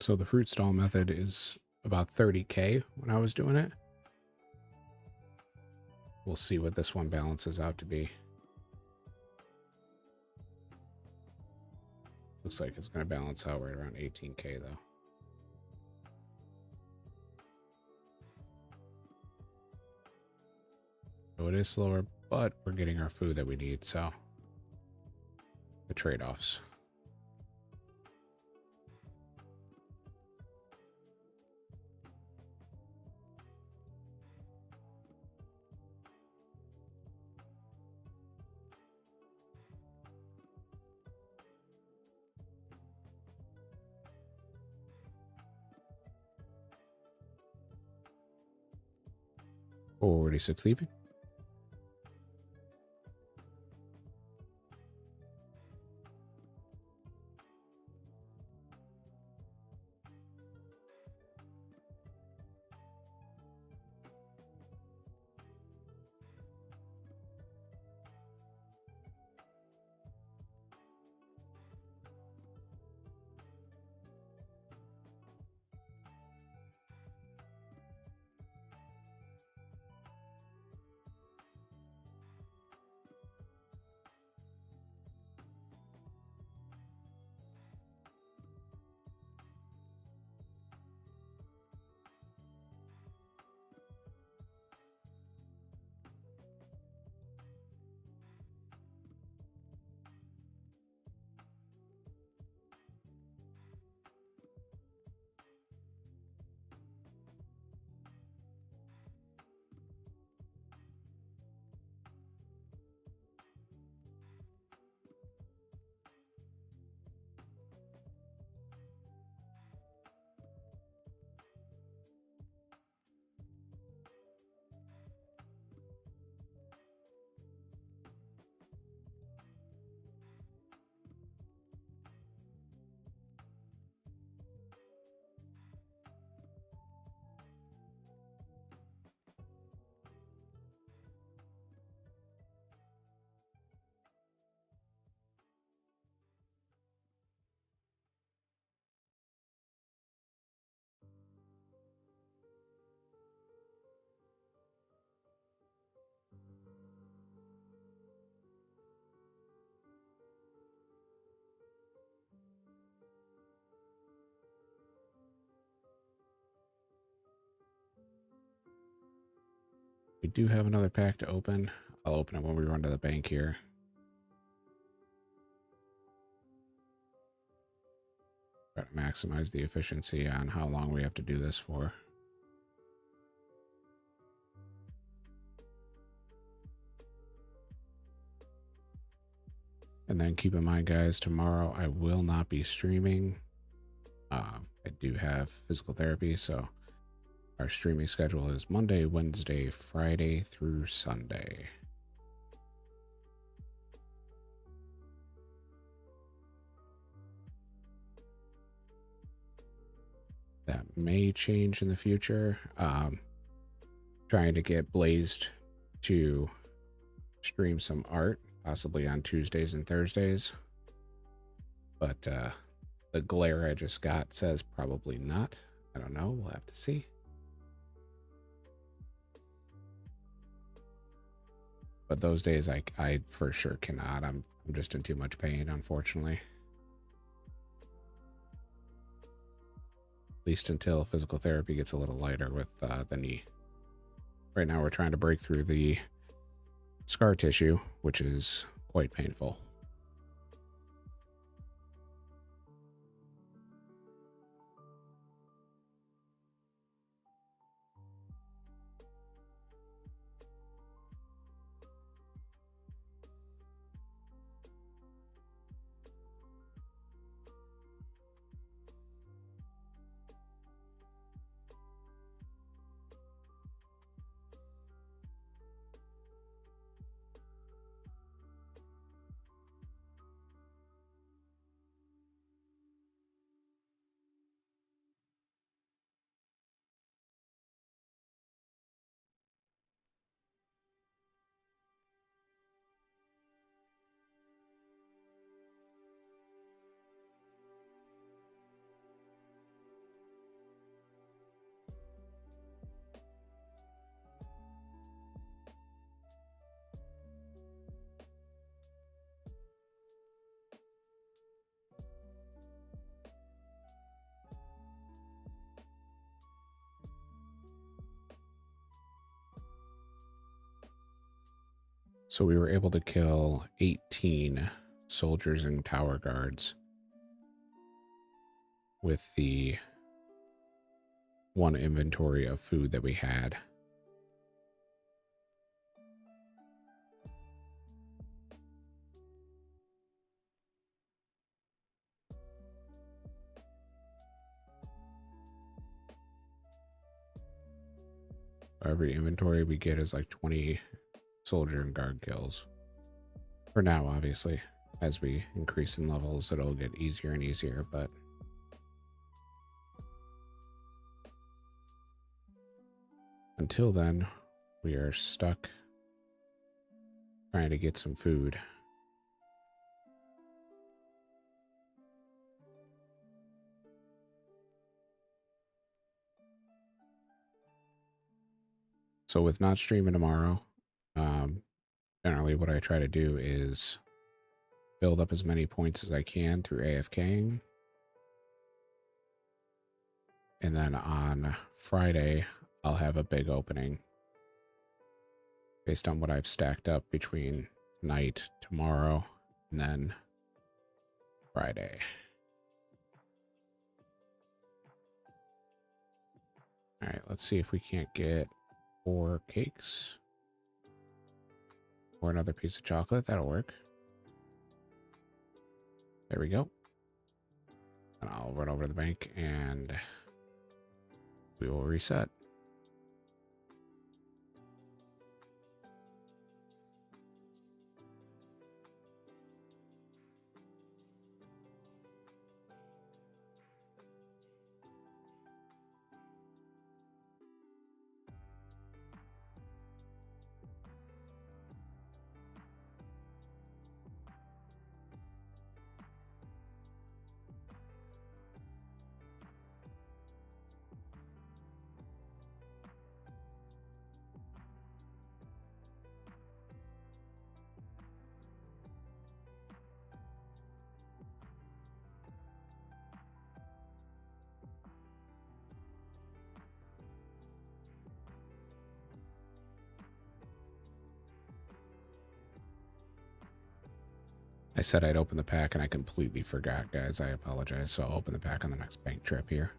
So the fruit stall method is about 30k when I was doing it. We'll see what this one balances out to be. Looks like it's going to balance out right around 18k though. So it is slower, but we're getting our food that we need, so the trade-offs. Already 6 thieving. We do have another pack to open. I'll open it when we run to the bank here. Try to maximize the efficiency on how long we have to do this for. And then keep in mind, guys, tomorrow I will not be streaming. I do have physical therapy, so our streaming schedule is Monday, Wednesday, Friday through Sunday. That may change in the future. Trying to get Blazed to stream some art, possibly on Tuesdays and Thursdays. But the glare I just got says probably not. I don't know. We'll have to see. But those days I for sure cannot. I'm just in too much pain, unfortunately. At least until physical therapy gets a little lighter with the knee. Right now we're trying to break through the scar tissue, which is quite painful. So we were able to kill 18 soldiers and tower guards with the one inventory of food that we had. Every inventory we get is like 20 soldier and guard kills. For now, obviously. As we increase in levels, it'll get easier and easier, but until then, we are stuck trying to get some food. So with not streaming tomorrow, generally what I try to do is build up as many points as I can through AFKing. And then on Friday, I'll have a big opening based on what I've stacked up between tonight, tomorrow, and then Friday. All right, let's see if we can't get 4 cakes or another piece of chocolate. That'll work. There we go. And I'll run over to the bank and we will reset. I said I'd open the pack and I completely forgot, guys. I apologize. So I'll open the pack on the next bank trip here.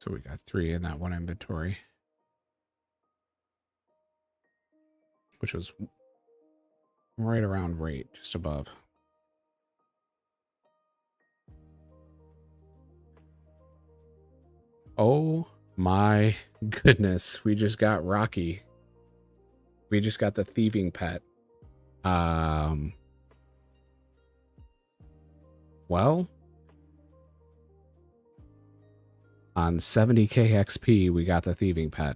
So we got 3 in that one inventory, which was right around rate, just above. Oh my goodness. We just got Rocky. We just got the thieving pet. Well, on 70k XP, we got the thieving pet.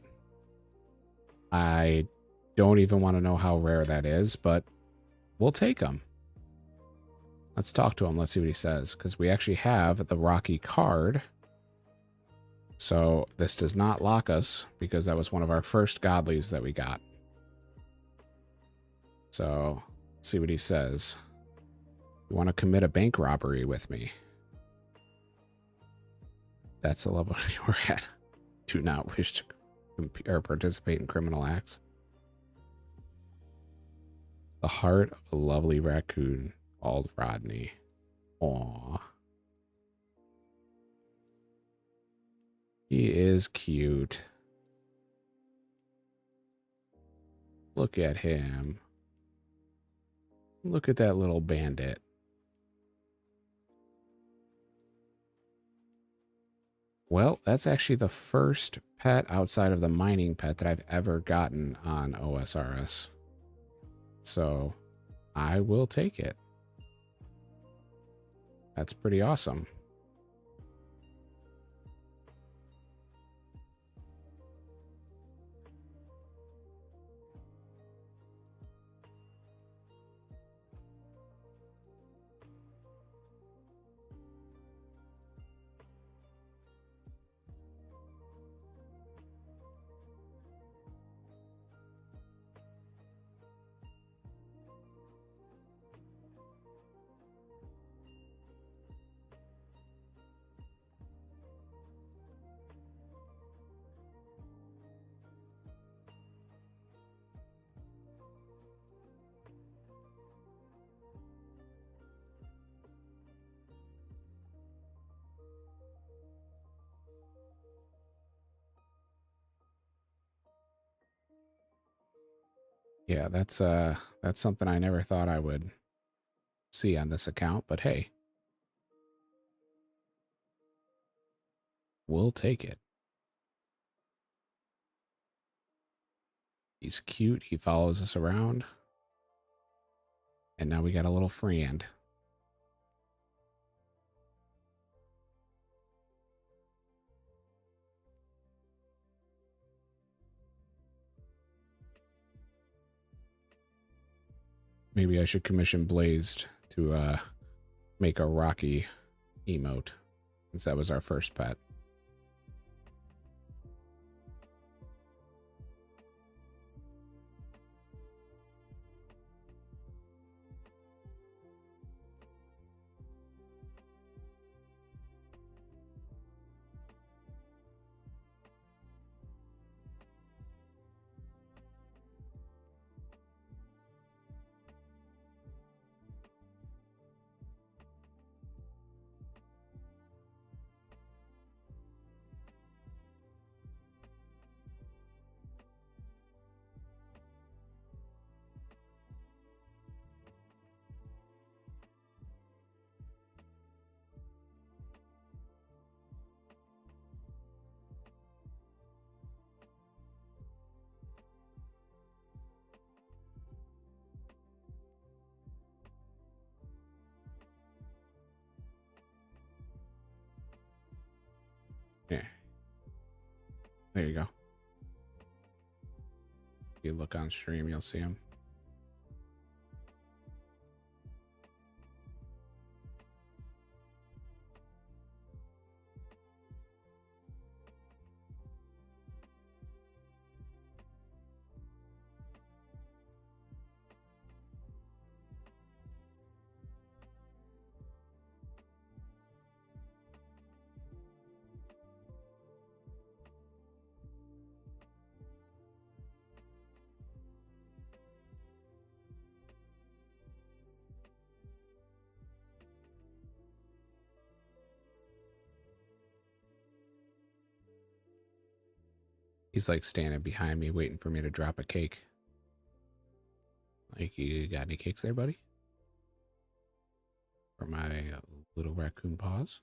I don't even want to know how rare that is, but we'll take him. Let's talk to him. Let's see what he says, because we actually have the Rocky card. So this does not lock us, because that was one of our first godlies that we got. So let's see what he says. You want to commit a bank robbery with me? That's the level you're at. Do not wish to or participate in criminal acts. The heart of a lovely raccoon called Rodney. Aww. He is cute. Look at him. Look at that little bandit. Well, that's actually the first pet outside of the mining pet that I've ever gotten on OSRS. So I will take it. That's pretty awesome. Yeah, that's something I never thought I would see on this account, but hey, we'll take it. He's cute. He follows us around. And now we got a little friend. Maybe I should commission Blazed to make a Rocky emote, since that was our first pet. There you go. If you look on stream, you'll see him. He's like standing behind me waiting for me to drop a cake. Like, you got any cakes there, buddy? For my little raccoon paws?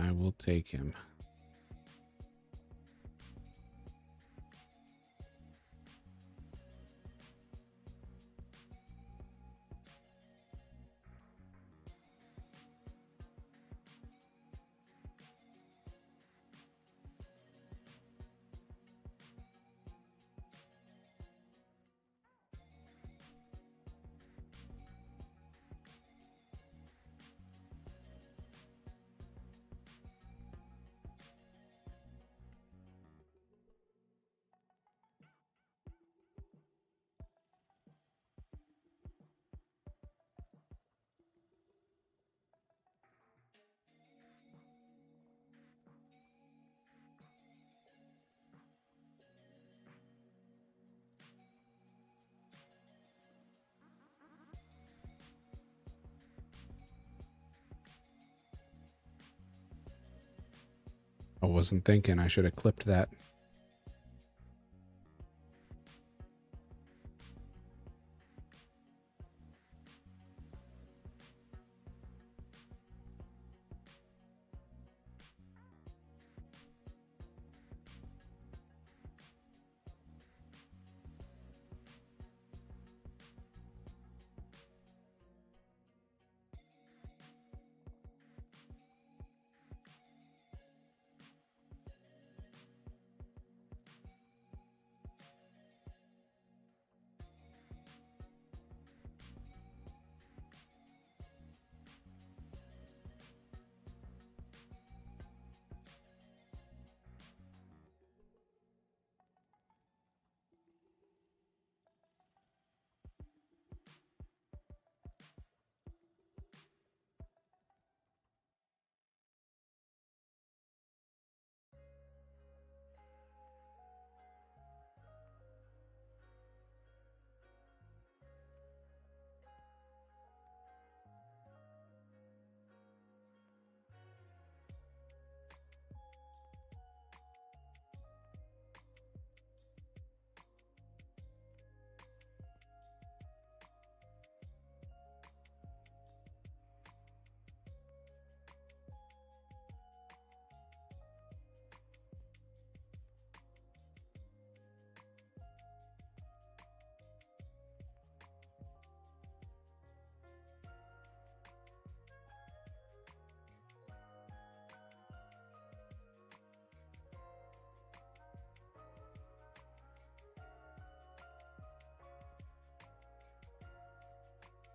I will take him. I wasn't thinking. I should have clipped that.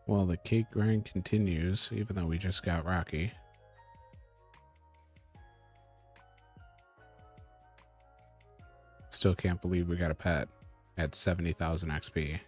Well, the cake grind continues, even though we just got Rocky. Still can't believe we got a pet at 70,000 XP.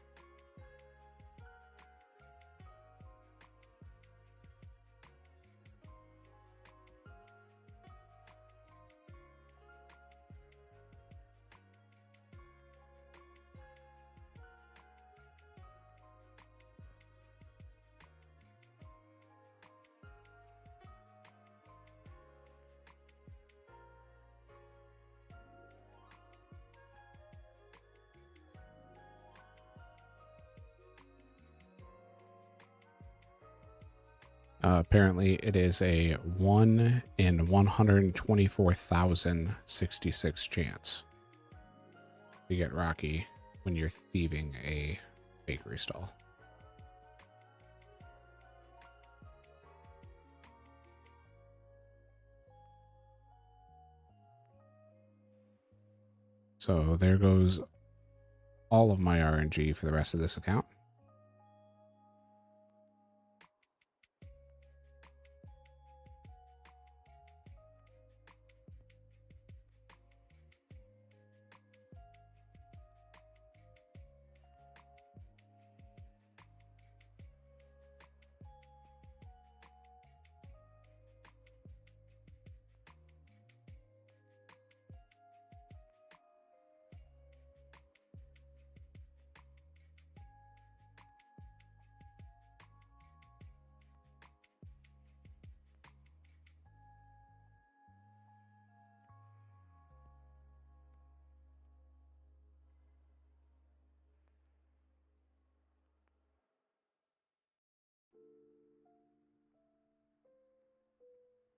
Apparently, it is a 1 in 124,066 chance to get Rocky when you're thieving a bakery stall. So there goes all of my RNG for the rest of this account.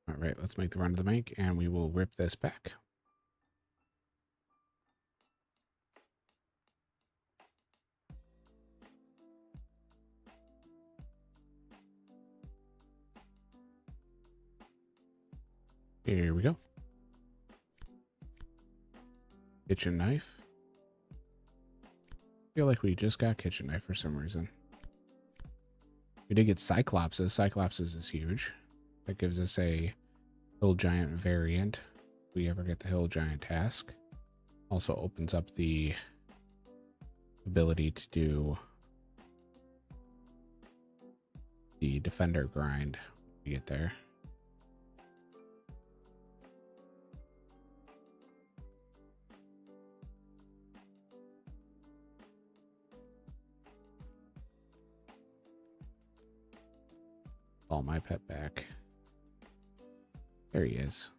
All right, let's make the run to the bank and we will rip this back. Here we go. Kitchen knife. I feel like we just got kitchen knife for some reason. We did get Cyclopses. Cyclopses is huge. That gives us a Hill Giant variant. If we ever get the Hill Giant task. Also opens up the ability to do the Defender grind when we get there. Call my pet back. There he is.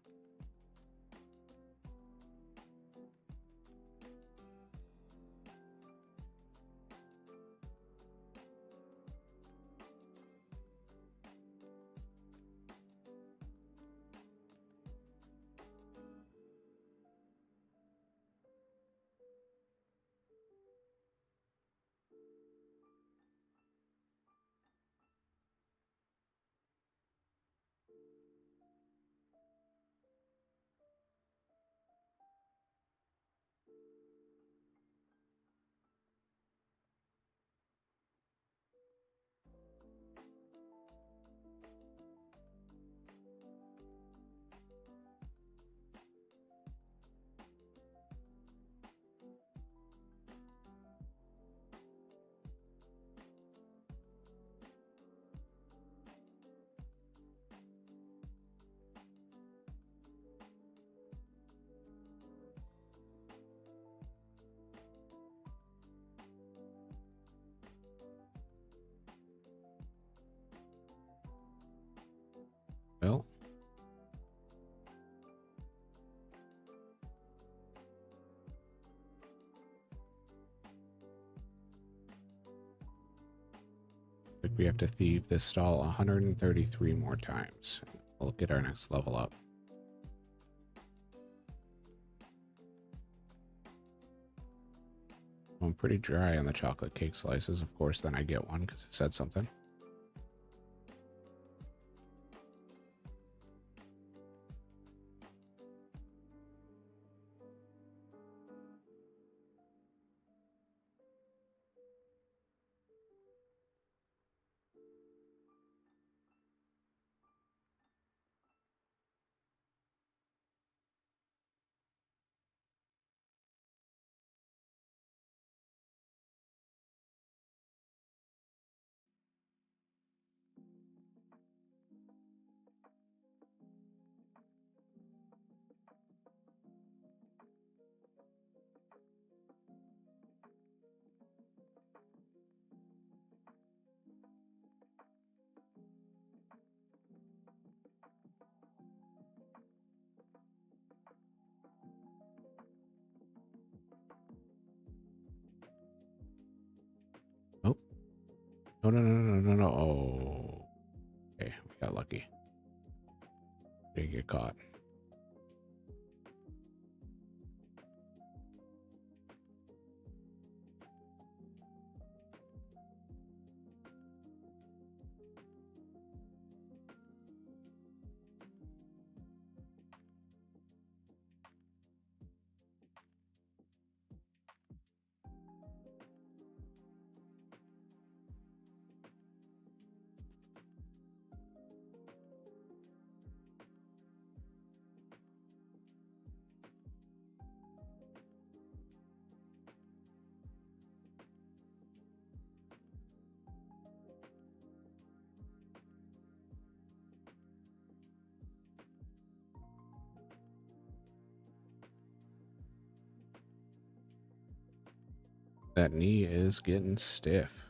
Well, like we have to thieve this stall 133 more times. We'll get our next level up. I'm pretty dry on the chocolate cake slices. Of course, then I get one because I said something. Oh, no, no, no, no, no, no. Oh, okay, we Did get caught. That knee is getting stiff.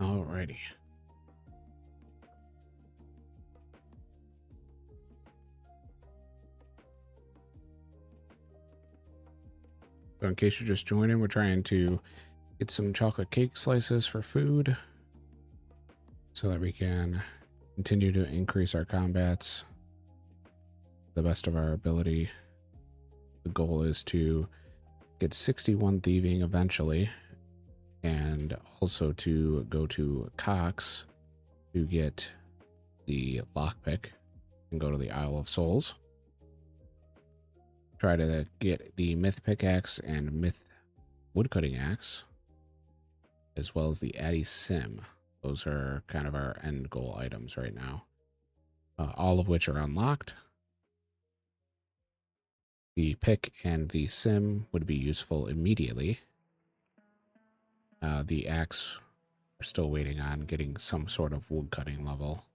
Alrighty. So in case you're just joining, we're trying to get some chocolate cake slices for food so that we can continue to increase our combats to the best of our ability. The goal is to get 61 thieving eventually, and also to go to Cox to get the lockpick and go to the Isle of Souls. Try to get the myth pickaxe and myth woodcutting axe, as well as the HCIM. Those are kind of our end goal items right now, all of which are unlocked. The pick and the sim would be useful immediately. The axe, we're still waiting on getting some sort of woodcutting level.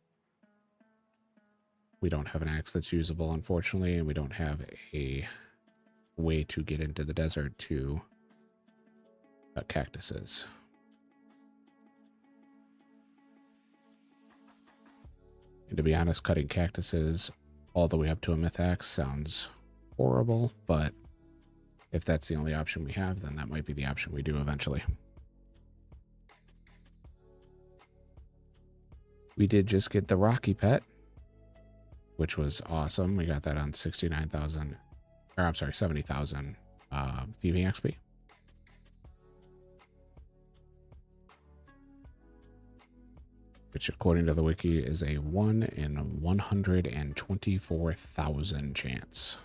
We don't have an axe that's usable, unfortunately, and we don't have a way to get into the desert to cut cactuses. And to be honest, cutting cactuses all the way up to a myth axe sounds horrible, but if that's the only option we have, then that might be the option we do eventually. We did just get the Rocky pet, which was awesome. We got that on 69,000, or I'm sorry, 70,000 thieving XP. Which, according to the wiki, is a 1 in 124,000 chance.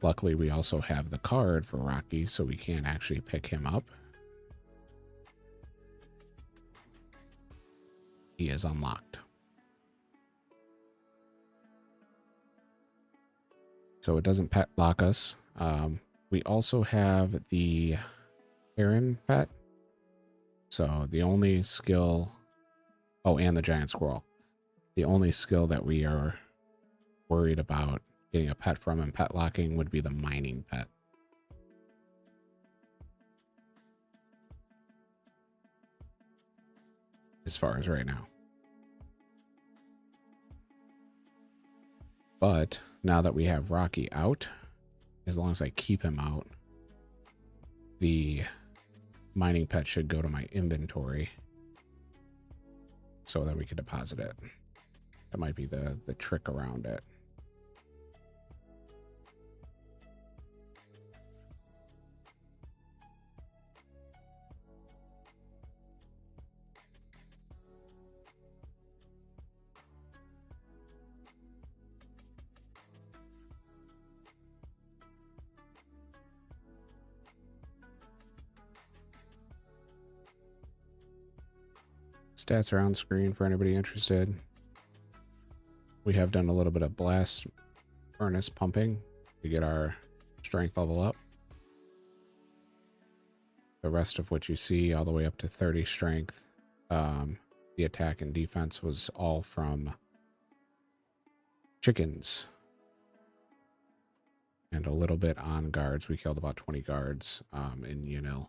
Luckily, we also have the card for Rocky, so we can actually pick him up. He is unlocked. So it doesn't pet lock us. We also have the Heron pet. So the only skill... Oh, and the giant squirrel. The only skill that we are worried about getting a pet from and pet locking would be the mining pet. As far as right now. But now that we have Rocky out, as long as I keep him out, the mining pet should go to my inventory so that we can deposit it. That might be the trick around it. Stats are on screen for anybody interested. We have done a little bit of blast furnace pumping to get our strength level up. The rest of what you see all the way up to 30 strength, the attack and defense was all from chickens. And a little bit on guards. We killed about 20 guards in Unil.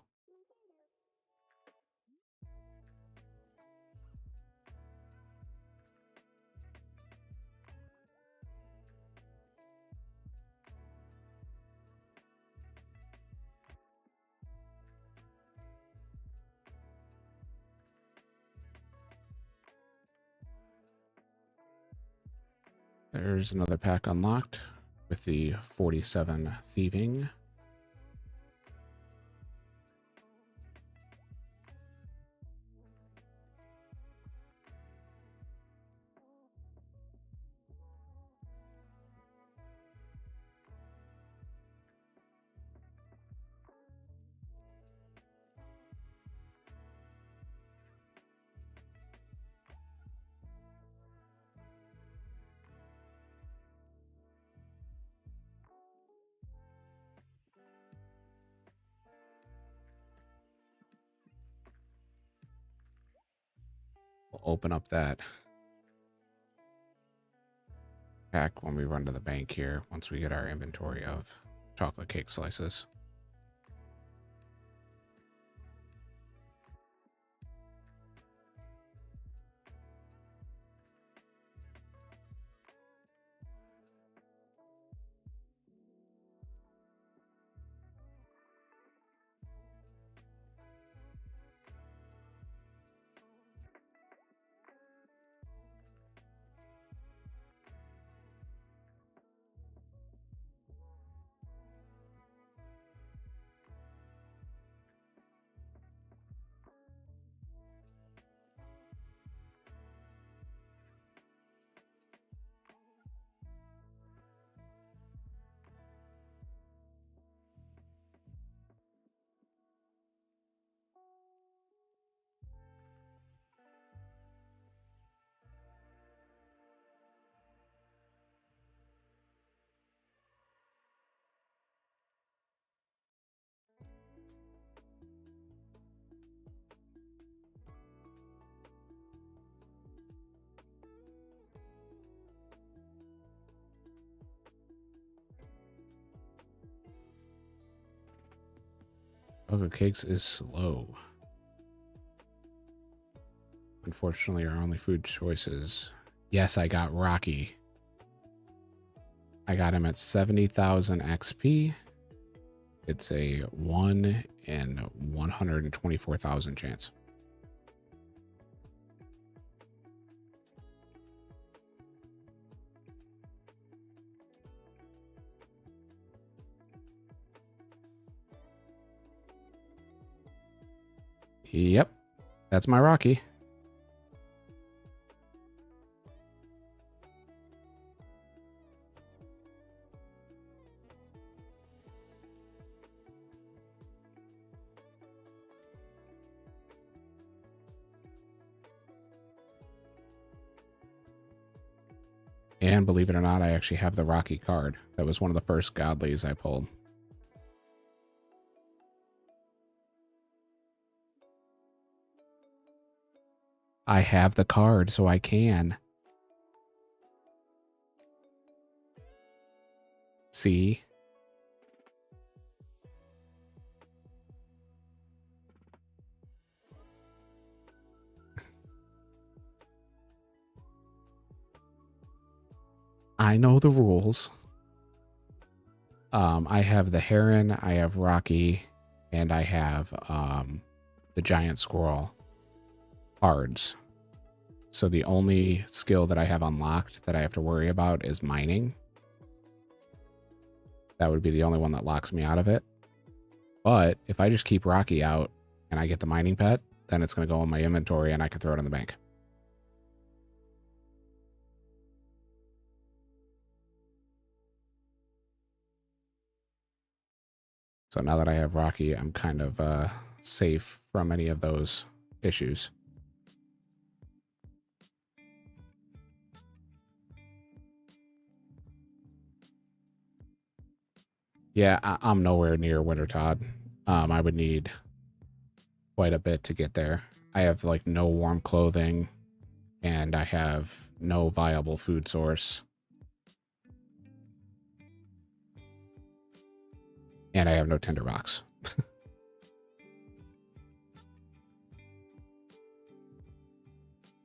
There's another pack unlocked with the 47 thieving. We'll open up that pack when we run to the bank here, once we get our inventory of chocolate cake slices. Chocolate cakes is slow. Unfortunately, our only food choices. Yes, I got Rocky. I got him at 70,000 XP. It's a 1 in 124,000 chance. Yep, that's my Rocky. And believe it or not, I actually have the Rocky card. That was one of the first godlies I pulled. I have the card, so I can. See? I know the rules. I have the Heron, I have Rocky, and I have the Giant Squirrel cards. So the only skill that I have unlocked that I have to worry about is mining. That would be the only one that locks me out of it. But if I just keep Rocky out and I get the mining pet, then it's going to go in my inventory and I can throw it in the bank. So now that I have Rocky, I'm kind of safe from any of those issues. Yeah, I'm nowhere near Winter Todd. I would need quite a bit to get there. I have like no warm clothing and I have no viable food source. And I have no tinderbox.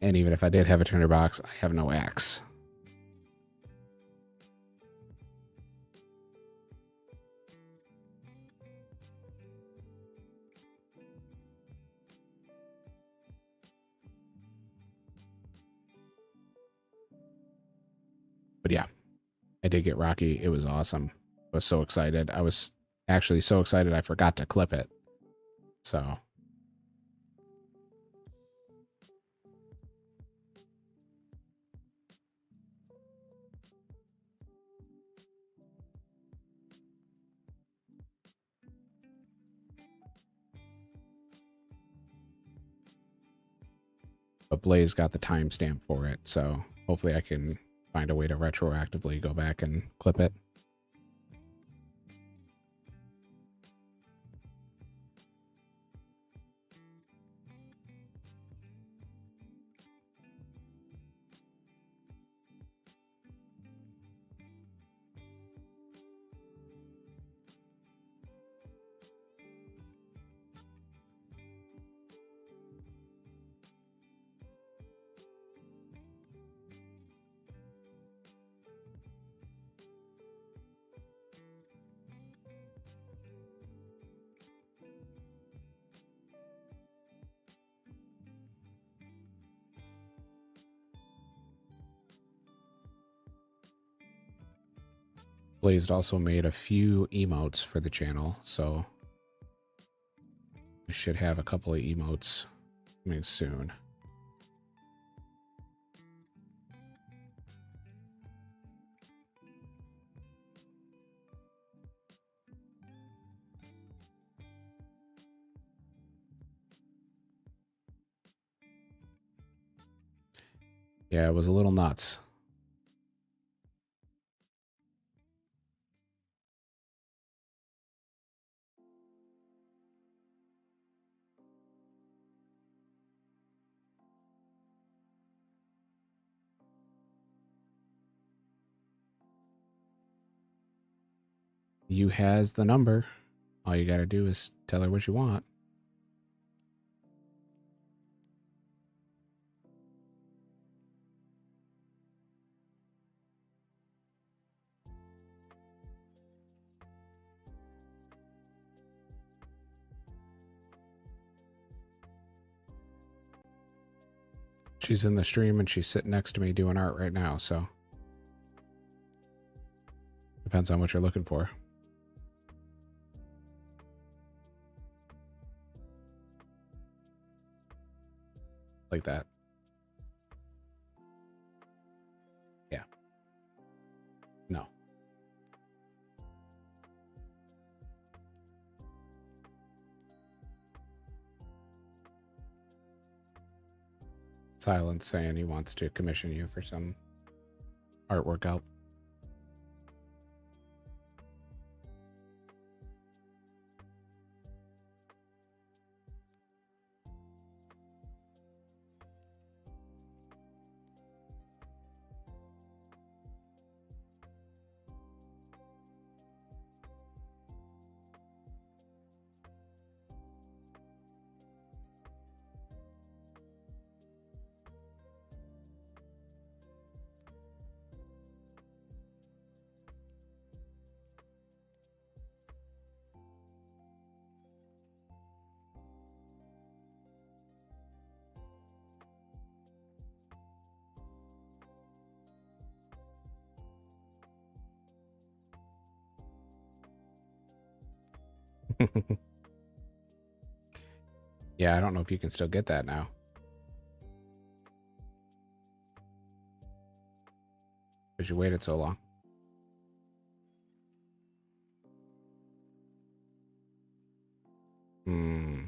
And even if I did have a tinderbox, I have no axe. But yeah, I did get Rocky. It was awesome. I was so excited. I was actually so excited I forgot to clip it. So but Blaze got the timestamp for it, so hopefully I can find a way to retroactively go back and clip it. Blazed also made a few emotes for the channel, so we should have a couple of emotes coming soon. Yeah, it was a little nuts. You has the number. All you gotta do is tell her what you want. She's in the stream and she's sitting next to me doing art right now, so depends on what you're looking for. Like that. Yeah. No. Silence saying he wants to commission you for some artwork out. Yeah, I don't know if you can still get that now. Because you waited so long. Hmm.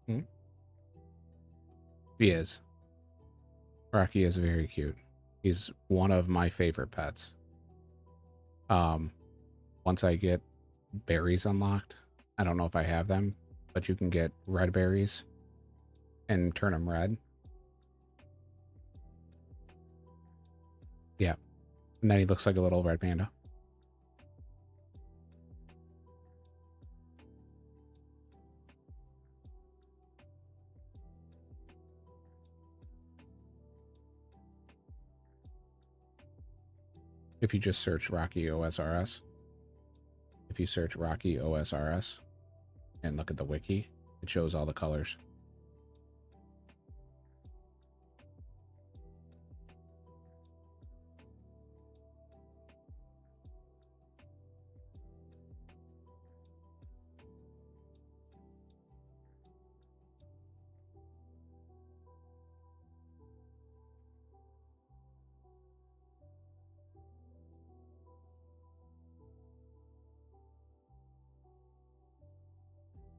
Hmm? He is. Rocky is very cute. He's one of my favorite pets. Um, once I get berries unlocked, I don't know if I have them, but you can get red berries and turn them red. Yeah. And then he looks like a little red panda. If you just search Rocky OSRS, if you search Rocky OSRS and look at the wiki, it shows all the colors.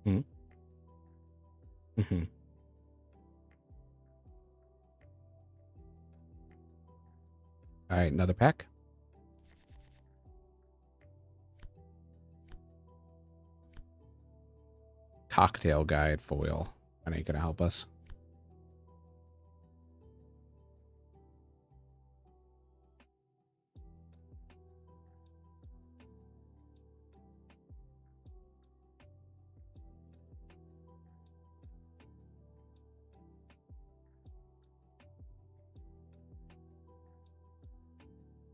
Hmm? Mm-hmm. All right, another pack. Cocktail guide foil. That ain't gonna help us.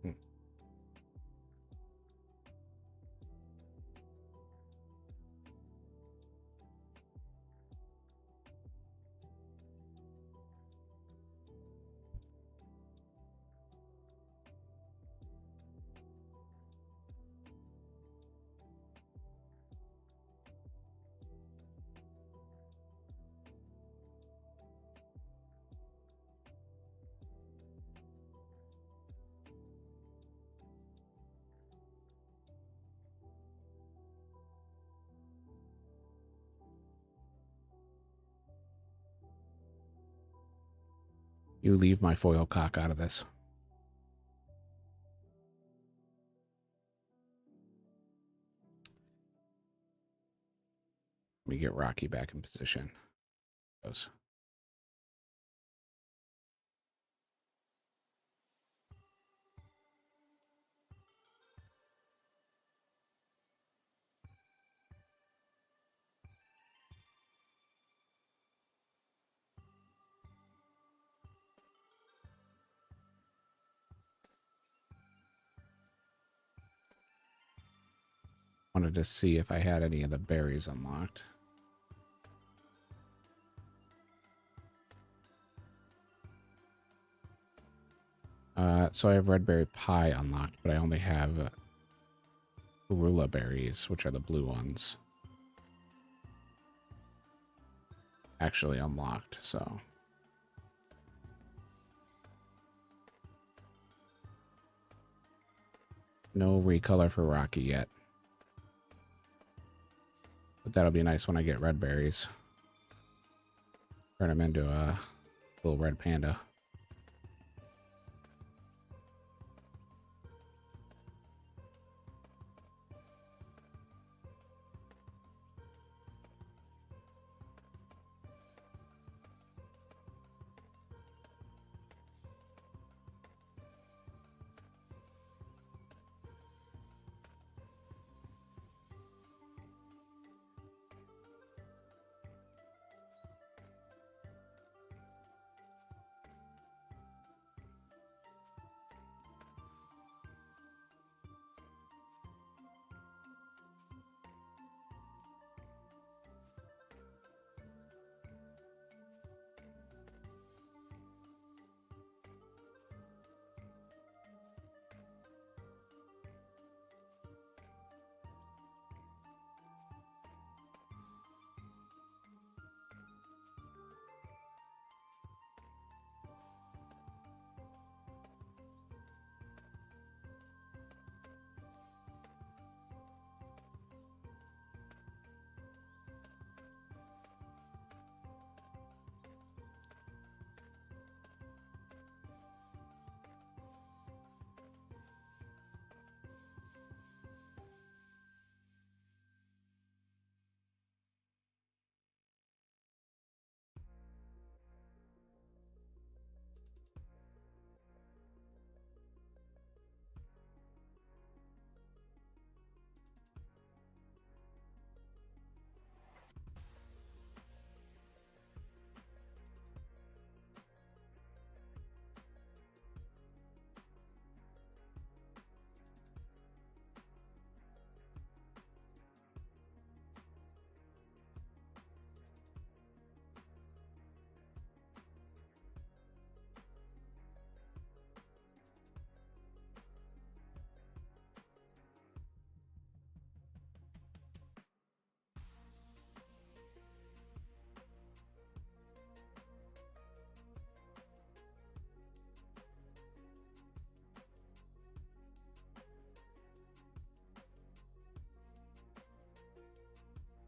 Hmm. You leave my foil cock out of this. Let me get Rocky back in position. Goes. Wanted to see if I had any of the berries unlocked. So I have red berry pie unlocked, but I only have Rula berries, which are the blue ones, actually unlocked, so. No recolor for Rocky yet. But that'll be nice when I get red berries. Turn them into Little red panda.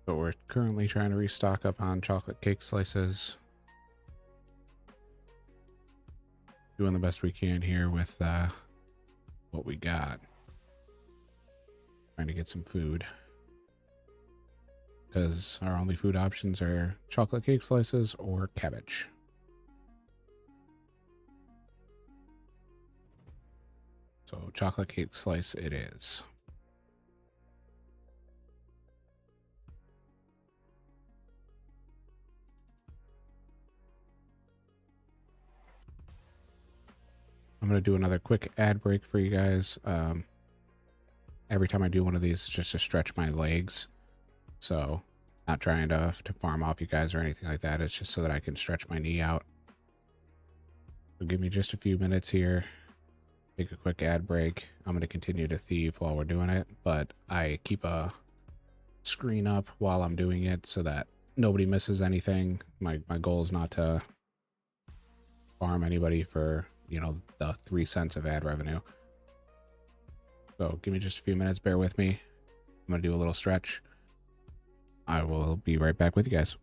But we're currently trying to restock up on chocolate cake slices. Doing the best we can here with what we got. Trying to get some food. Because our only food options are chocolate cake slices or cabbage. So chocolate cake slice it is. I'm going to do another quick ad break for you guys. Every time I do one of these, it's just to stretch my legs. So not trying to farm off you guys or anything like that. It's just so that I can stretch my knee out. So give me just a few minutes here. Take a quick ad break. I'm going to continue to thieve while we're doing it, but I keep a screen up while I'm doing it so that nobody misses anything. My goal is not to farm anybody for, you know, the 3 cents of ad revenue. So give me just a few minutes, bear with me. I'm gonna do a little stretch. I will be right back with you guys.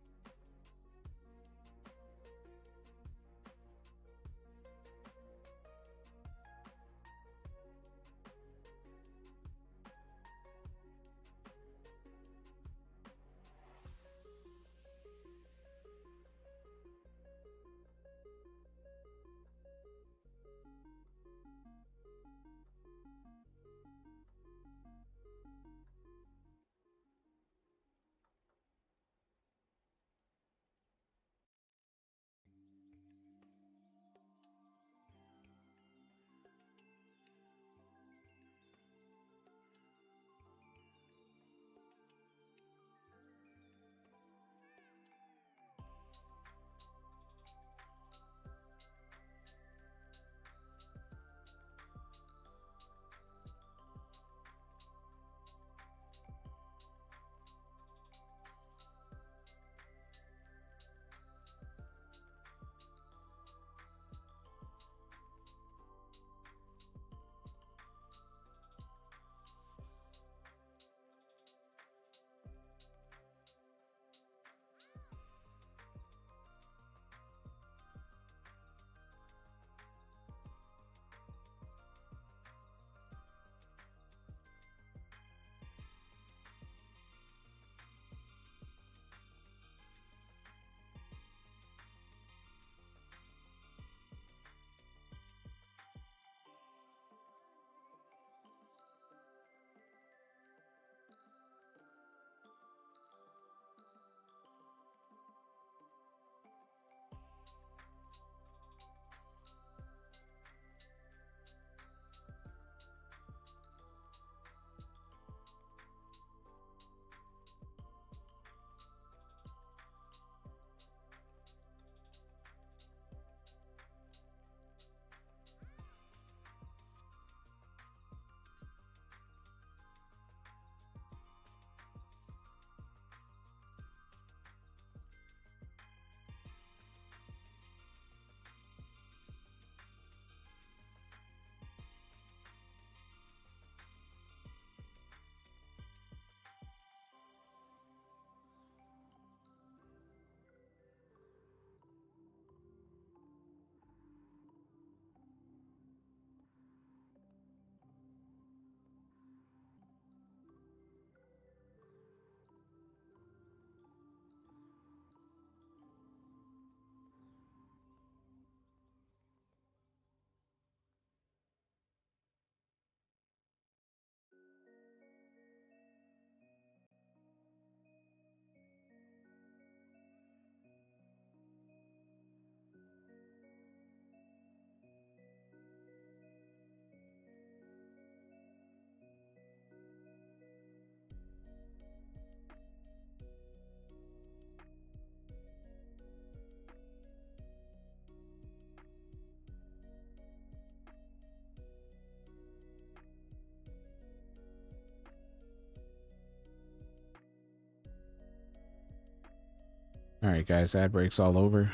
All right, guys, ad break's all over.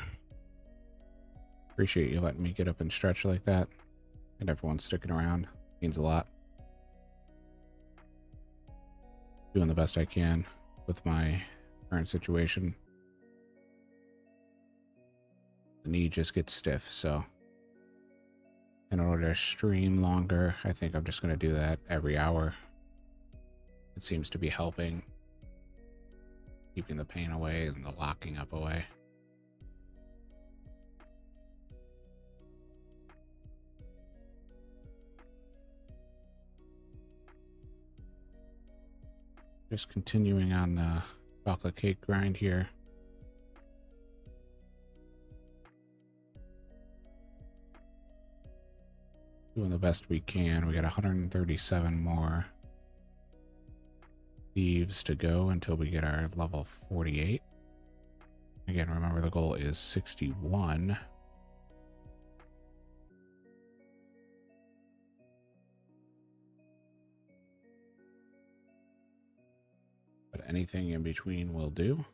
Appreciate you letting me get up and stretch like that. And everyone sticking around. Means a lot. Doing the best I can with my current situation. The knee just gets stiff, so in order to stream longer, I think I'm just going to do that every hour. It seems to be helping, keeping the pain away and the locking up away. Just continuing on the chocolate cake grind here. Doing the best we can. We got 137 more thieves to go until we get our level 48. Again, remember the goal is 61. But anything in between will do.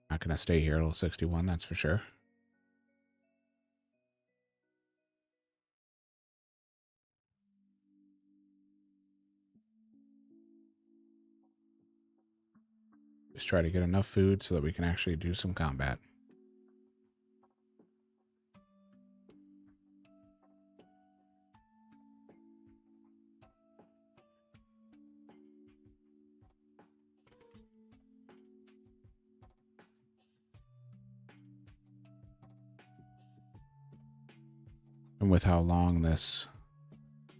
Not going to stay here till 61, that's for sure. Just try to get enough food so that we can actually do some combat. And with how long this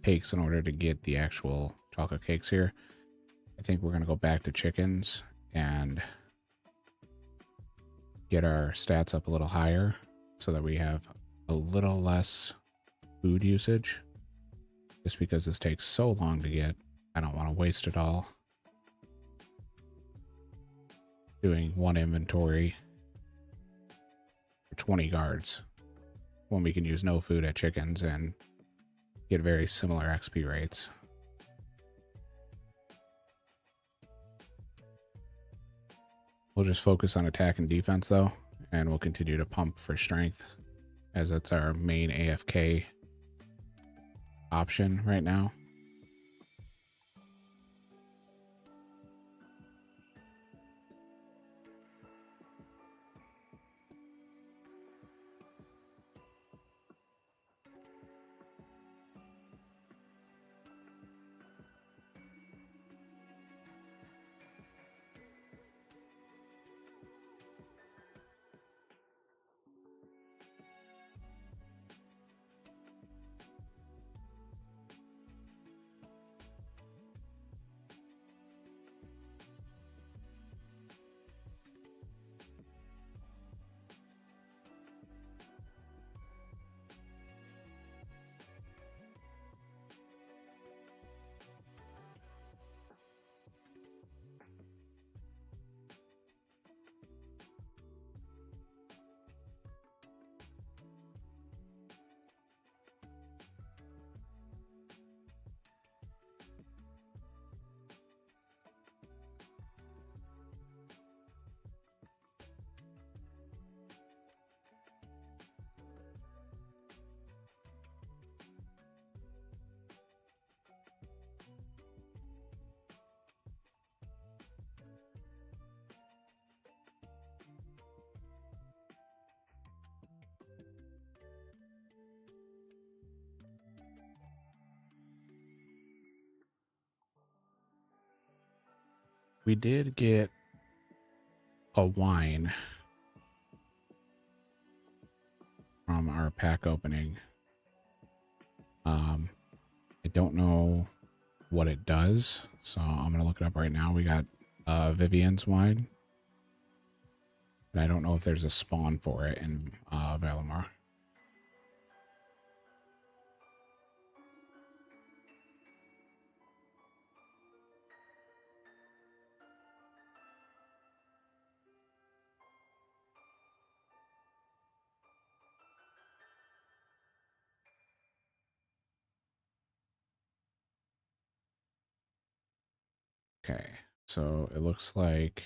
takes in order to get the actual chocolate cakes here, I think we're going to go back to chickens and get our stats up a little higher so that we have a little less food usage. Just because this takes so long to get, I don't want to waste it all doing one inventory for 20 guards when we can use no food at chickens and get very similar XP rates. We'll just focus on attack and defense though, and we'll continue to pump for strength as that's our main AFK option right now. We did get a wine from our pack opening. I don't know what it does, so I'm gonna look it up right now. We got Vivian's wine, and I don't know if there's a spawn for it in Valimar. Okay, so it looks like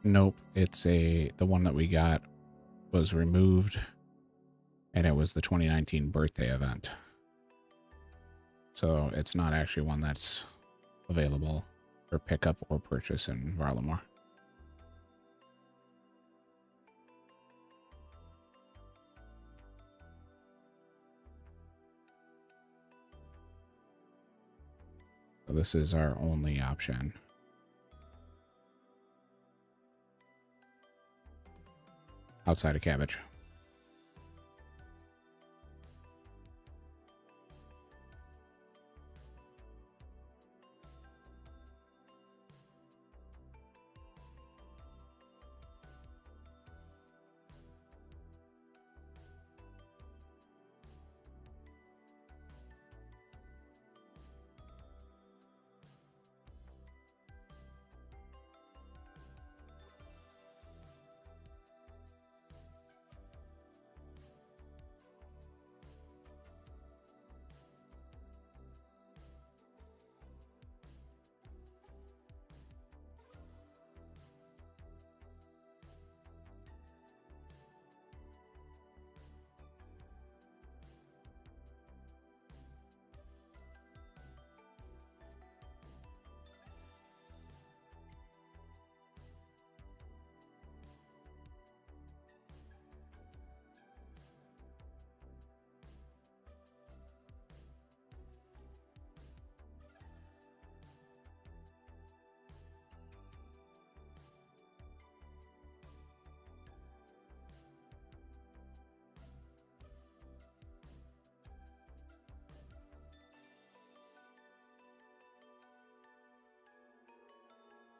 Nope, it's the one that we got was removed, and it was the 2019 birthday event. So it's not actually one that's available for pickup or purchase in Varlamore. So this is our only option. Outside of cabbage.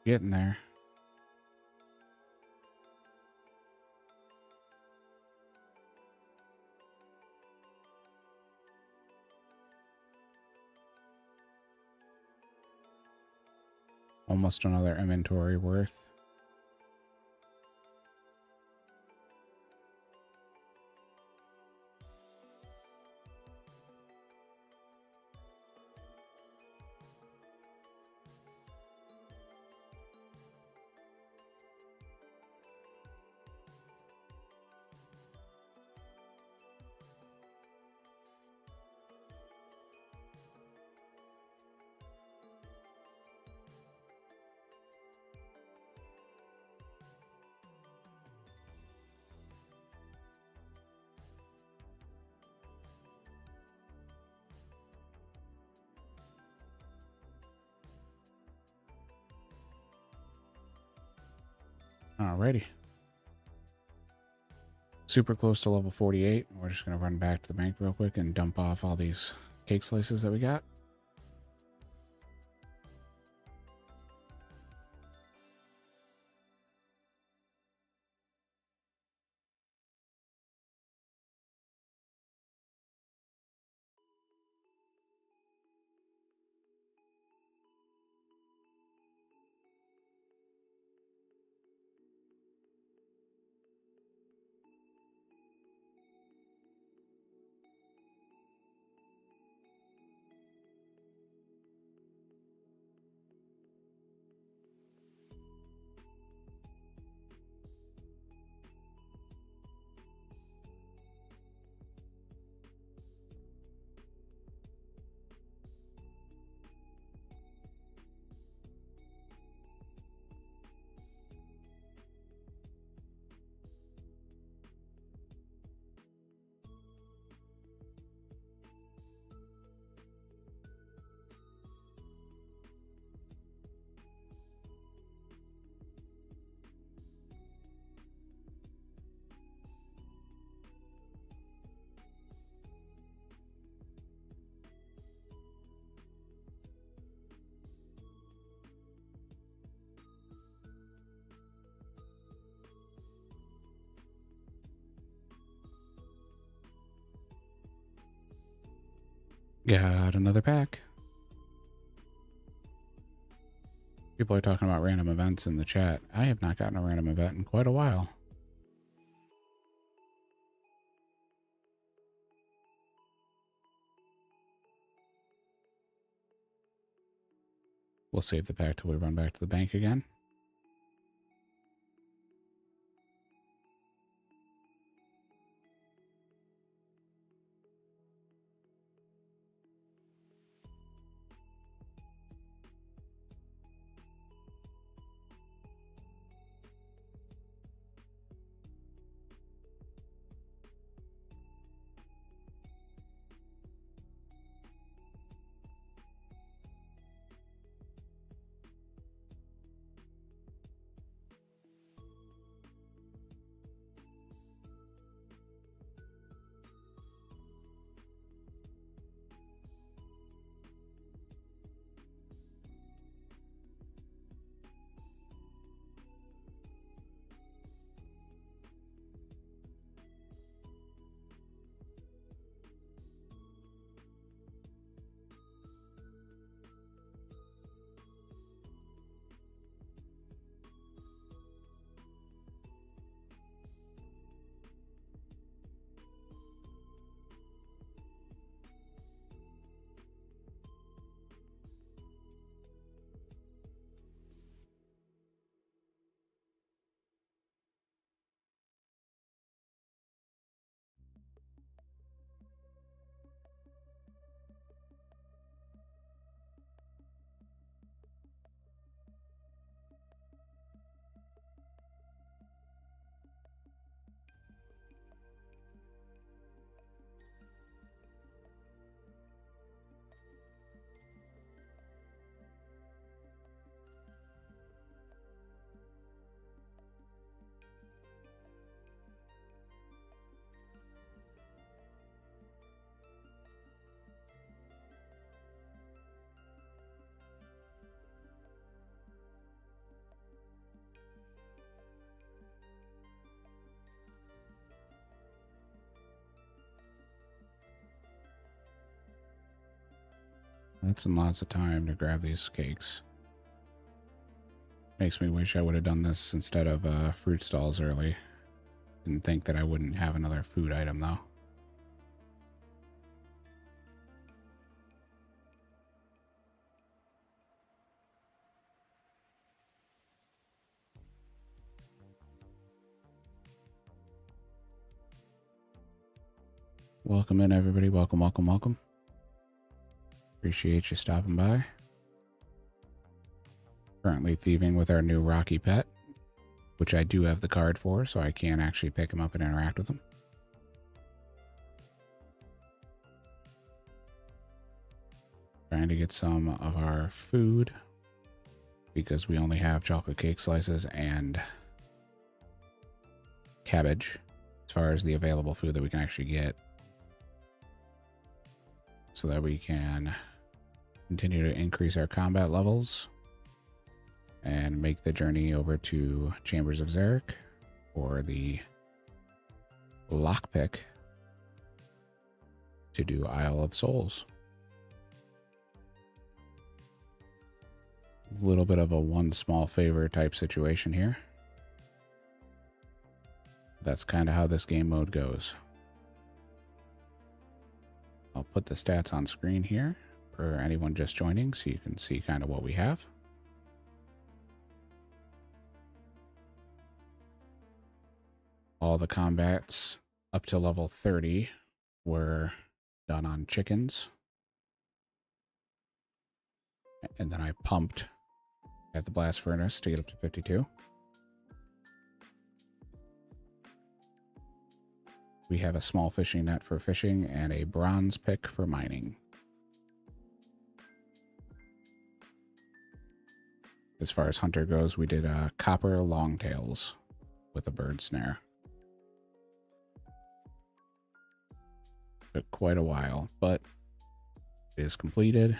Getting there. Almost another inventory worth. Alrighty. Super close to level 48. We're just going to run back to the bank real quick and dump off all these cake slices that we got. Got another pack. People are talking about random events in the chat. I have not gotten a random event in quite a while. We'll save the pack till we run back to the bank again. Lots and lots of time to grab these cakes. Makes me wish I would have done this instead of fruit stalls early. Didn't think that I wouldn't have another food item though. Welcome in, everybody. Welcome, welcome, welcome. Appreciate you stopping by. Currently thieving with our new Rocky pet, which I do have the card for, so I can actually pick him up and interact with him. Trying to get some of our food because we only have chocolate cake slices and cabbage as far as the available food that we can actually get, so that we can continue to increase our combat levels and make the journey over to Chambers of Zarek or the lockpick to do Isle of Souls. A little bit of a one small favor type situation here. That's kind of how this game mode goes. I'll put the stats on screen here for anyone just joining so you can see kind of what we have. All the combats up to level 30 were done on chickens. And then I pumped at the blast furnace to get up to 52. We have a small fishing net for fishing and a bronze pick for mining. As far as hunter goes, we did copper longtails with a bird snare. Took quite a while, but it is completed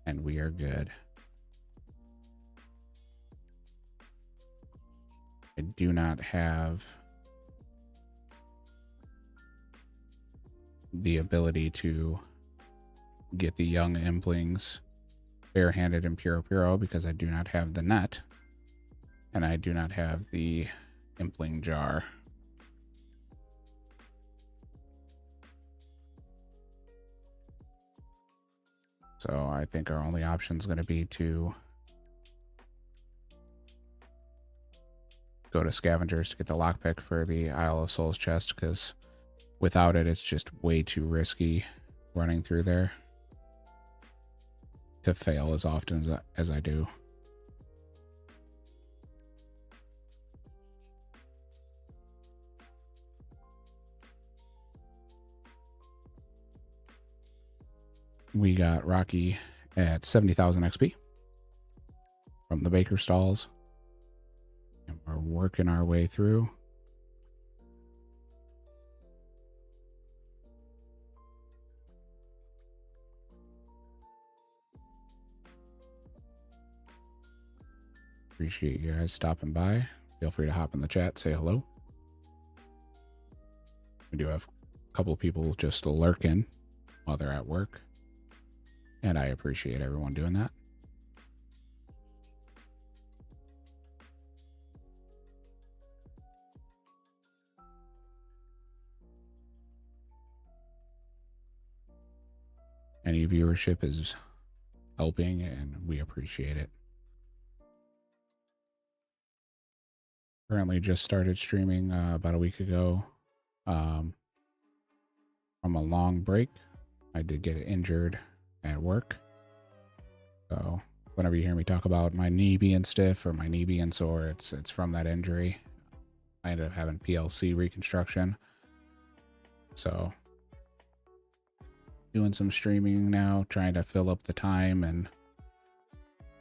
and we are good. I do not have the ability to get the young implings barehanded in Puro because I do not have the net and I do not have the impling jar. So I think our only option is going to be to go to scavengers to get the lockpick for the Isle of Souls chest, because without it, it's just way too risky running through there to fail as often as I do. We got Rocky at 70,000 XP from the Baker stalls. And we're working our way through. Appreciate you guys stopping by. Feel free to hop in the chat, say hello. We do have a couple of people just lurking while they're at work, and I appreciate everyone doing that. Any viewership is helping, and we appreciate it. Currently just started streaming about a week ago from a long break. I did get injured at work. So whenever you hear me talk about my knee being stiff or my knee being sore, it's from that injury. I ended up having PLC reconstruction. So doing some streaming now, trying to fill up the time and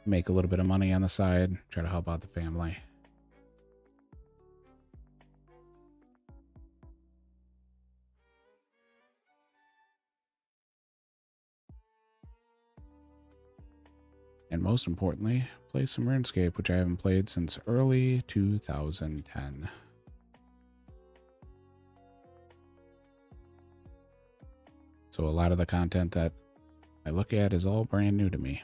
make a little bit of money on the side, try to help out the family. And most importantly, play some RuneScape, which I haven't played since early 2010. So a lot of the content that I look at is all brand new to me.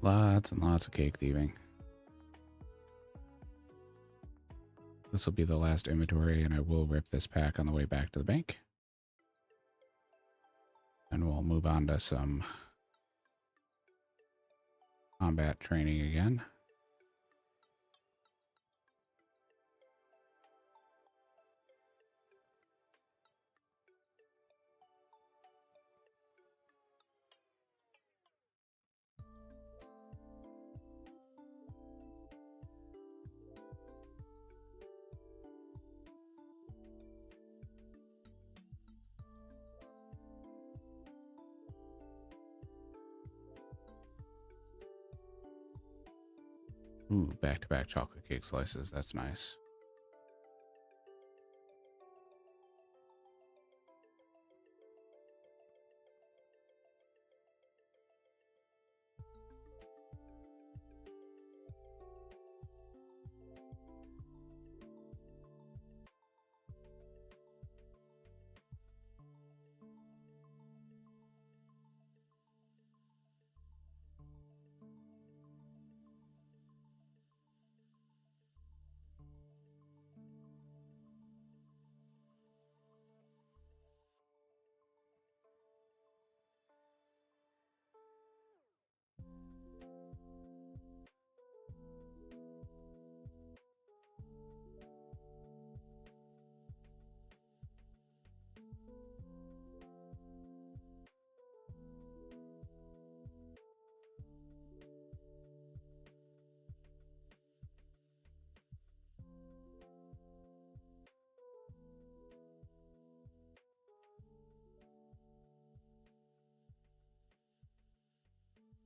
Lots and lots of cake thieving. This will be the last inventory, and I will rip this pack on the way back to the bank. And we'll move on to some combat training again. Ooh, back-to-back chocolate cake slices. That's nice.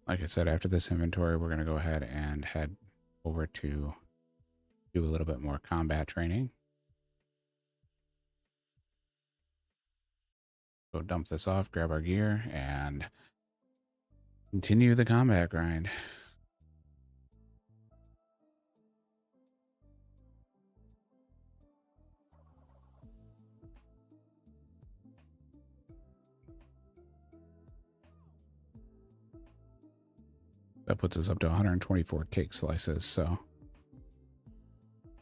Like I said, after this inventory, we're going to go ahead and head over to do a little bit more combat training. Go dump this off, grab our gear, and continue the combat grind. That puts us up to 124 cake slices, so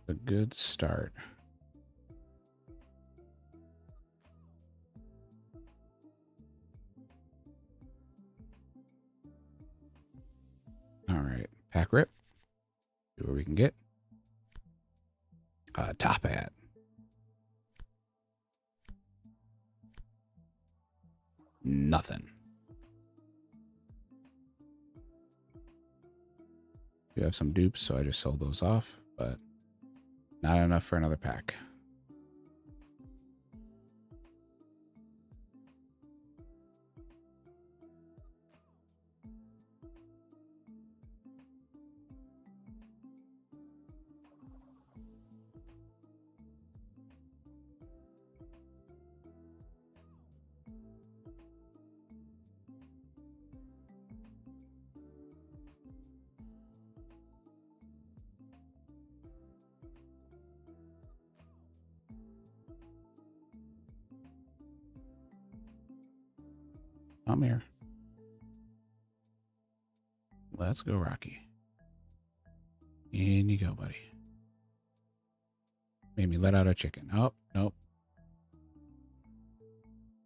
a good start. All right, pack rip. See what we can get. Top hat. Nothing. We have some dupes, so I just sold those off, but not enough for another pack. Come here. Let's go, Rocky. In you go, buddy. Made me let out a chicken. Oh, nope.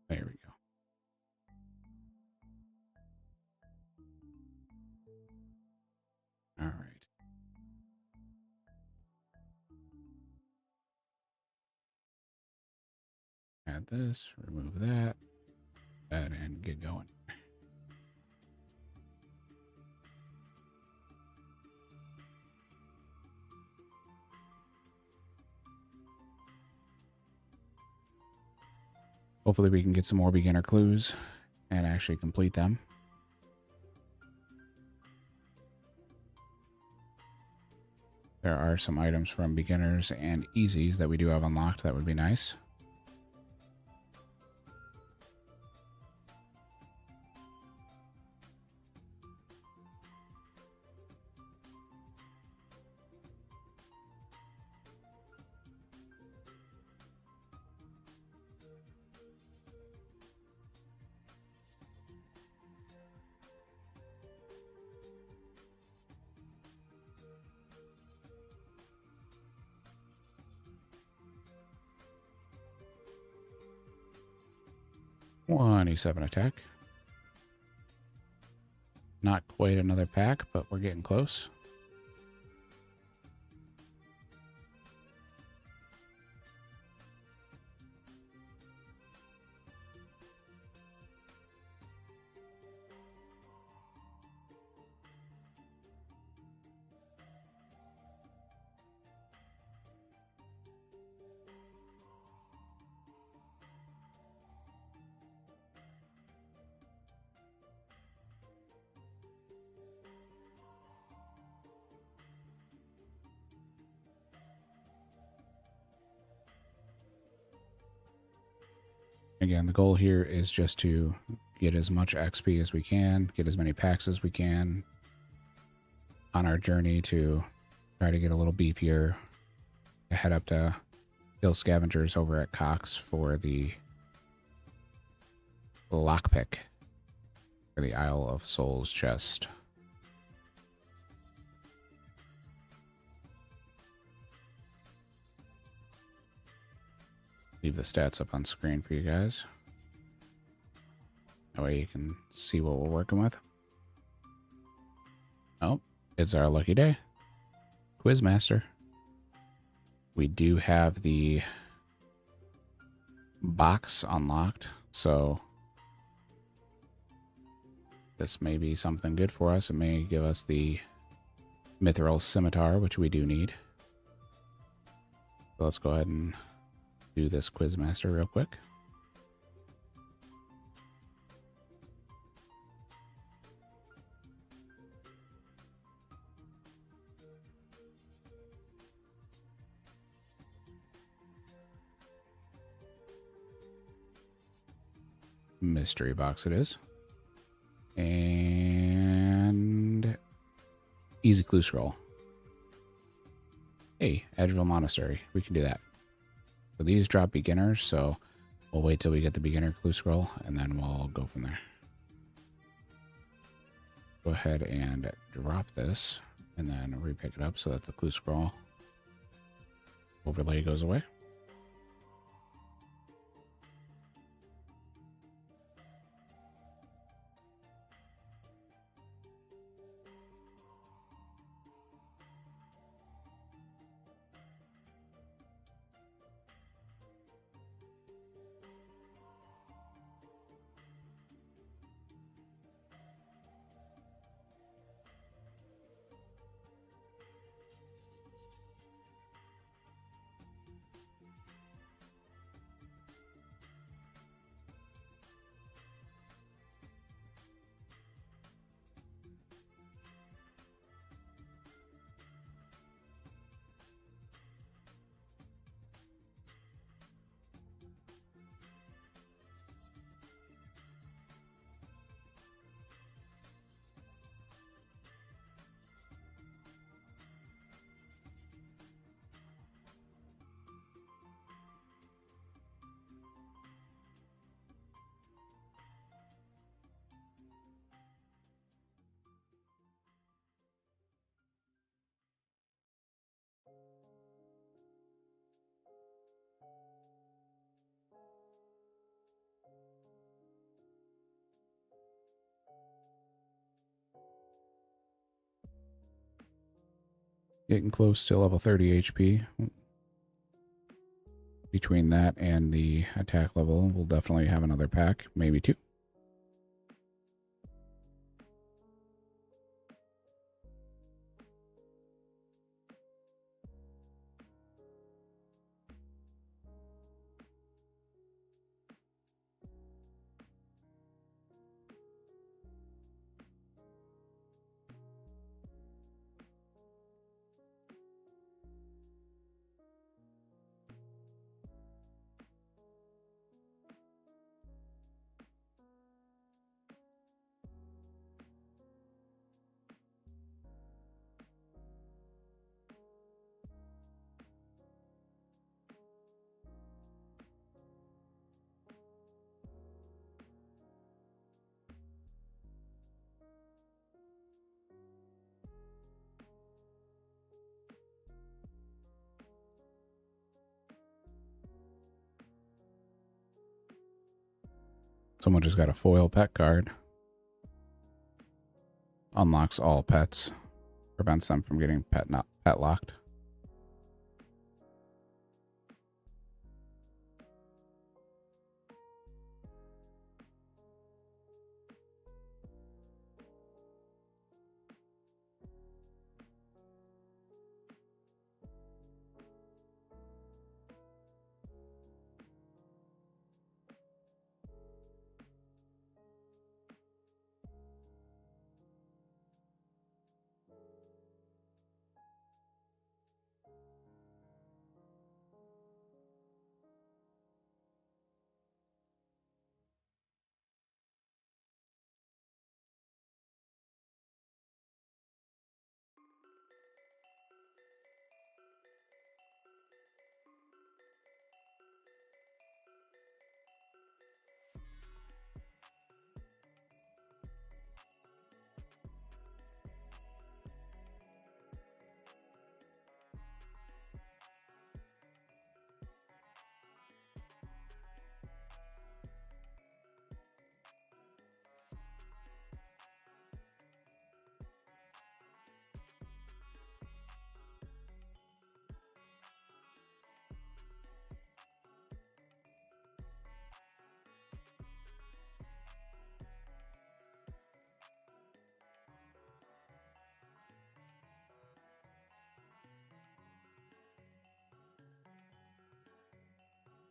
There we go. All right. Add this, remove that, and get going. Hopefully we can get some more beginner clues and actually complete them. There are some items from beginners and easies that we do have unlocked that would be nice. $27 attack. Not quite another pack, but we're getting close. Again, the goal here is just to get as much XP as we can, get as many packs as we can on our journey to try to get a little beefier, head up to kill scavengers over at Cox for the lockpick for the Isle of Souls chest. Leave the stats up on screen for you guys. That way you can see what we're working with. Oh, it's our lucky day. Quizmaster. We do have the box unlocked, so this may be something good for us. It may give us the Mithril Scimitar, which we do need. So let's go ahead and do this Quizmaster real quick. Mystery box it is. And easy clue scroll. Hey, Edgeville Monastery. We can do that. So these drop beginners, so we'll wait till we get the beginner clue scroll, and then we'll go from there. Go ahead and drop this, and then re-pick it up so that the clue scroll overlay goes away. Getting close to level 30 HP. Between that and the attack level, we'll definitely have another pack, maybe two. Someone just got a foil pet card. Unlocks all pets. Prevents them from getting pet locked.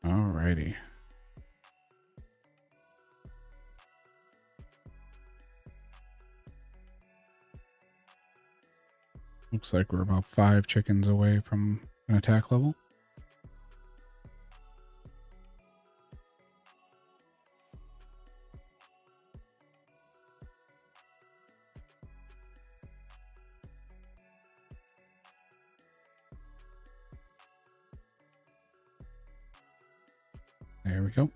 Alrighty. Looks like we're about 5 chickens away from an attack level. There we go.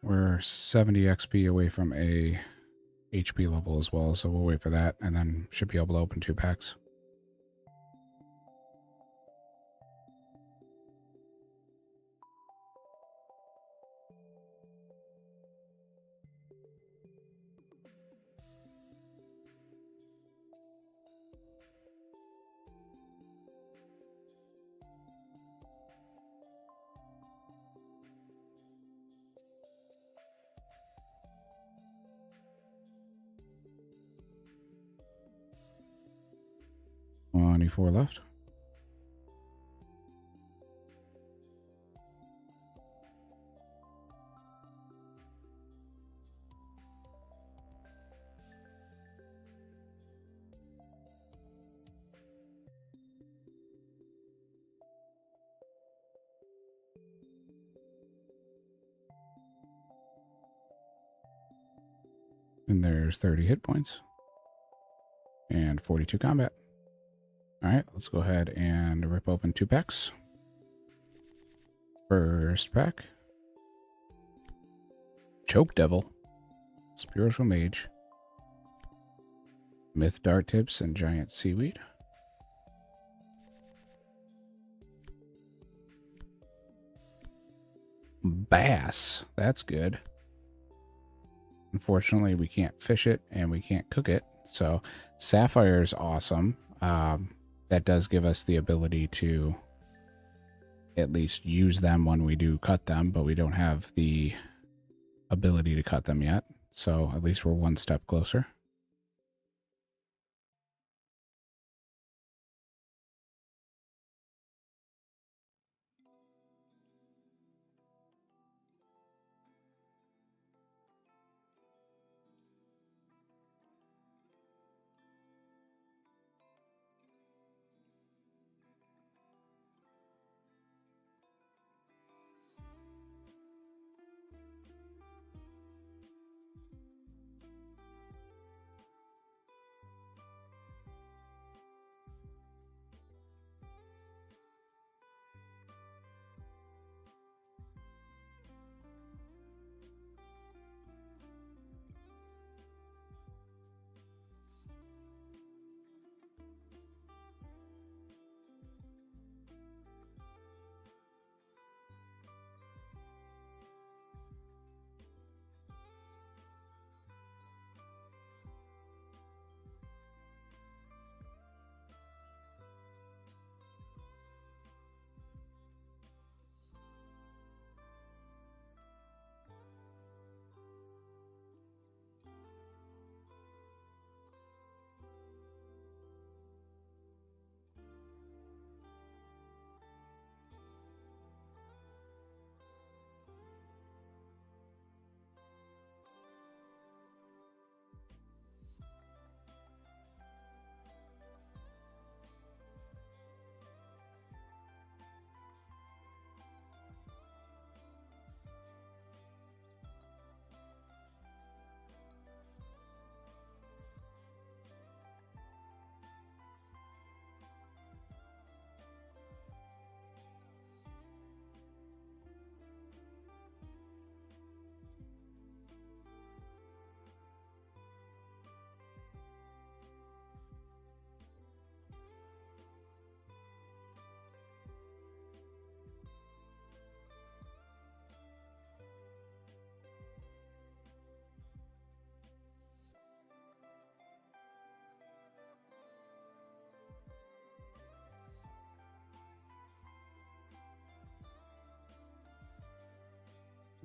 We're 70 XP away from a HP level as well, so we'll wait for that and then should be able to open 2 packs. E4 left. And there's 30 hit points. And 42 combat. Alright, let's go ahead and rip open 2 packs. First pack. Choke Devil. Spiritual Mage. Myth Dart Tips and Giant Seaweed. Bass. That's good. Unfortunately, we can't fish it and we can't cook it, So Sapphire is awesome. That does give us the ability to at least use them when we do cut them, but we don't have the ability to cut them yet. So at least we're one step closer.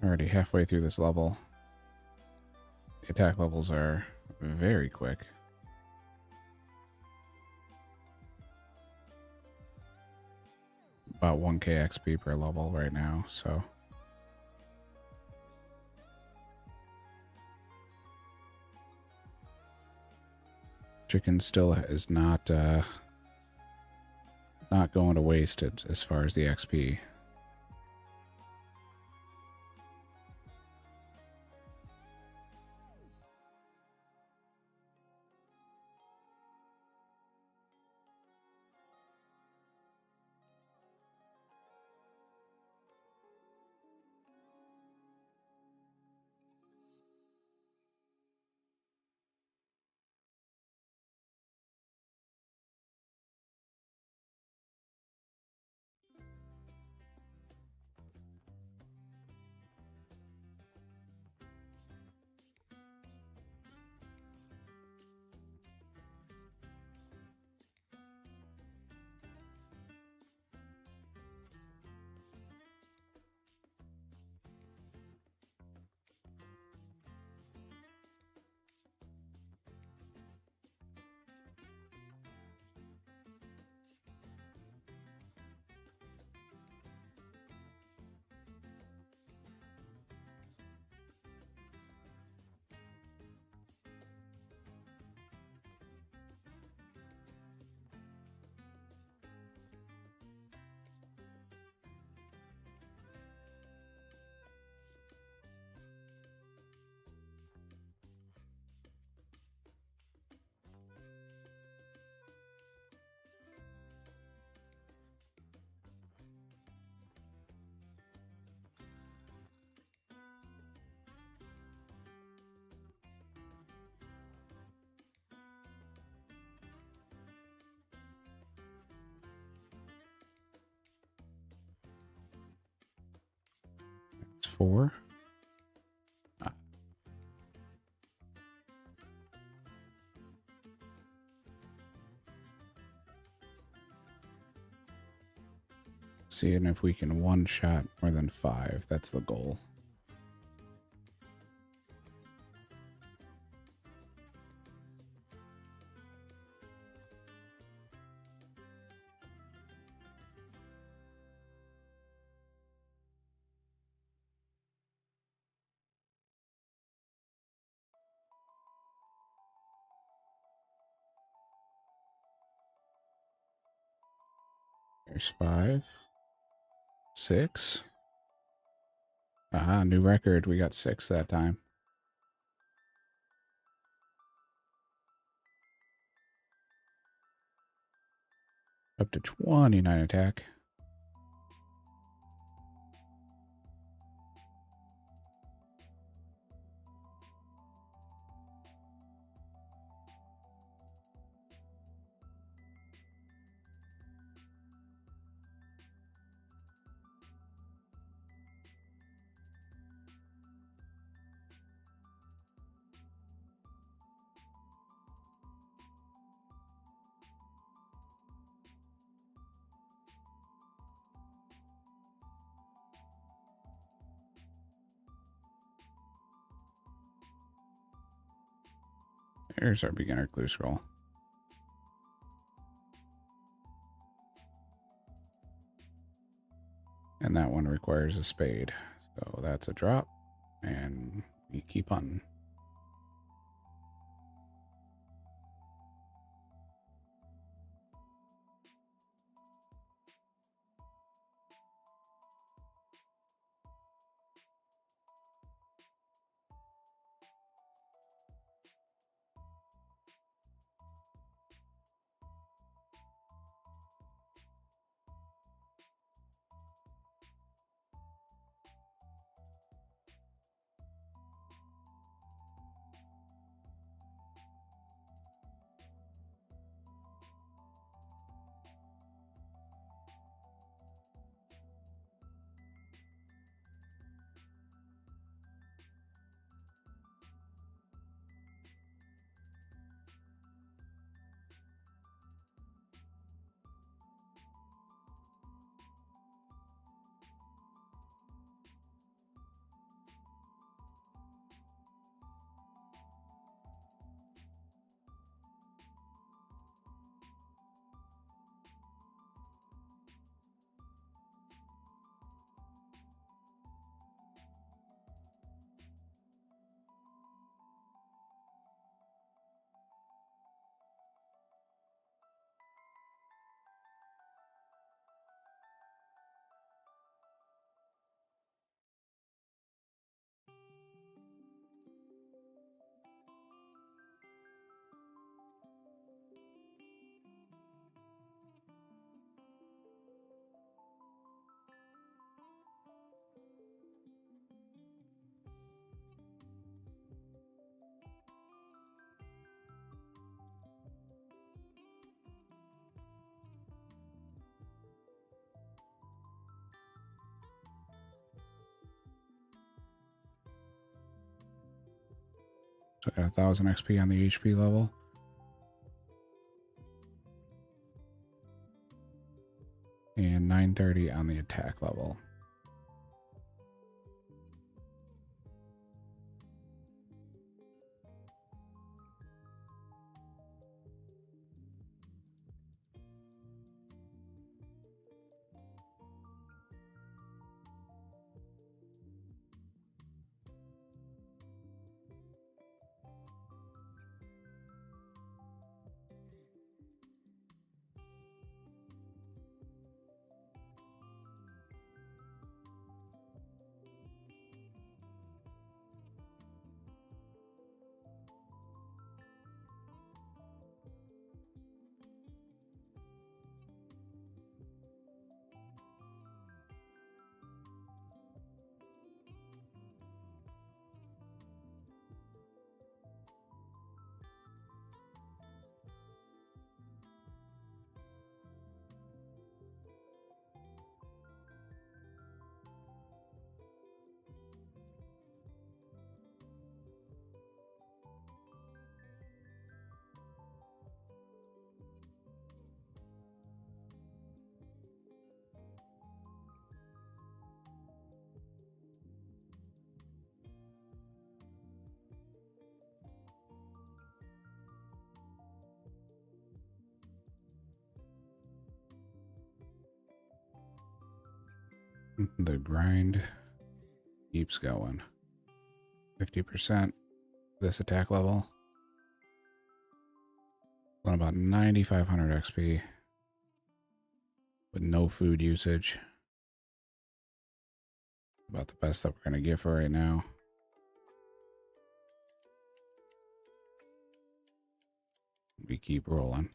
Already halfway through this level. The attack levels are very quick. About 1k XP per level right now, so. Chicken still is not going to waste it as far as the XP. It's 4. Seeing if we can one-shot more than 5. That's the goal. There's 5. 6. New record. We got 6 that time. Up to 29 attack. There's our beginner clue scroll. And that one requires a spade. So that's a drop. And we keep on. So I got 1000 XP on the HP level. And 930 on the attack level. The grind keeps going. 50% this attack level. On about 9,500 XP with no food usage. About the best that we're going to get for right now. We keep rolling.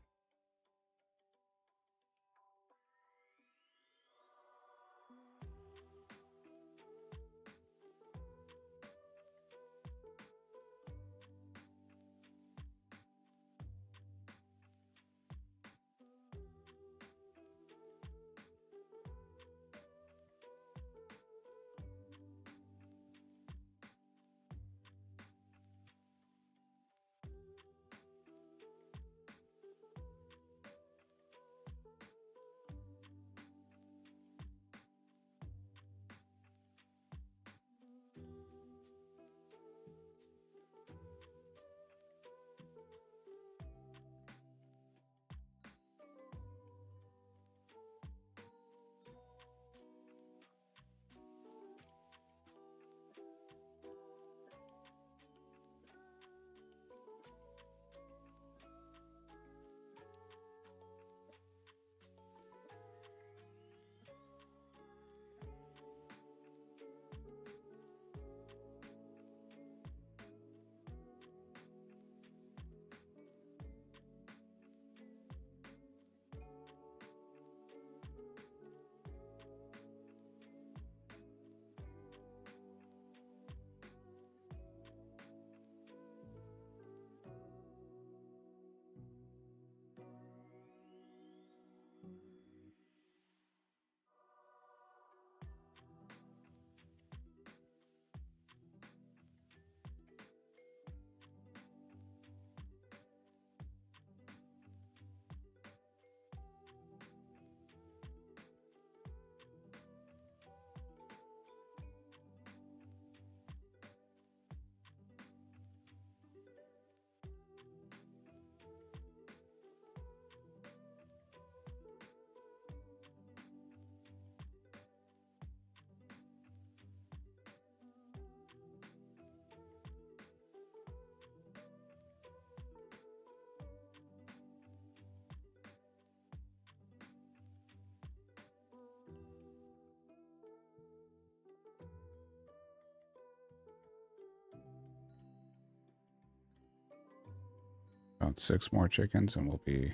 About 6 more chickens and we'll be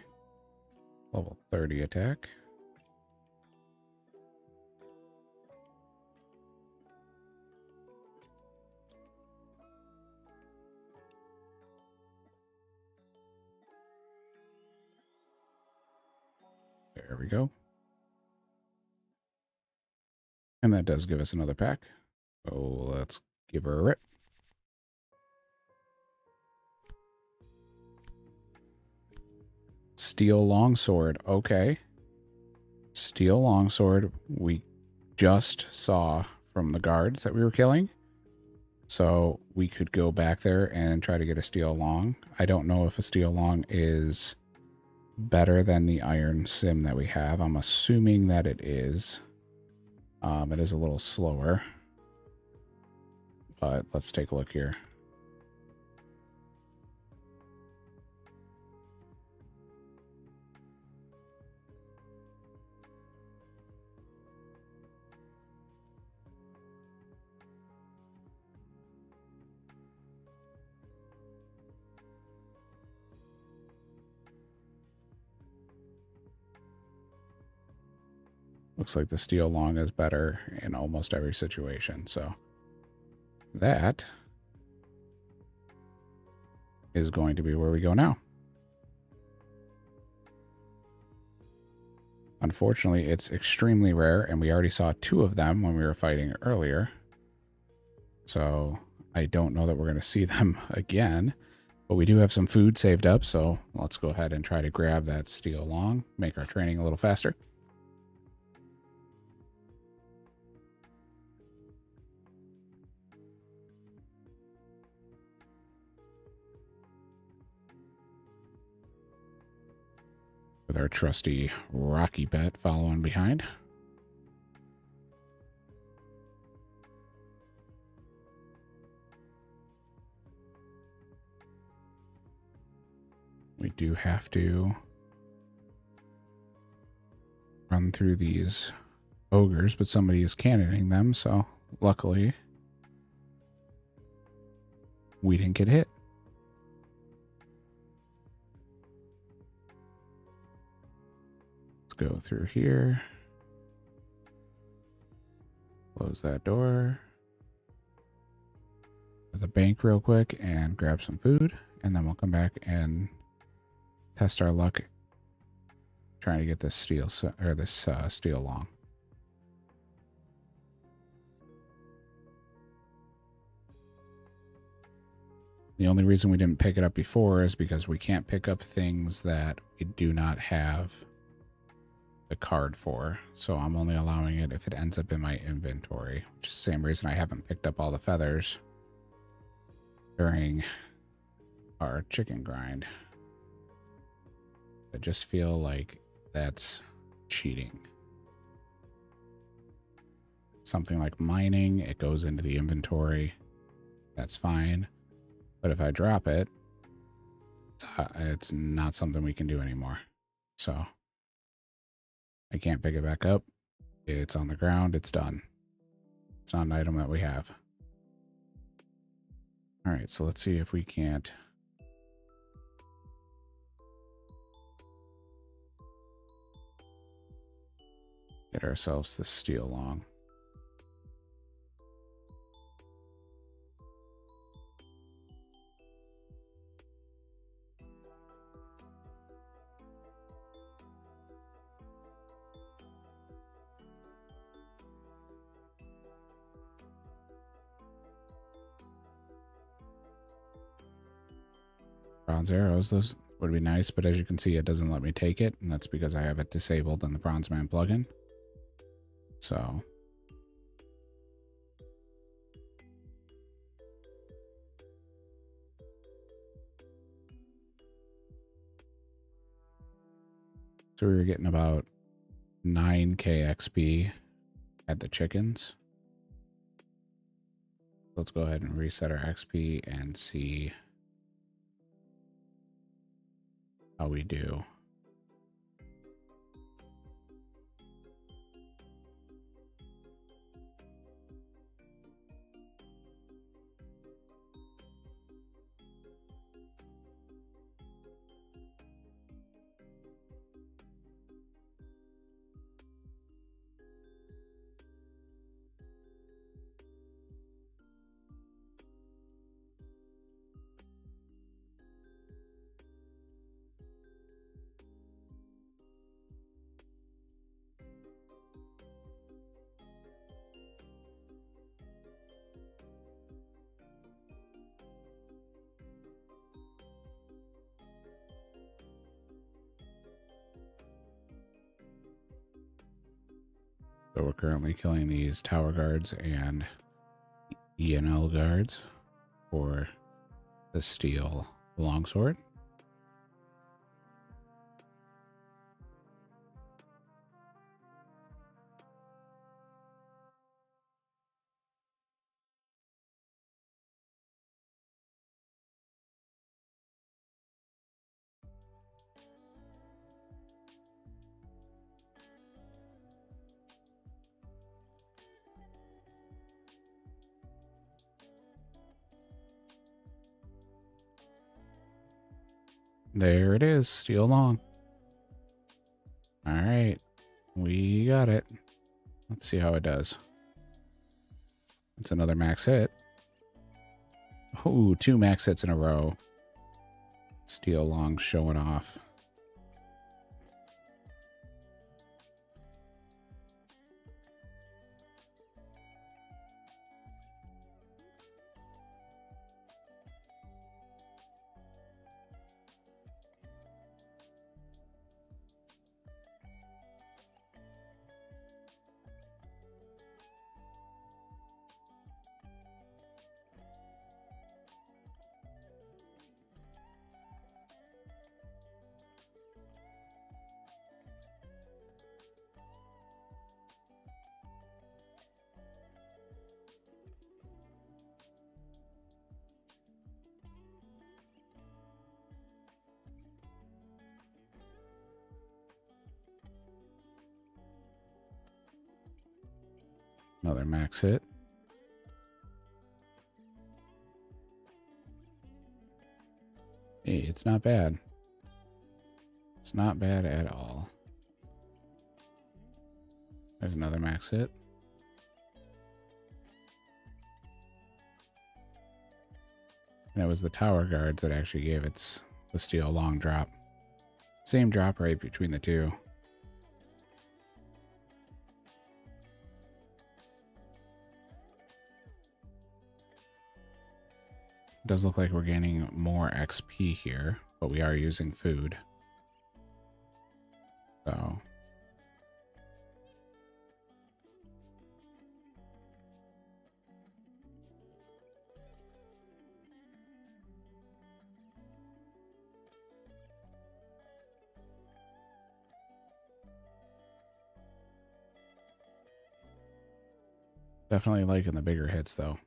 level 30 attack. There we go. And that does give us another pack. So let's give her a rip. Steel longsword. Okay. Steel longsword. We just saw from the guards that we were killing. So we could go back there and try to get a steel long. I don't know if a steel long is better than the iron sim that we have. I'm assuming that it is. It is a little slower. But let's take a look here. Looks like the steel long is better in almost every situation. So that is going to be where we go now. Unfortunately, it's extremely rare, and we already saw 2 of them when we were fighting earlier. So I don't know that we're going to see them again. But we do have some food saved up, so let's go ahead and try to grab that steel long, make our training a little faster. With our trusty Rocky Bet following behind. We do have to run through these ogres, but somebody is cannoning them, so luckily we didn't get hit. Let's go through here. Close that door. To the bank real quick and grab some food, and then we'll come back and test our luck trying to get this steel steel long. The only reason we didn't pick it up before is because we can't pick up things that we do not have the card for. So I'm only allowing it if it ends up in my inventory, which is the same reason I haven't picked up all the feathers during our chicken grind. I just feel like that's cheating. Something like mining, it goes into the inventory. That's fine. But if I drop it, it's not something we can do anymore. So I can't pick it back up. It's on the ground. It's done. It's not an item that we have. All right, so let's see if we can't get ourselves this steel long. Bronze arrows, those would be nice, but as you can see, it doesn't let me take it, and that's because I have it disabled in the Bronze Man plugin. So we were getting about 9k XP at the chickens. Let's go ahead and reset our XP and see how we do. So we're currently killing these tower guards and ENL guards for the steel longsword. There it is, steel long. All right, we got it. Let's see how it does. It's another max hit. Ooh, 2 max hits in a row. Steel long showing off. Another max hit. Hey, it's not bad. It's not bad at all. There's another max hit. And it was the tower guards that actually gave the steel long drop. Same drop rate between the two. Does look like we're gaining more XP here, but we are using food. So definitely liking the bigger hits though.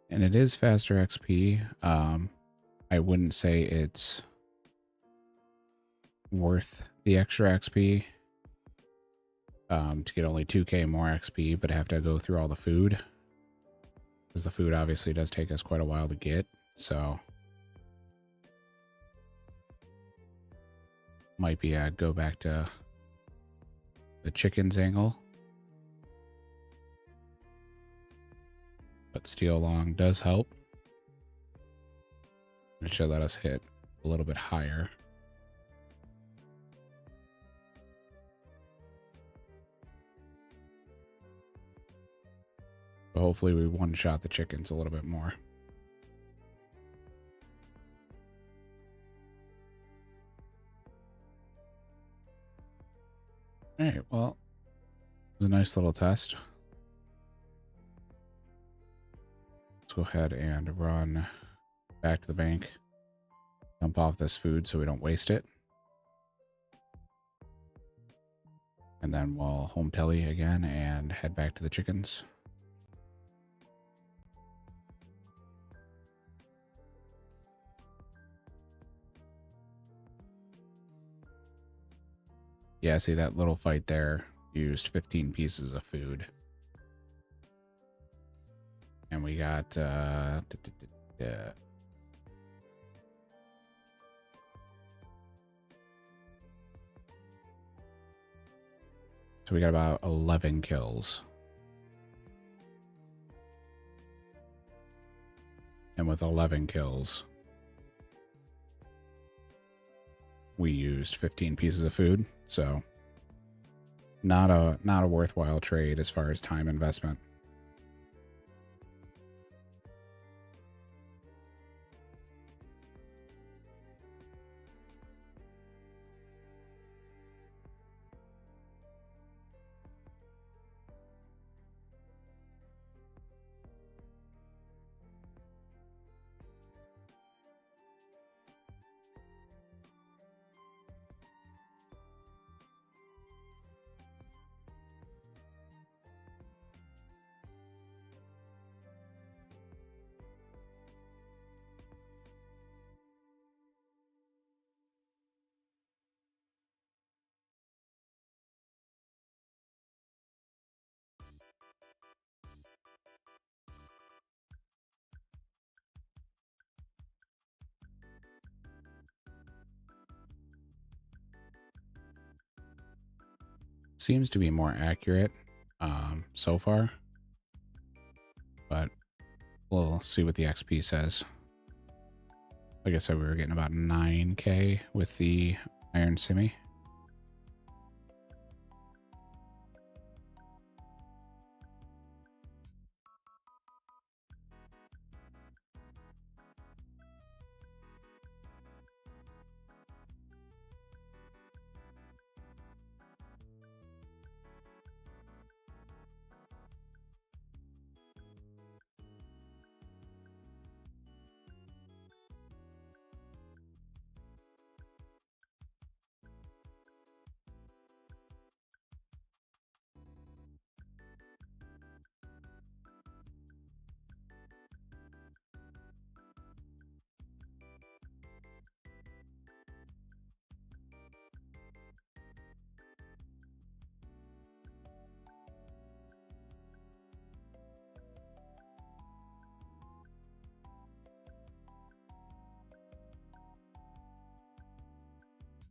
And it is faster XP. I wouldn't say it's worth the extra XP to get only 2k more XP, but have to go through all the food. Because the food obviously does take us quite a while to get, so might be go back to the chickens angle. But steel long does help. It should let us hit a little bit higher. But hopefully we one-shot the chickens a little bit more. Alright, well, it was a nice little test. Let's go ahead and run back to the bank. Dump off this food so we don't waste it. And then we'll home telly again and head back to the chickens. Yeah, see that little fight there used 15 pieces of food. And we got so we got about 11 kills. And with 11 kills, we used 15 pieces of food. So not a worthwhile trade as far as time investment. Seems to be more accurate so far, but we'll see what the XP says. Like I said, we were getting about 9k with the Iron Simi.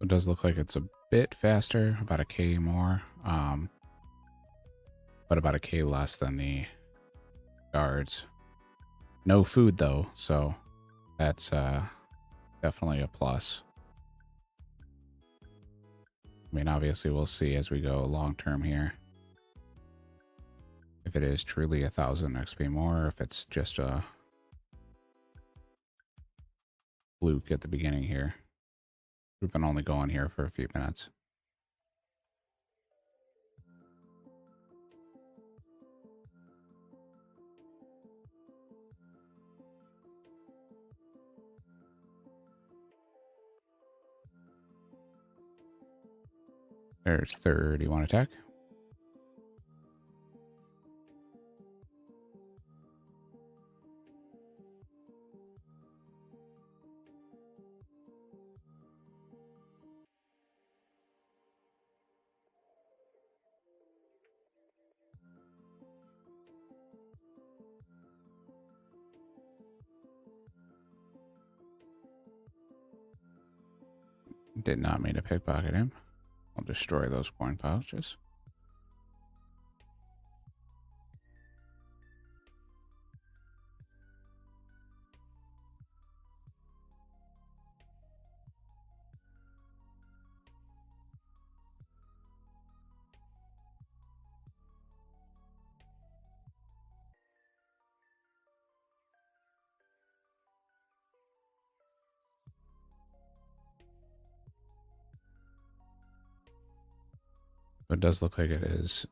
It does look like it's a bit faster, about a K more, but about a K less than the guards. No food though, so that's definitely a plus. I mean, obviously we'll see as we go long term here if it is truly 1,000 XP more, or if it's just a fluke at the beginning here. We've been only going here for a few minutes. There's 31 attack. Did not mean to pickpocket him. I'll destroy those coin pouches. It does look like it is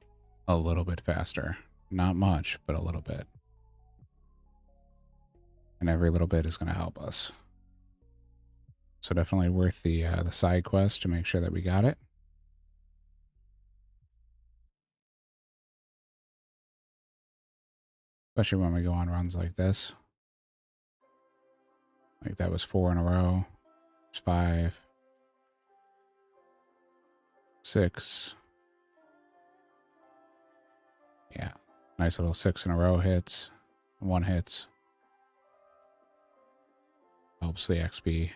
a little bit faster. Not much, but a little bit. And every little bit is going to help us. So definitely worth the side quest to make sure that we got it. Especially when we go on runs like this. Like that was 4 in a row. It's 5. 6. Yeah. Nice little 6 in a row hits. 1 hits. Helps the XP.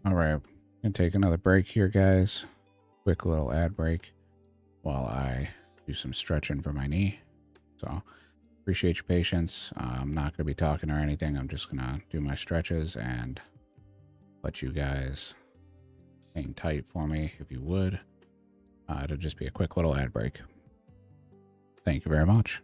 All right, gonna take another break here, guys. Quick little ad break while I do some stretching for my knee. So appreciate your patience. I'm not gonna be talking or anything. I'm just gonna do my stretches and let you guys hang tight for me if you would. It'll just be a quick little ad break. Thank you very much.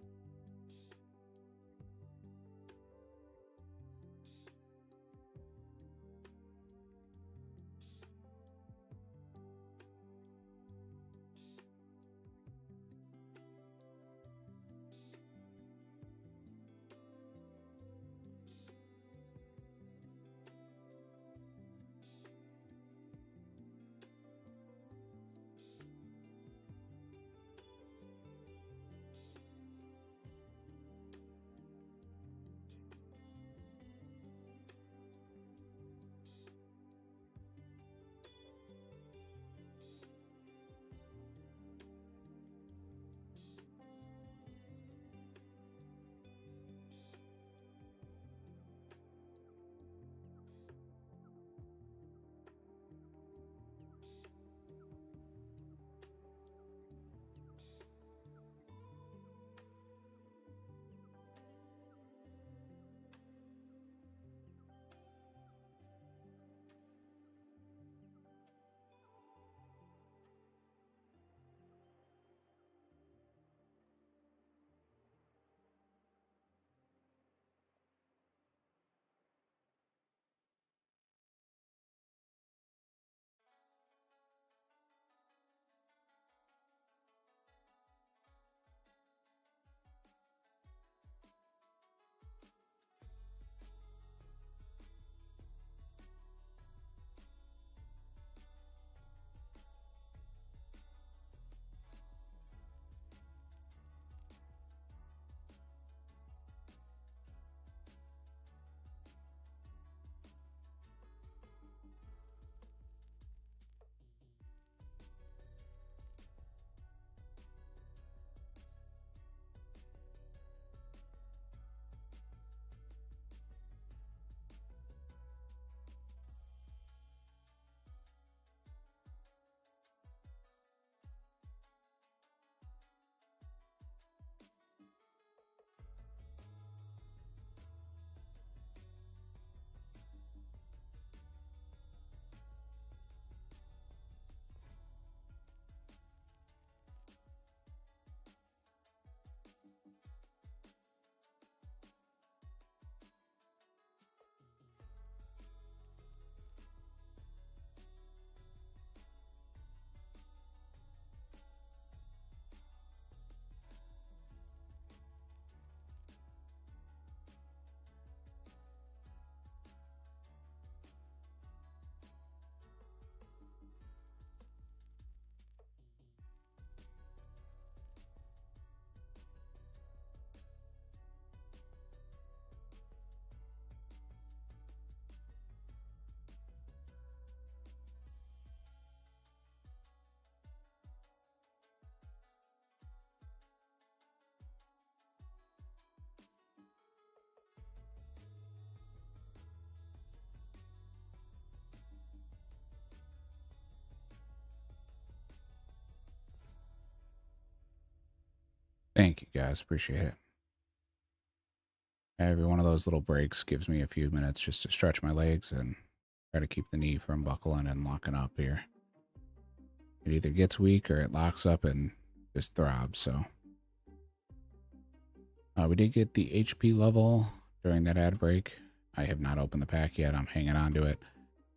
Thank you guys. Appreciate it. Every one of those little breaks gives me a few minutes just to stretch my legs and try to keep the knee from buckling and locking up here. It either gets weak or it locks up and just throbs. So we did get the HP level during that ad break. I have not opened the pack yet. I'm hanging on to it.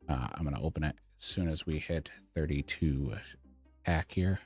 I'm going to open it as soon as we hit 32 pack here.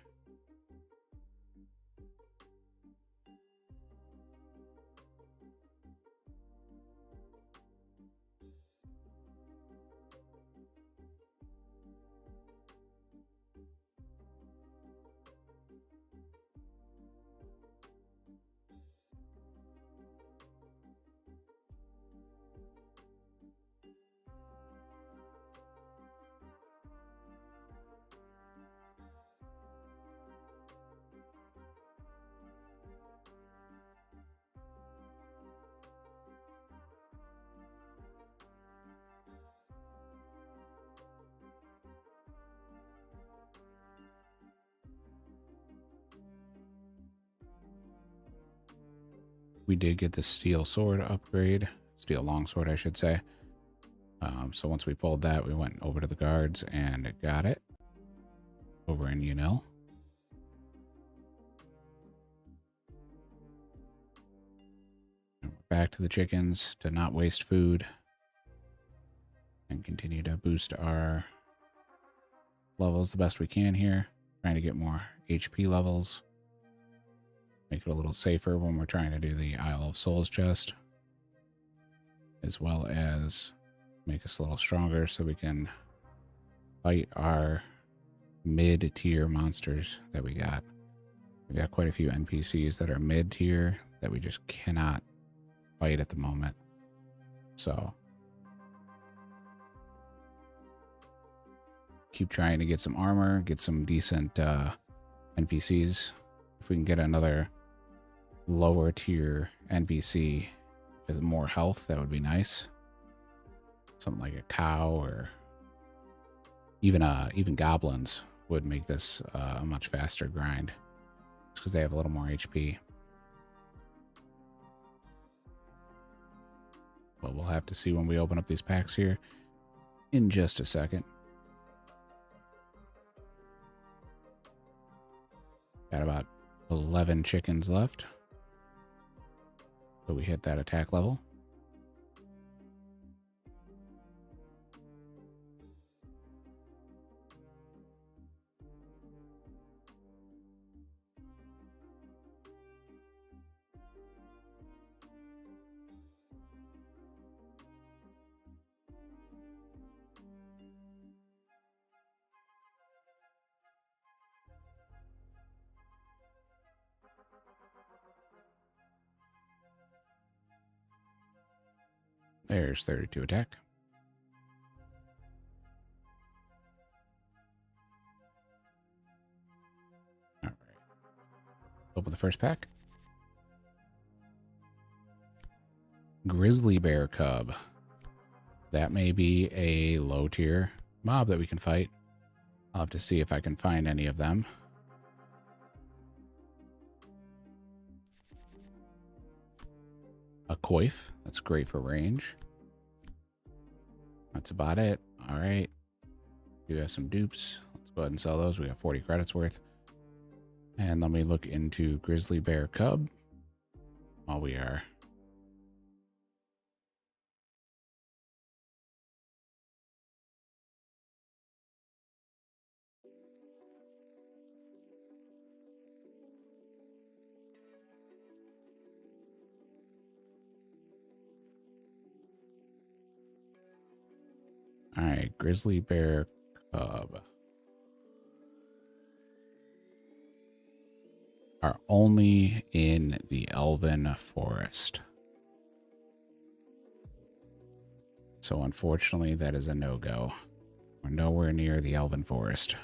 We did get the steel sword upgrade, steel longsword, I should say. So once we pulled that, we went over to the guards and got it over in Unil. And we're back to the chickens to not waste food and continue to boost our levels the best we can here. Trying to get more HP levels. Make it a little safer when we're trying to do the Isle of Souls chest. As well as make us a little stronger so we can fight our mid-tier monsters that we got. We got quite a few NPCs that are mid-tier that we just cannot fight at the moment. So keep trying to get some armor, get some decent NPCs. If we can get another lower tier NPC with more health, that would be nice. Something like a cow or even goblins would make this a much faster grind because they have a little more HP. But we'll have to see when we open up these packs here in just a second. Got about 11 chickens left. So we hit that attack level. There's 32 attack. All right. Open the first pack. Grizzly bear cub. That may be a low tier mob that we can fight. I'll have to see if I can find any of them. A coif. That's great for range. That's about it. All right. Do have some dupes. Let's go ahead and sell those. We have 40 credits worth. And let me look into Grizzly Bear Cub while we are. All right, Grizzly Bear Cub are only in the Elven Forest. So unfortunately, that is a no-go. We're nowhere near the Elven Forest.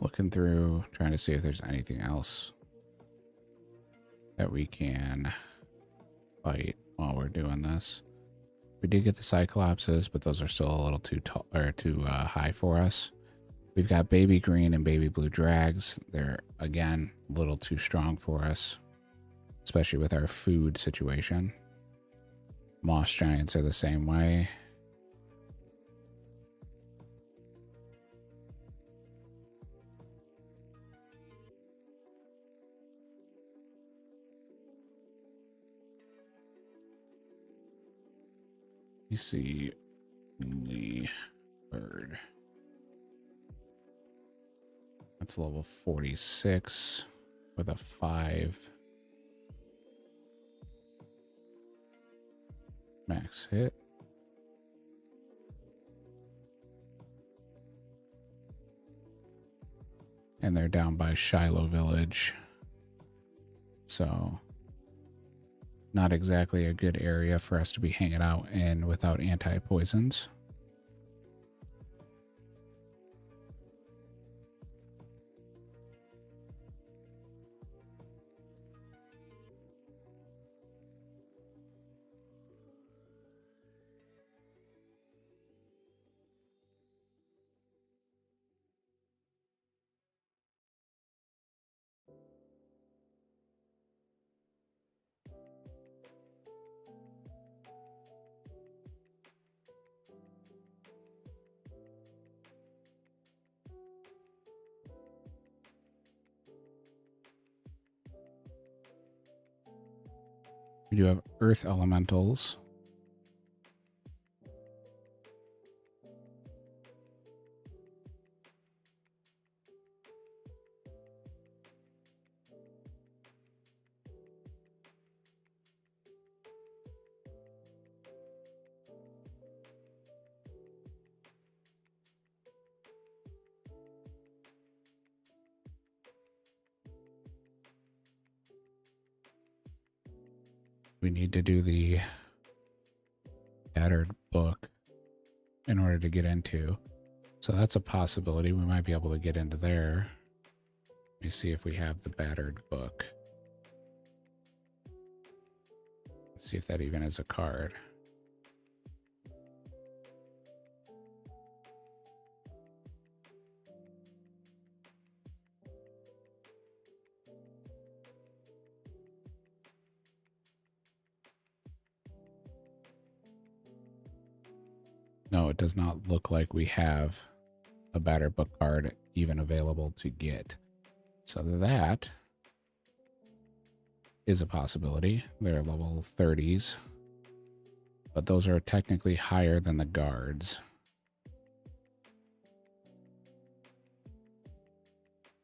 Looking through, trying to see if there's anything else that we can fight while we're doing this. We did get the Cyclopses, but those are still a little too tall or too high for us. We've got baby green and baby blue drags. They're again a little too strong for us, especially with our food situation. Moss giants are the same way. You see the bird. That's level 46 with a 5 max hit. And they're down by Shiloh Village. So not exactly a good area for us to be hanging out in without anti-poisons. We do have earth elementals. We need to do the battered book in order to get into. So that's a possibility. We might be able to get into there. Let me see if we have the battered book. Let's see if that even is a card. No, it does not look like we have a battered book card even available to get. So that is a possibility. They're level 30s, but those are technically higher than the guards.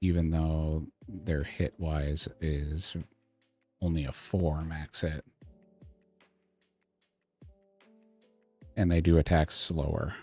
Even though their hit-wise is only a 4 max hit. And they do attack slower.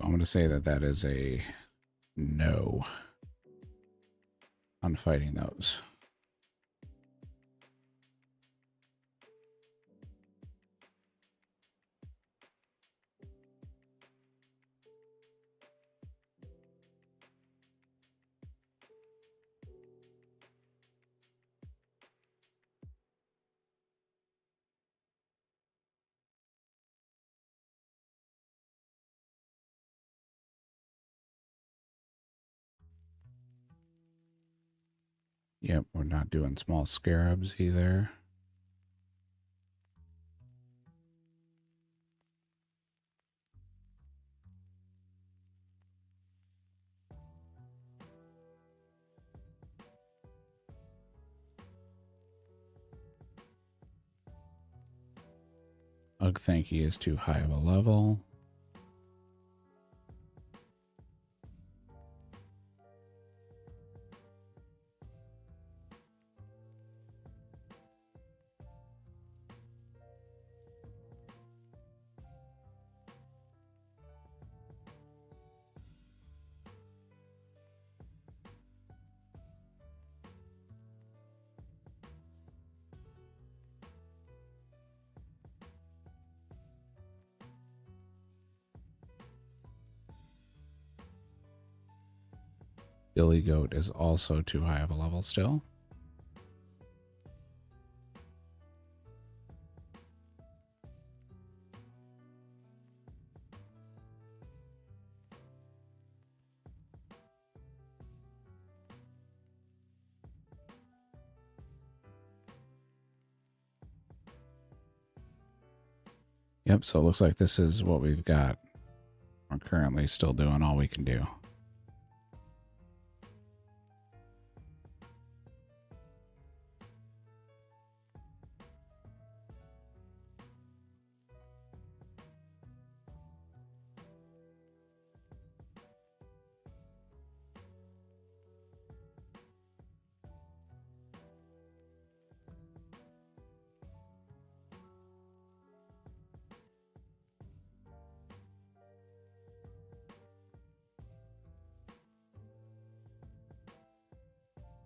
I'm going to say that that is a no on fighting those. Yep, we're not doing small scarabs either. Ugh, thank you is too high of a level. Billy Goat is also too high of a level still. Yep, so it looks like this is what we've got. We're currently still doing all we can do.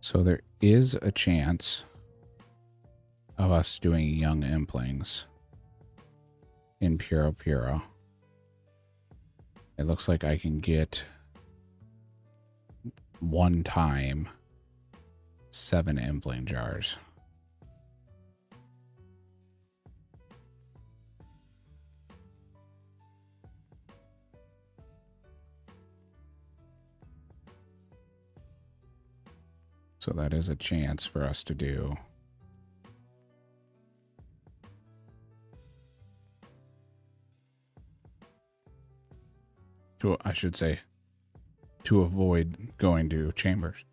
So there is a chance of us doing young implings in Puro Puro. It looks like I can get one time 7 impling jars. So that is a chance for us to do. I should say, to avoid going to chambers.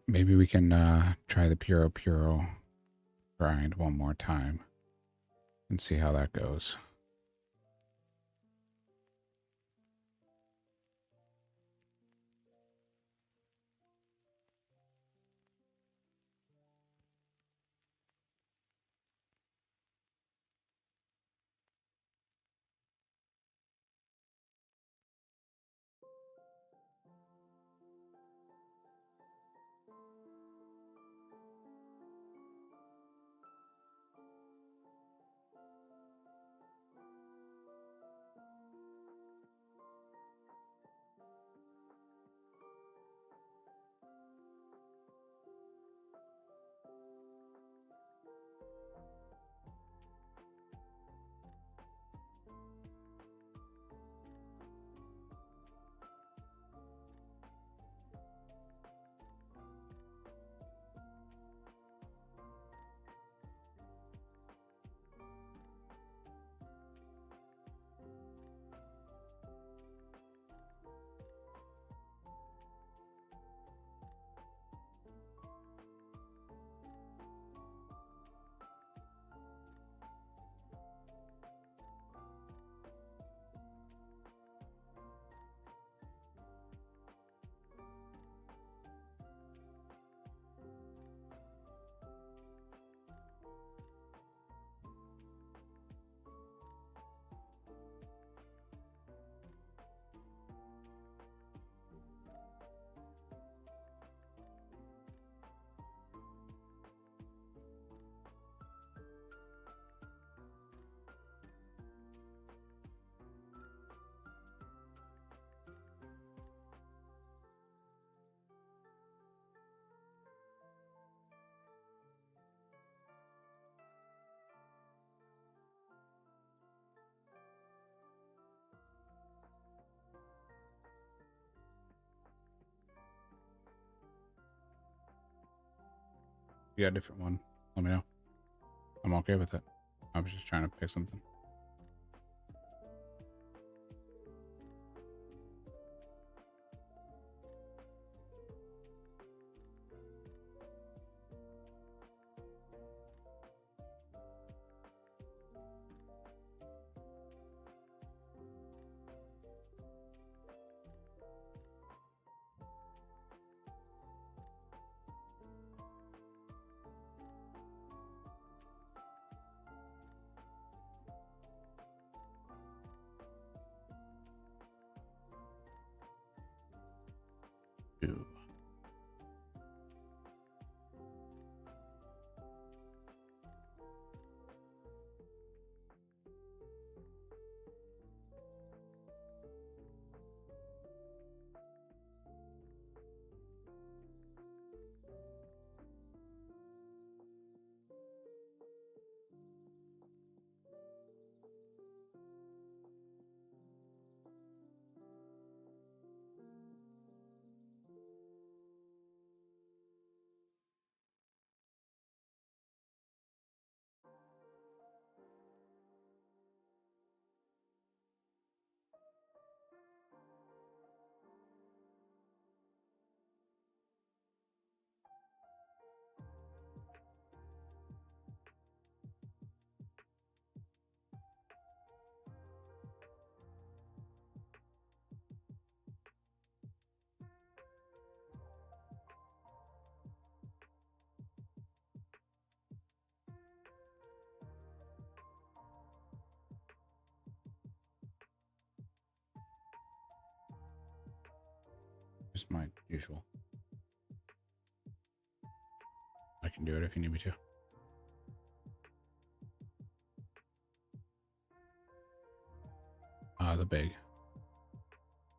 Maybe we can try the Puro Puro grind one more time and see how that goes. You got a different one, let me know. I'm okay with it. I was just trying to pick something. Ooh. Just my usual. I can do it if you need me to. The big.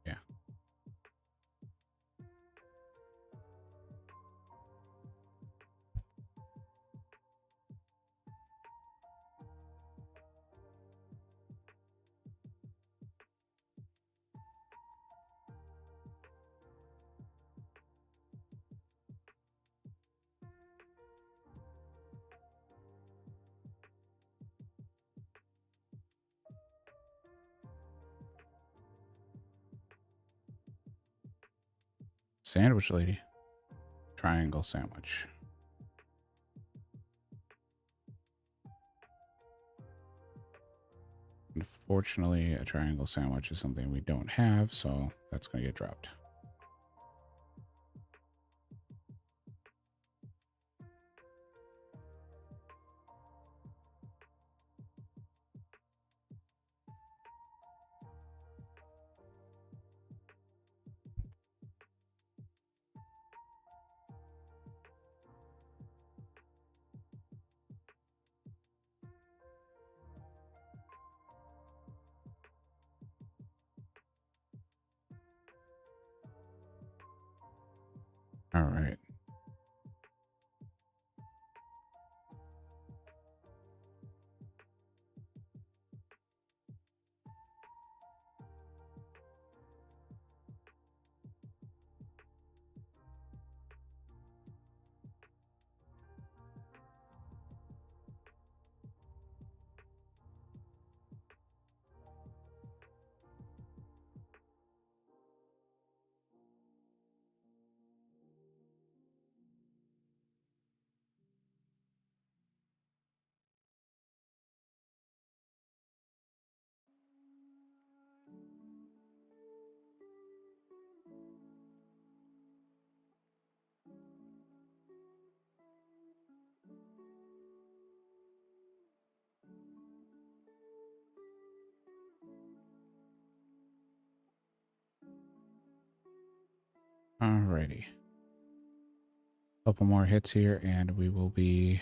Yeah. Sandwich lady. Triangle sandwich. Unfortunately, a triangle sandwich is something we don't have, so that's going to get dropped. All right. Alrighty. Couple more hits here, and we will be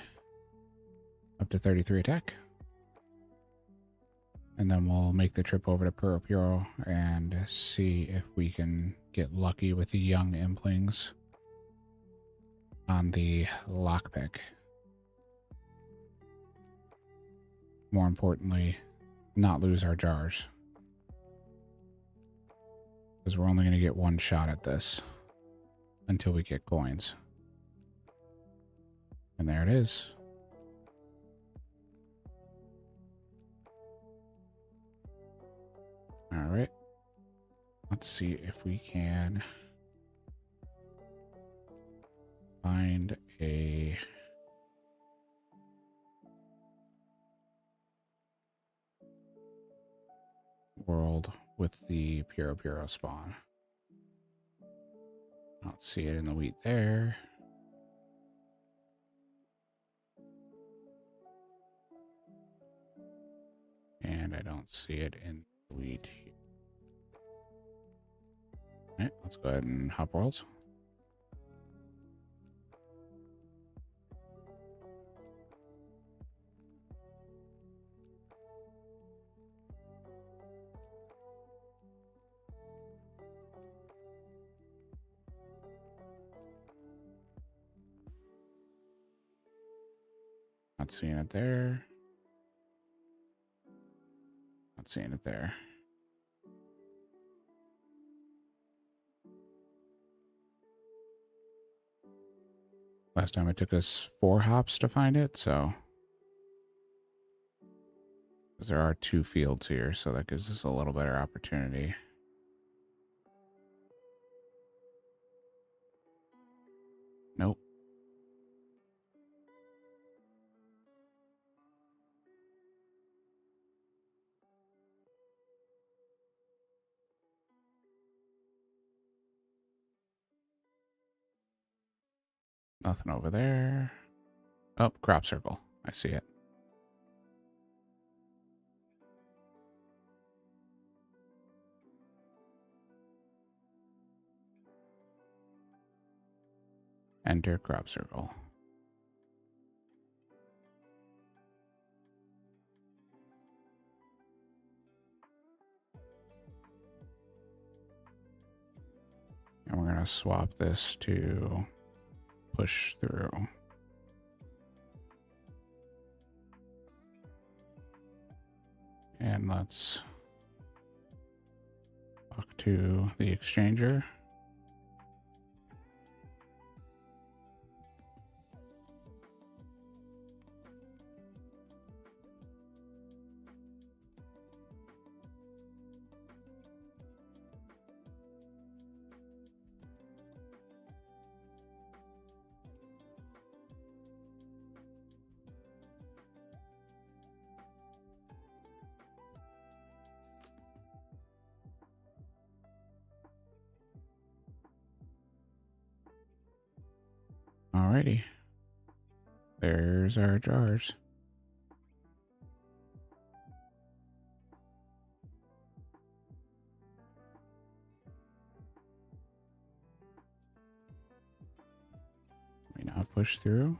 up to 33 attack. And then we'll make the trip over to Puro Puro and see if we can get lucky with the young implings on the lockpick. More importantly, not lose our jars. Because we're only going to get one shot at this until we get coins. And there it is. All right. Let's see if we can find a world with the Puro Puro spawn. I don't see it in the wheat there. And I don't see it in the wheat here. All right, let's go ahead and hop worlds. Not seeing it there. Not seeing it there. Last time it took us 4 hops to find it, so there are 2 fields here, so that gives us a little better opportunity. Nope. Nothing over there. Oh, crop circle. I see it. Enter crop circle. And we're going to swap this to push through. And let's talk to the exchanger. Alrighty. There's our jars. Let me now push through.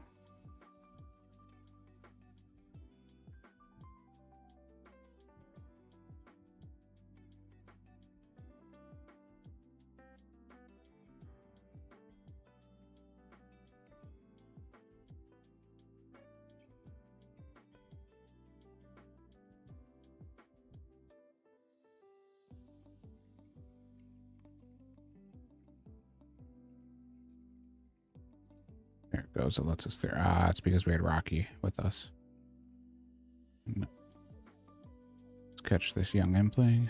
There it goes. It lets us through. Ah, it's because we had Rocky with us. Let's catch this young impling.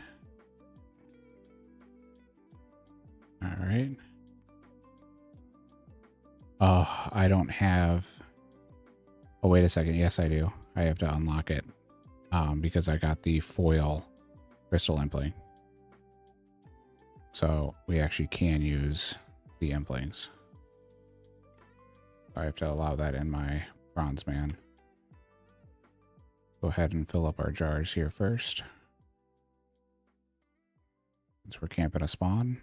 All right. Oh, I don't have... Oh, wait a second. Yes, I do. I have to unlock it because I got the foil crystal impling. So we actually can use the implings. I have to allow that in my bronze man. Go ahead and fill up our jars here first. Since we're camping a spawn.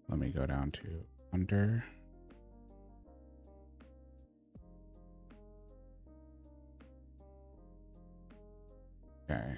Let me go down to under. Okay.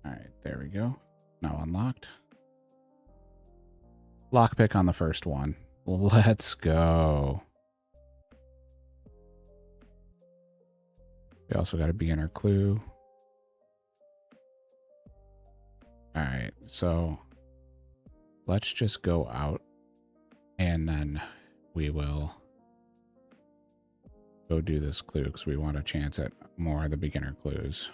All right, there we go. Now unlocked. Lockpick on the first one. Let's go. We also got a beginner clue. All right, so let's just go out and then we will go do this clue because we want a chance at more of the beginner clues.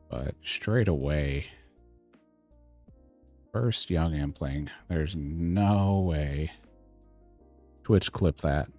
But straight away, first young impling, there's no way. Twitch clip that.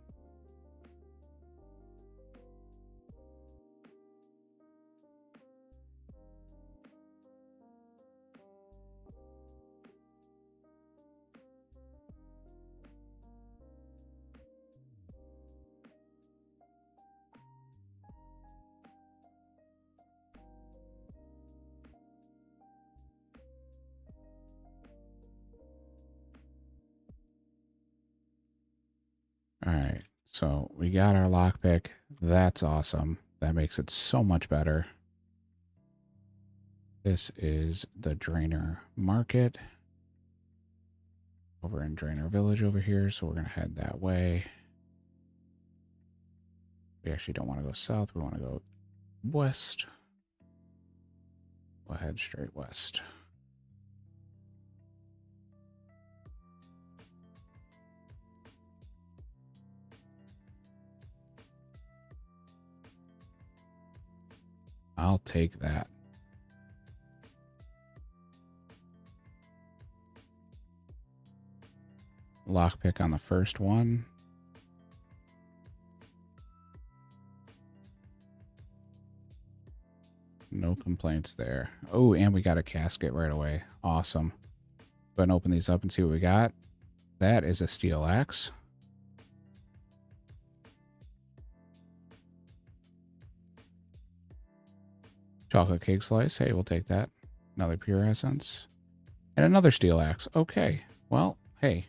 All right, so we got our lockpick. That's awesome. That makes it so much better. This is the Drainer Market over in Drainer Village over here. So we're going to head that way. We actually don't want to go south. We want to go west. We'll head straight west. I'll take that. Lockpick on the first one. No complaints there. Oh, and we got a casket right away. Awesome. Go ahead and open these up and see what we got. That is a steel axe. Chocolate cake slice. Hey, we'll take that. Another pure essence. And another steel axe. Okay. Well, hey.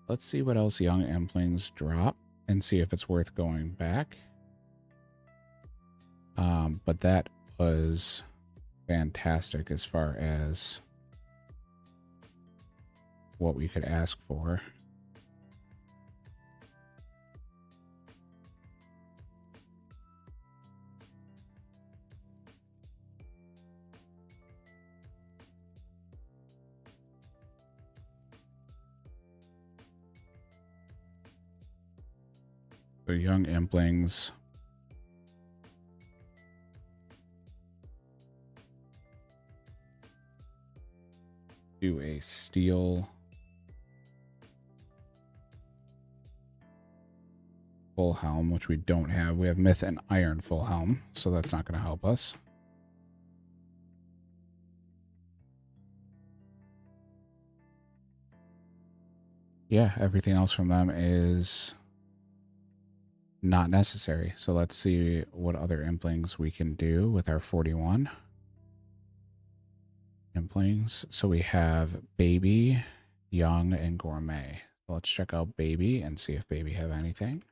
Let's see what else young Emplings drop and see if it's worth going back. But that was fantastic as far as what we could ask for. So young Emplings. Do a steel full helm, which we don't have. We have myth and iron full helm, so that's not going to help us. Yeah, everything else from them is not necessary. So let's see what other Emplings we can do with our 41 Emplings. So we have Baby, Young, and Gourmet. So let's check out Baby and see if Baby have anything.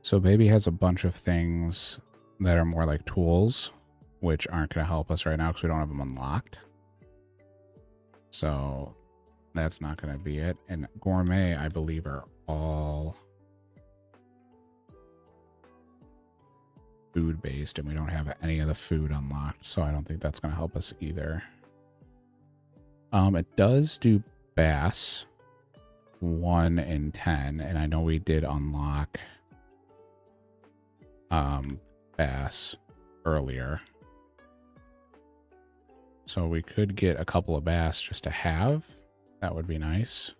So Baby has a bunch of things that are more like tools, which aren't going to help us right now because we don't have them unlocked. So that's not going to be it. And Gourmet, I believe, are all food-based, and we don't have any of the food unlocked, so I don't think that's going to help us either. It does do Bass 1 in 10, and I know we did unlock Bass earlier. So we could get a couple of Bass just to have. That would be nice.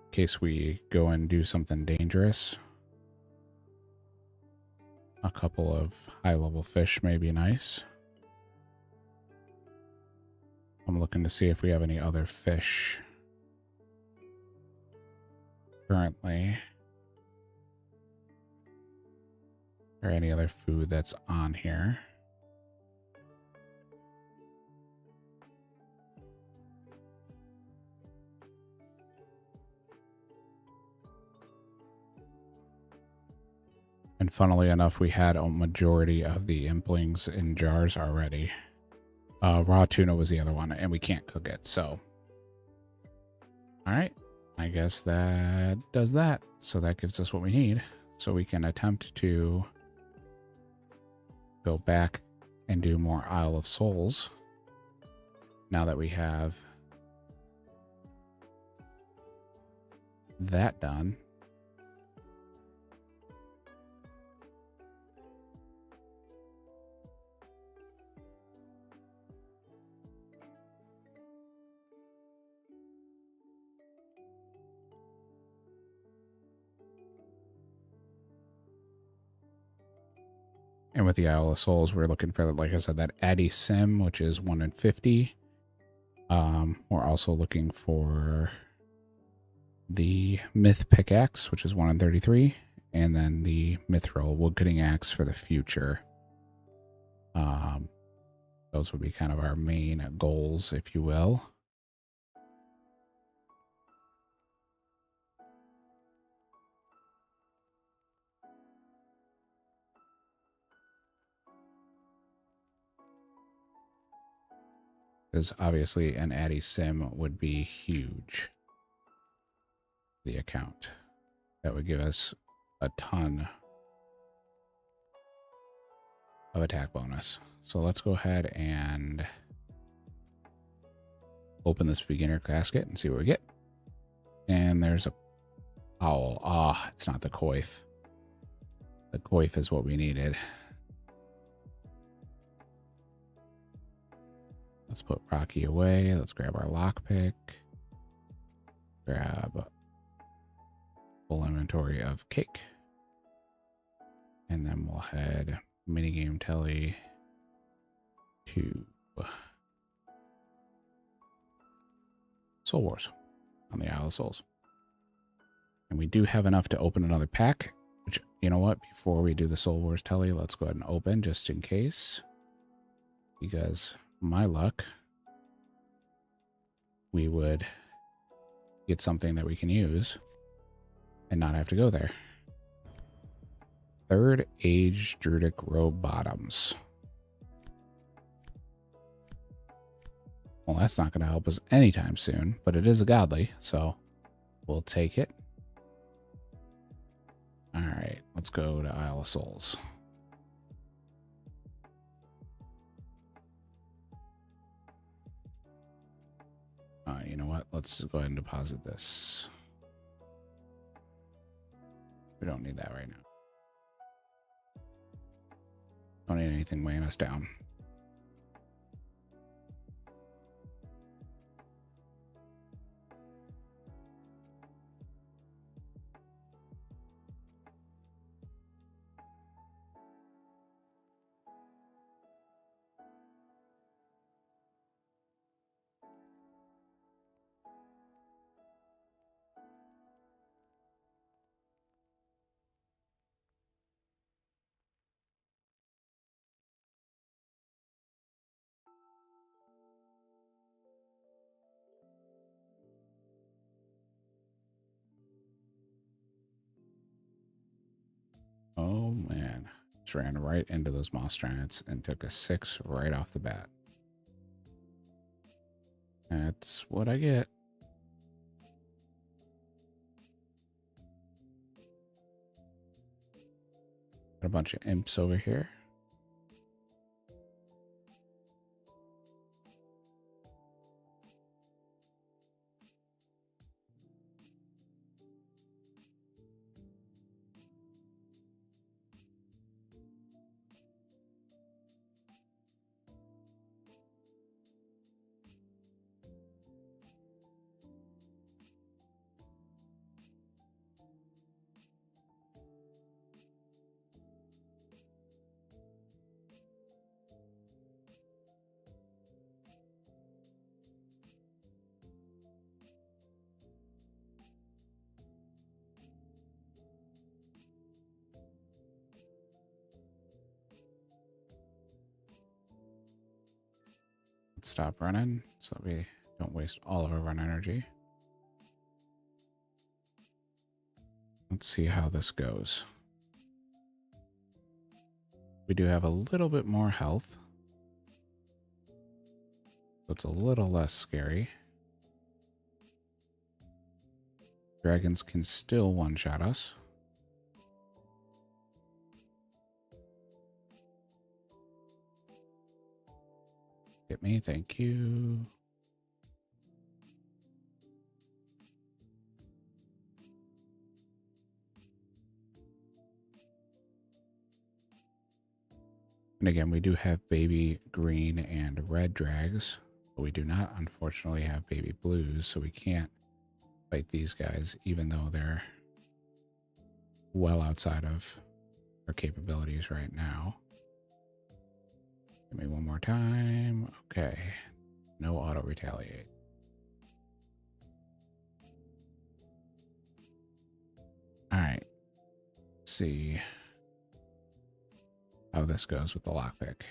In case we go and do something dangerous. A couple of high-level fish may be nice. I'm looking to see if we have any other fish currently. Or any other food that's on here. And funnily enough, we had a majority of the Emplings in jars already. Raw tuna was the other one, and we can't cook it, so. Alright, I guess that does that. So that gives us what we need. So we can attempt to go back and do more Isle of Souls. Now that we have that done. And with the Isle of Souls, we're looking for, like I said, that HCIM, which is 1 in 50. We're also looking for the Myth Pickaxe, which is 1 in 33. And then the Mithril Woodcutting Axe for the future. Those would be kind of our main goals, if you will. Because obviously an HCIM would be huge. The account. That would give us a ton of attack bonus. So let's go ahead and open this beginner casket and see what we get. And there's a owl. Ah, it's not the coif. The coif is what we needed. Let's put Rocky away. Let's grab our lockpick. Grab full inventory of cake. And then we'll head minigame telly to Soul Wars on the Isle of Souls. And we do have enough to open another pack, which, you know what, before we do the Soul Wars telly, let's go ahead and open just in case. Because my luck, we would get something that we can use and not have to go there. Third Age Druidic Robe Bottoms. Well, that's not going to help us anytime soon, but it is a godly, so we'll take it. All right, let's go to Isle of Souls. You know what? Let's go ahead and deposit this. We don't need that right now. Don't need anything weighing us down. Oh man, just ran right into those moss giants and took a 6 right off the bat. That's what I get. Got a bunch of imps over here. Stop running so that we don't waste all of our run energy. Let's see how this goes. We do have a little bit more health, so it's a little less scary. Dragons can still one-shot us. Hit me, thank you. And again, we do have baby green and red drags, but we do not, unfortunately, have baby blues, so we can't fight these guys, even though they're well outside of our capabilities right now. Give me one more time. Okay. No auto retaliate. All right. Let's see how this goes with the lockpick.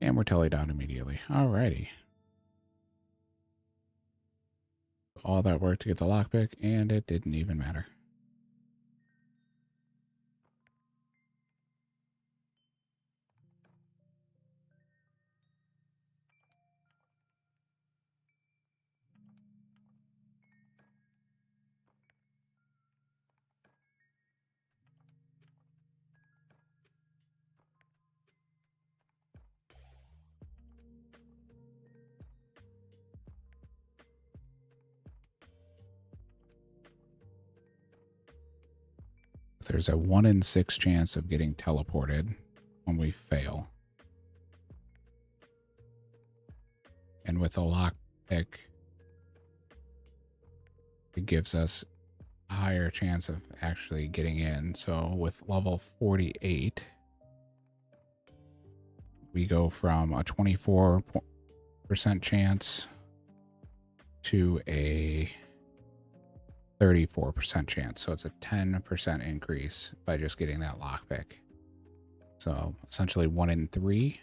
And we're telly down immediately. Alrighty. All that work to get the lockpick, and it didn't even matter. There's a 1 in 6 chance of getting teleported when we fail. And with a lock pick, it gives us a higher chance of actually getting in. So with level 48, we go from a 24% chance to a 34% chance. So it's a 10% increase by just getting that lockpick. So essentially 1 in 3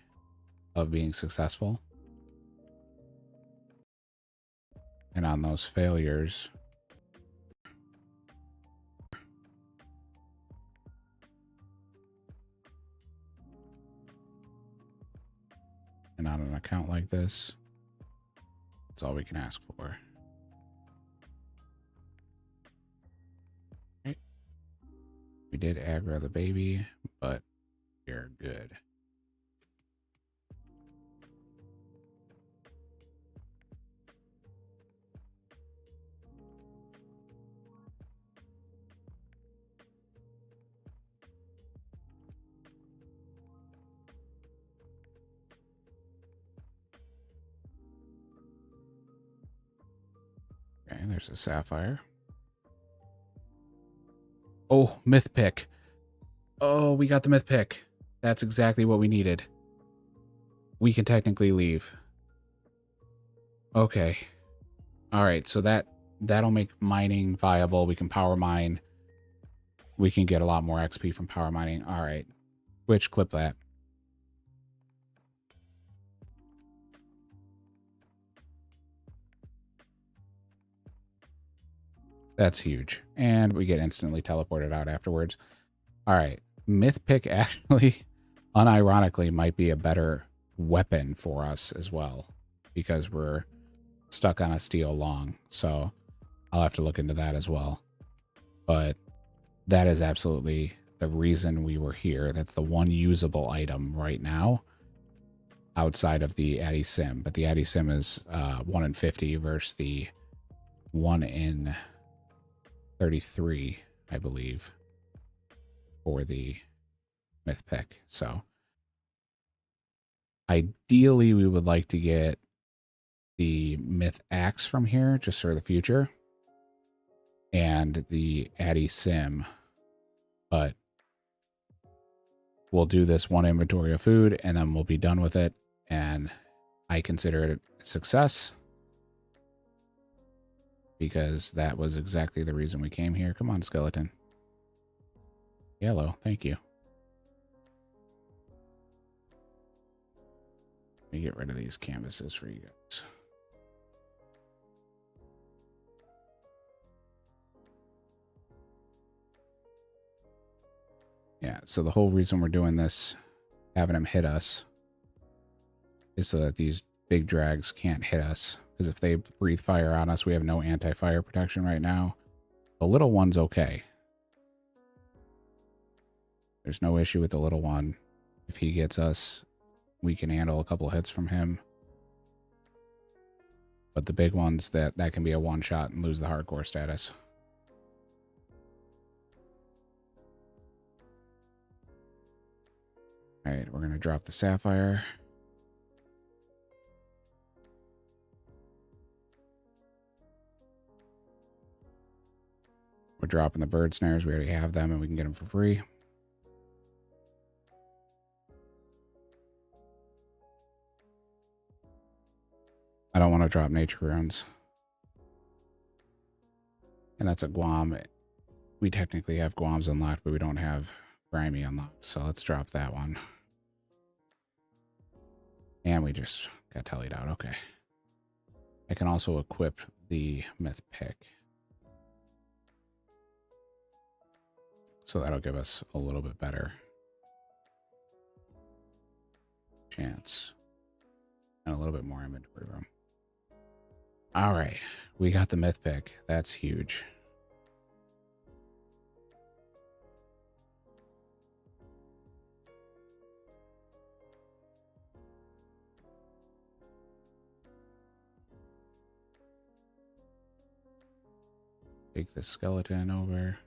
of being successful. And on those failures, and on an account like this, that's all we can ask for. Right. We did aggro the baby, but we're good. Okay, there's a sapphire. Oh, myth pick. Oh, we got the myth pick. That's exactly what we needed. We can technically leave. Okay. All right, so that'll make mining viable. We can power mine. We can get a lot more XP from power mining. All right. Twitch, clip that. That's huge. And we get instantly teleported out afterwards. All right. Myth pick actually, unironically, might be a better weapon for us as well because we're stuck on a steel long. So I'll have to look into that as well. But that is absolutely the reason we were here. That's the one usable item right now outside of the HCIM. But the HCIM is 1 in 50 versus the 1 in 33, I believe, for the myth pick. So ideally, we would like to get the myth axe from here just for the future and the HCIM, but we'll do this one inventory of food and then we'll be done with it. And I consider it a success because that was exactly the reason we came here. Come on, skeleton. Yellow, thank you. Let me get rid of these canvases for you guys. Yeah, so the whole reason we're doing this, having them hit us, is so that these big drags can't hit us. Because if they breathe fire on us, we have no anti-fire protection right now. The little one's okay. There's no issue with the little one. If he gets us, we can handle a couple hits from him. But the big ones, that can be a one-shot and lose the hardcore status. All right, we're going to drop the sapphire. We're dropping the bird snares. We already have them and we can get them for free. I don't want to drop nature runes. And that's a Guam. We technically have Guams unlocked, but we don't have Grimy unlocked. So let's drop that one. And we just got tallied out. Okay. I can also equip the myth pick. So that'll give us a little bit better chance. And a little bit more inventory room. All right. We got the myth pick. That's huge. Take the skeleton over.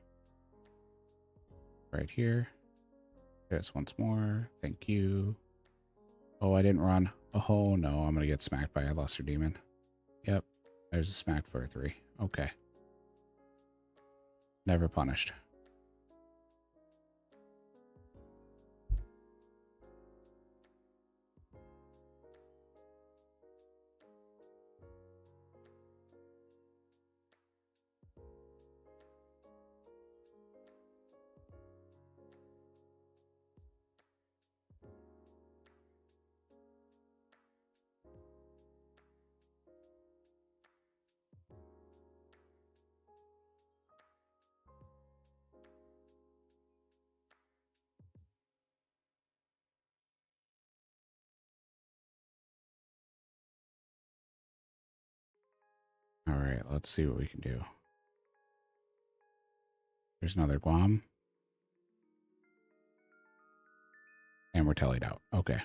right here. This once more. Thank you. Oh, I didn't run. Oh, no. I'm going to get smacked by a Luster Demon. Yep. There's a smack for a 3. Okay. Never punished. All right, let's see what we can do. There's another Guam. And we're tallied out. Okay.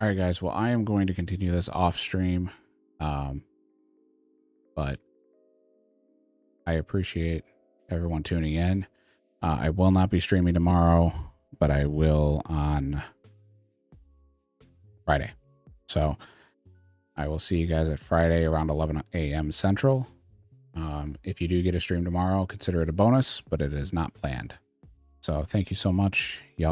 All right, guys. Well, I am going to continue this off stream. But I appreciate everyone tuning in. I will not be streaming tomorrow, but I will on Friday. So I will see you guys at Friday around 11 a.m. Central. If you do get a stream tomorrow, consider it a bonus, but it is not planned. So thank you so much. Y'all